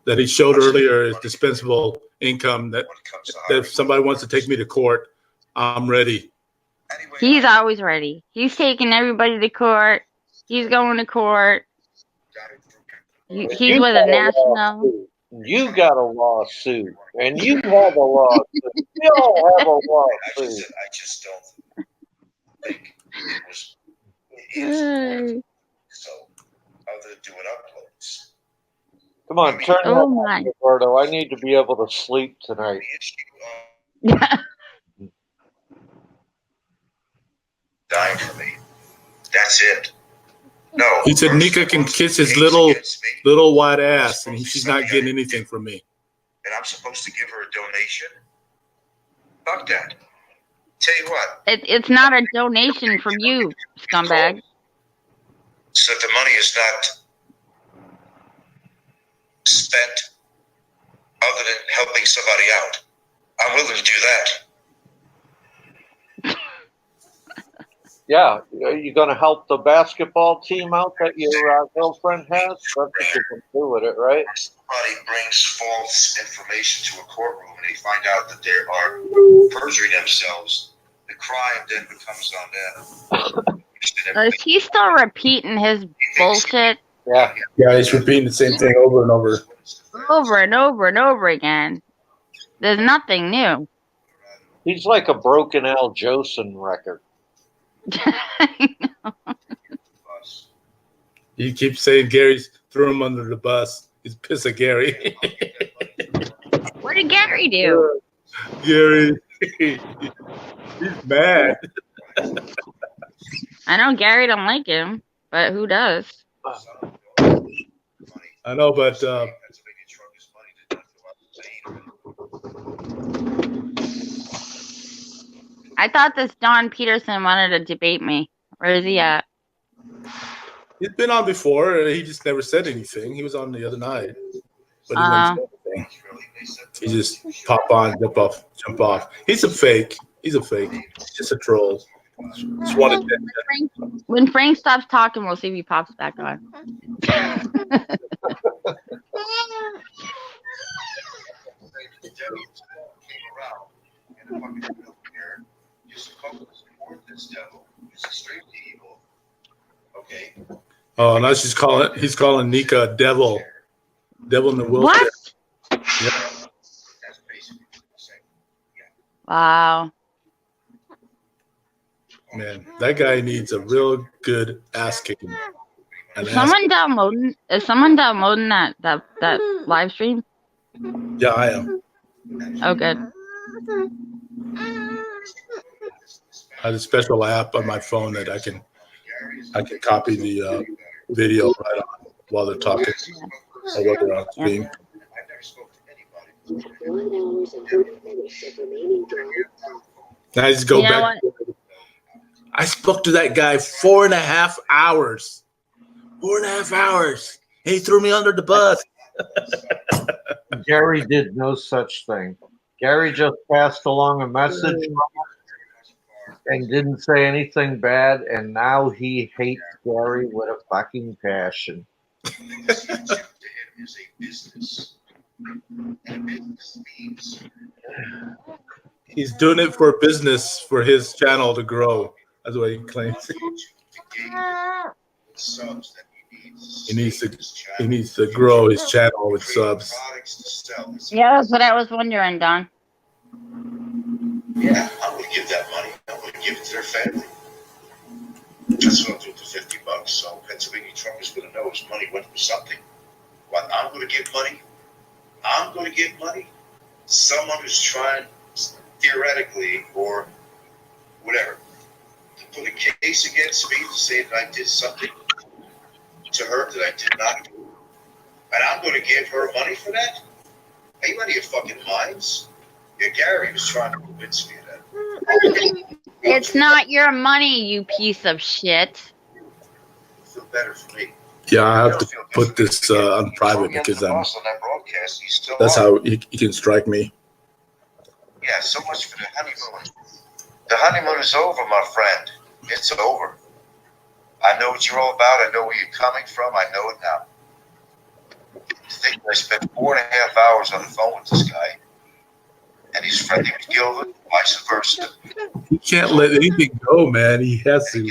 he showed earlier is dispensable income. That if somebody wants to take me to court, I'm ready. He's always ready. He's taking everybody to court. He's going to court. He's with a national. You got a lawsuit, and you have a lawsuit. You don't have a lawsuit. I just don't think it was. So, other than doing uploads. Come on, turn that on, Roberto. I need to be able to sleep tonight. Dying for me. That's it. No. He said Nika can kiss his little white ass, and she's not getting anything from me. And I'm supposed to give her a donation? Fuck that. Tell you what. It's not a donation from you, scumbag. So the money is not spent other than helping somebody out. I'm willing to do that. Yeah, are you going to help the basketball team out that your girlfriend has? That's what you can do with it, right? Somebody brings false information to a courtroom and they find out that they are perjuring themselves. The crime then becomes on them. Is he still repeating his bullshit? Yeah. Yeah, he's repeating the same thing over and over. Over and over and over again. There's nothing new. He's like a broken Al Jolson record. He keeps saying Gary's threw him under the bus. He's pissed at Gary. What did Gary do? Gary, he's mad. I know Gary don't like him, but who does? I know, but I thought this Don Peterson wanted to debate me. Where is he at? he's been on before. He just never said anything. He was on the other night, but he never said anything. He just pop on, jump off. He's a fake. He's just a troll. When Frank stops talking, we'll see if he pops back on. Oh, now he's calling Nika a devil. Devil in the wheelchair. What? Yeah. Wow. Man, that guy needs a real good ass kicking. Is someone downloading that live stream? Yeah, I am. Oh, good. I have a special app on my phone that I can copy the video right on while they're talking or while they're on stream. Now I just go back. I spoke to that guy 4.5 hours. 4.5 hours. He threw me under the bus. Gary did no such thing. Gary just passed along a message and didn't say anything bad, and now he hates Gary with a fucking passion. He's doing it for business, for his channel to grow. That's what he claims. He needs to grow his channel with subs. Yeah, that's what I was wondering, Don. Yeah, I'm going to give that money. I'm going to give it to their family. That's what I'll do with the $50. So Pennsylvania Trump is going to know his money went for something. What I'm going to give money? I'm going to give money? Someone who's trying, theoretically, or whatever, to put a case against me to say that I did something to her that I did not do. And I'm going to give her money for that? Are you out of your fucking minds? Yeah, Gary was trying to convince me of that. It's not your money, you piece of shit. Feel better for me. Yeah, I have to put this on private because that's how he can strike me. Yeah, so much for the honeymoon. The honeymoon is over, my friend. It's over. I know what you're all about. I know where you're coming from. I know it now. You think I spent 4.5 hours on the phone with this guy, and he's friendly with Gilbert, vice versa. He can't let anything go, man. He has to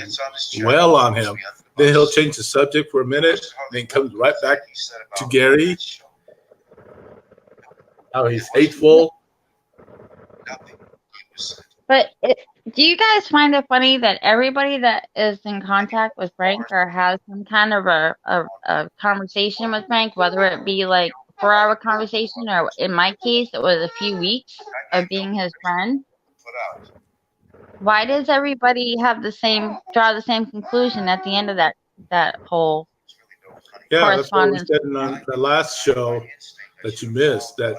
dwell on him. Then he'll change the subject for a minute, then comes right back to Gary. How he's hateful. But do you guys find it funny that everybody that is in contact with Frank or has some kind of a conversation with Frank, whether it be like a 4-hour conversation or in my case, it was a few weeks of being his friend, why does everybody have draw the same conclusion at the end of that whole that's what we correspondence? said in the last show that you missed, that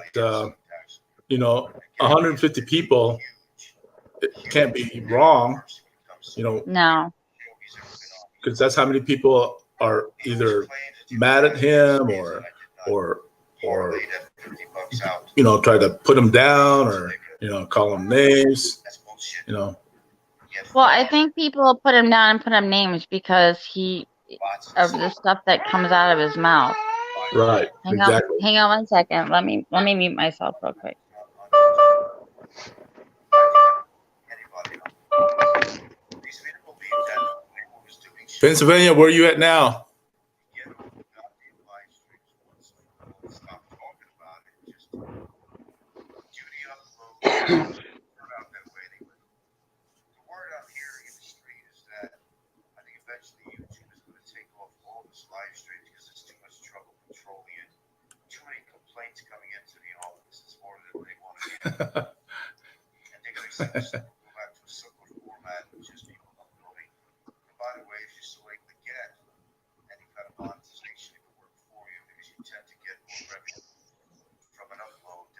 150 people, it can't be wrong, No. because that's how many people are either mad at him or try to put him down or call him names. Well, I think people will put him down and put him names because of the stuff that comes out of his mouth. Right. Exactly. Hang on 1 second. Let me mute myself real quick. Pennsylvania, where are you at now?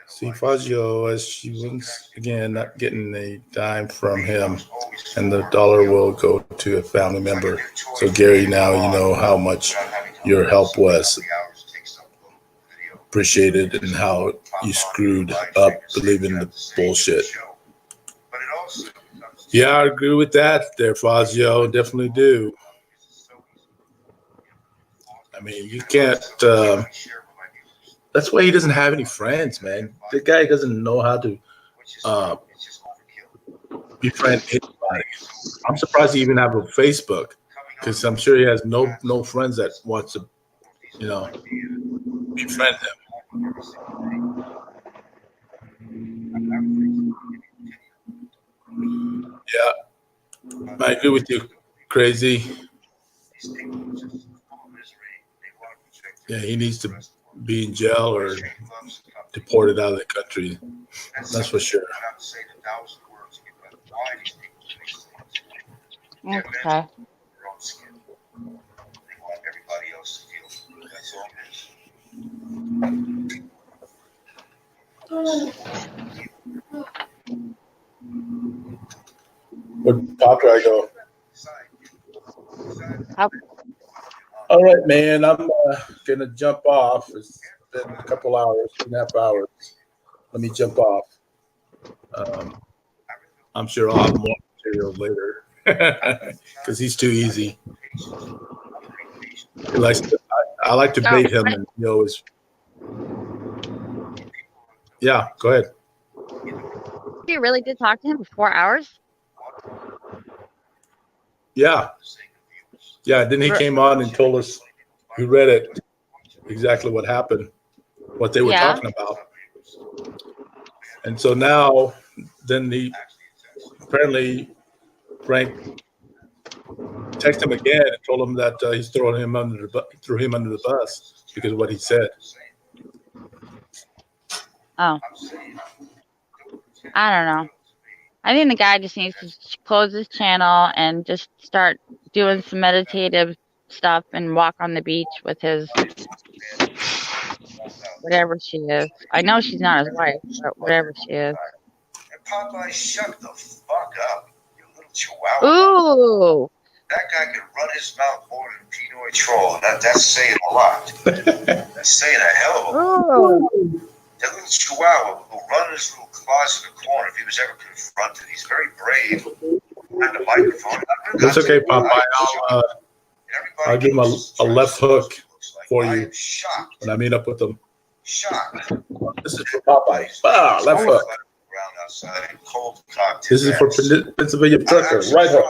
See Fazio, as she once again not getting a dime from him, and the dollar will go to a family member. So Gary, now you know how much your help was appreciated and how you screwed up believing the bullshit. Yeah, I agree with that there, Fazio. Definitely do. I mean, you can't. That's why he doesn't have any friends, man. The guy doesn't know how to befriend anybody. I'm surprised he even have a Facebook, because I'm sure he has no friends that wants to, befriend him. Yeah, I agree with you, Crazy. Yeah, he needs to be in jail or deported out of the country. That's for sure. Okay. What pop do I go? All right, man. I'm gonna jump off. It's been a couple hours, 2.5 hours. Let me jump off. I'm sure I'll have more to videos later because he's too easy. I like to bait him, and he always. Yeah, go ahead. You really did talk to him for 4 hours? Yeah. Then he came on and told us, we read it, exactly what happened, what they were talking about. And so now, then apparently Frank texted him again and told him that he's threw him under the bus because of what he said. Oh. I don't know. I think the guy just needs to close his channel and just start doing some meditative stuff and walk on the beach with his whatever she is. I know she's not his wife, but whatever she is. And Popeye, shut the fuck up, you little chihuahua. Ooh. That guy can run his mouth more than Pinoy Troll, and that's saying a lot. That's saying a hell of a lot. That little chihuahua will run in his little closet in the corner if he was ever confronted. He's very brave. And the microphone. That's okay, Popeye. I'll give him a left hook for you when I meet up with him. Shocked. This is for Popeye. Ah, left hook. This is for Pennsylvania Trucker. Right hook.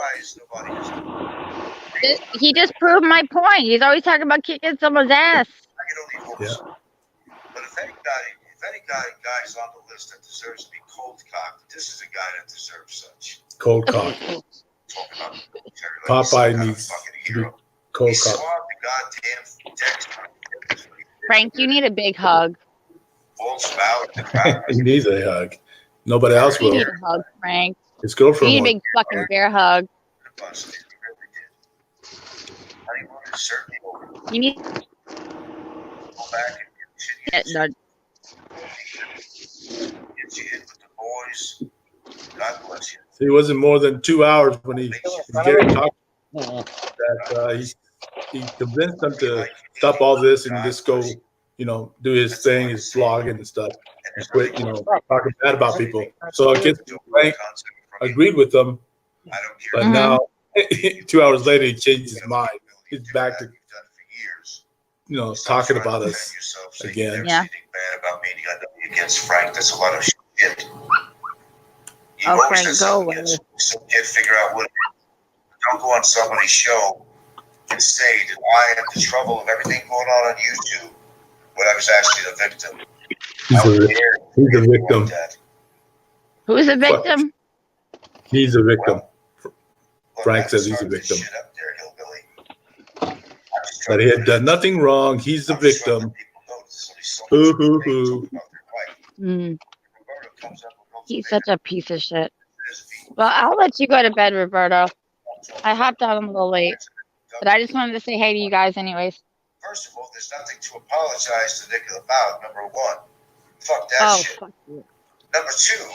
He just proved my point. He's always talking about kicking someone's ass. Yeah. But if any guy's on the list that deserves to be cold cocked, this is a guy that deserves such. Cold cock. Popeye needs to be cold cock. Frank, you need a big hug. He needs a hug. Nobody else will. You need a hug, Frank. His girlfriend. You need a big fucking bear hug. You need. Get nudged. See, it wasn't more than 2 hours when Gary talked that he convinced them to stop all this and just go, do his thing, his vlogging and stuff, and quit, talking bad about people. So I guess Frank agreed with them, but now 2 hours later he changed his mind. He's back to, talking about us again. Yeah. Against Frank, that's a lot of shit. Frank, go away. Still can't figure out what. Don't go on somebody's show and say that I am the trouble of everything going on YouTube when I was actually the victim. He's a victim. Who's a victim? He's a victim. Frank says he's a victim. But he had done nothing wrong. He's the victim. Hoo, hoo, hoo. He's such a piece of shit. Well, I'll let you go to bed, Roberto. I hopped on a little late, but I just wanted to say hey to you guys anyways. First of all, there's nothing to apologize to Nick about, number one. Fuck that shit. Fuck you. Number two,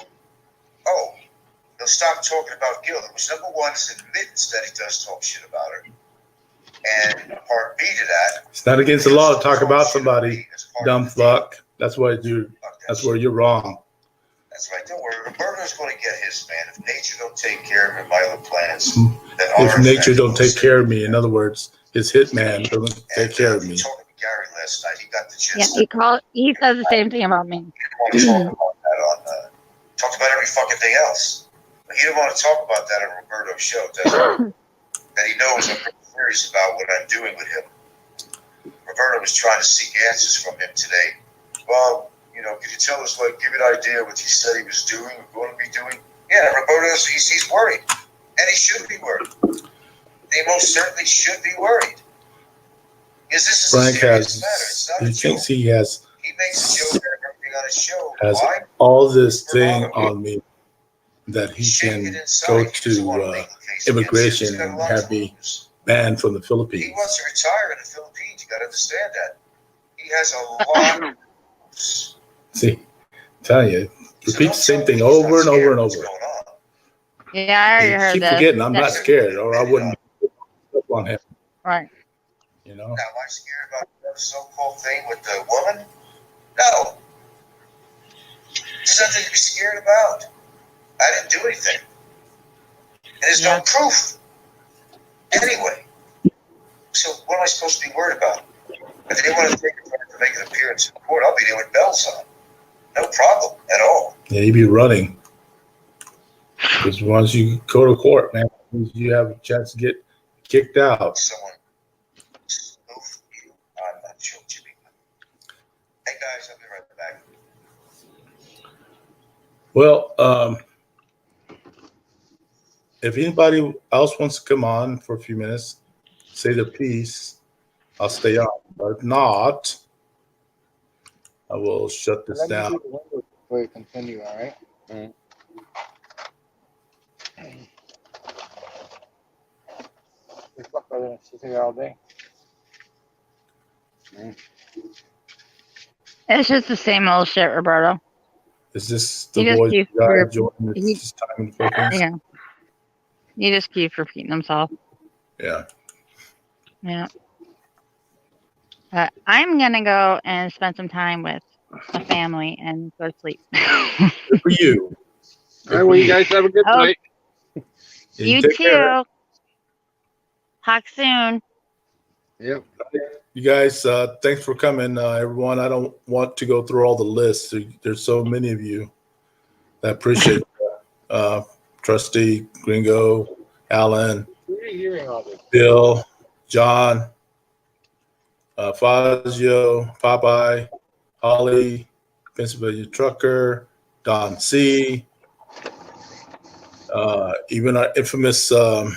he'll stop talking about Gil. Which number one is admittance that he does talk shit about her. And part B to that. It's not against the law to talk about somebody, dumb fuck. That's where you're wrong. That's right. Don't worry. Roberto's going to get his, man. If nature don't take care of him, my other plans. If nature don't take care of me, in other words, his hitman doesn't take care of me. Talking to Gary last night, he got the gist. Yeah, he says the same thing about me. He didn't want to talk about that talked about every fucking thing else. But he didn't want to talk about that on Roberto's show, does he? That he knows I'm pretty serious about what I'm doing with him. Roberto was trying to seek answers from him today. Well, could you tell us, give an idea what he said he was doing or going to be doing? Yeah, Roberto's, he's worried. And he should be worried. He most certainly should be worried. Because this is Frank a serious matter. It's not he a thinks joke. he has He makes a joke out of everything on his show. has Why? all this thing on me that he can go to immigration and have me banned from the He Philippines. wants to retire in the Philippines. You got to understand that. He has a lot of See, tell you, repeat the same thing over and over and over. Yeah, I already heard Keep that. forgetting I'm not scared, or I wouldn't up on him. Right. Now, am I scared about the so-called thing with the woman? No. There's nothing to be scared about. I didn't do anything. there's no proof. Anyway, so what am I supposed to be worried about? If they want to take it to make an appearance in court, I'll be there with bells on. No problem at all. Yeah, you'd be running. Because once you go to court, man, you have a chance to get kicked out. Someone spoofed you. I'm not sure what you mean. Hey guys, I'll be right back. Well, if anybody else wants to come on for a few minutes, say their piece, I'll stay on. But if not, I will shut this down. Before you continue, all right? Mm-hmm. We fuck with it. She's here all day. It's just the same old shit, Roberto. Is this the He just voice keeps guy rep- joining he- this time in the Philippines? Yeah. He just keeps repeating himself. Yeah. Yeah. I'm gonna go and spend some time with my family and go to sleep. Good for you. All right, well, you guys have a good night. Yeah, You take care. too. Talk soon. Yep. You guys, thanks for coming, everyone. I don't want to go through all the lists. There's so many of you. I appreciate that. Trustee, Gringo, Alan, Who are you hearing all this? Bill, John, Fazio, Popeye, Holly, Pennsylvania Trucker, Don C., even our infamous Is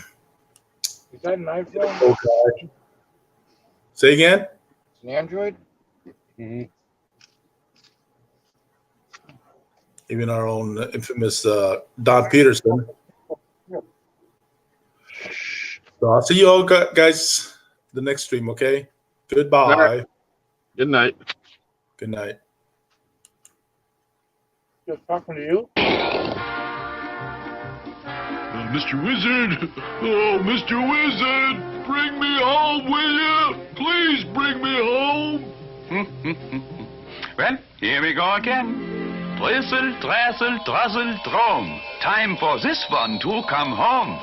that an iPhone? old guy. Say again? It's an Android? Mm-hmm. Even our own infamous Don Peterson. So I'll see you all guys the next stream, okay? Goodbye. All right. Good night. Good night. Just talking to you? Mr. Wizard! Oh, Mr. Wizard! Bring me home, will you? Please bring me home! Well, here we go again. Drizzle, drazzle, druzzle, drum. Time for this one to come home.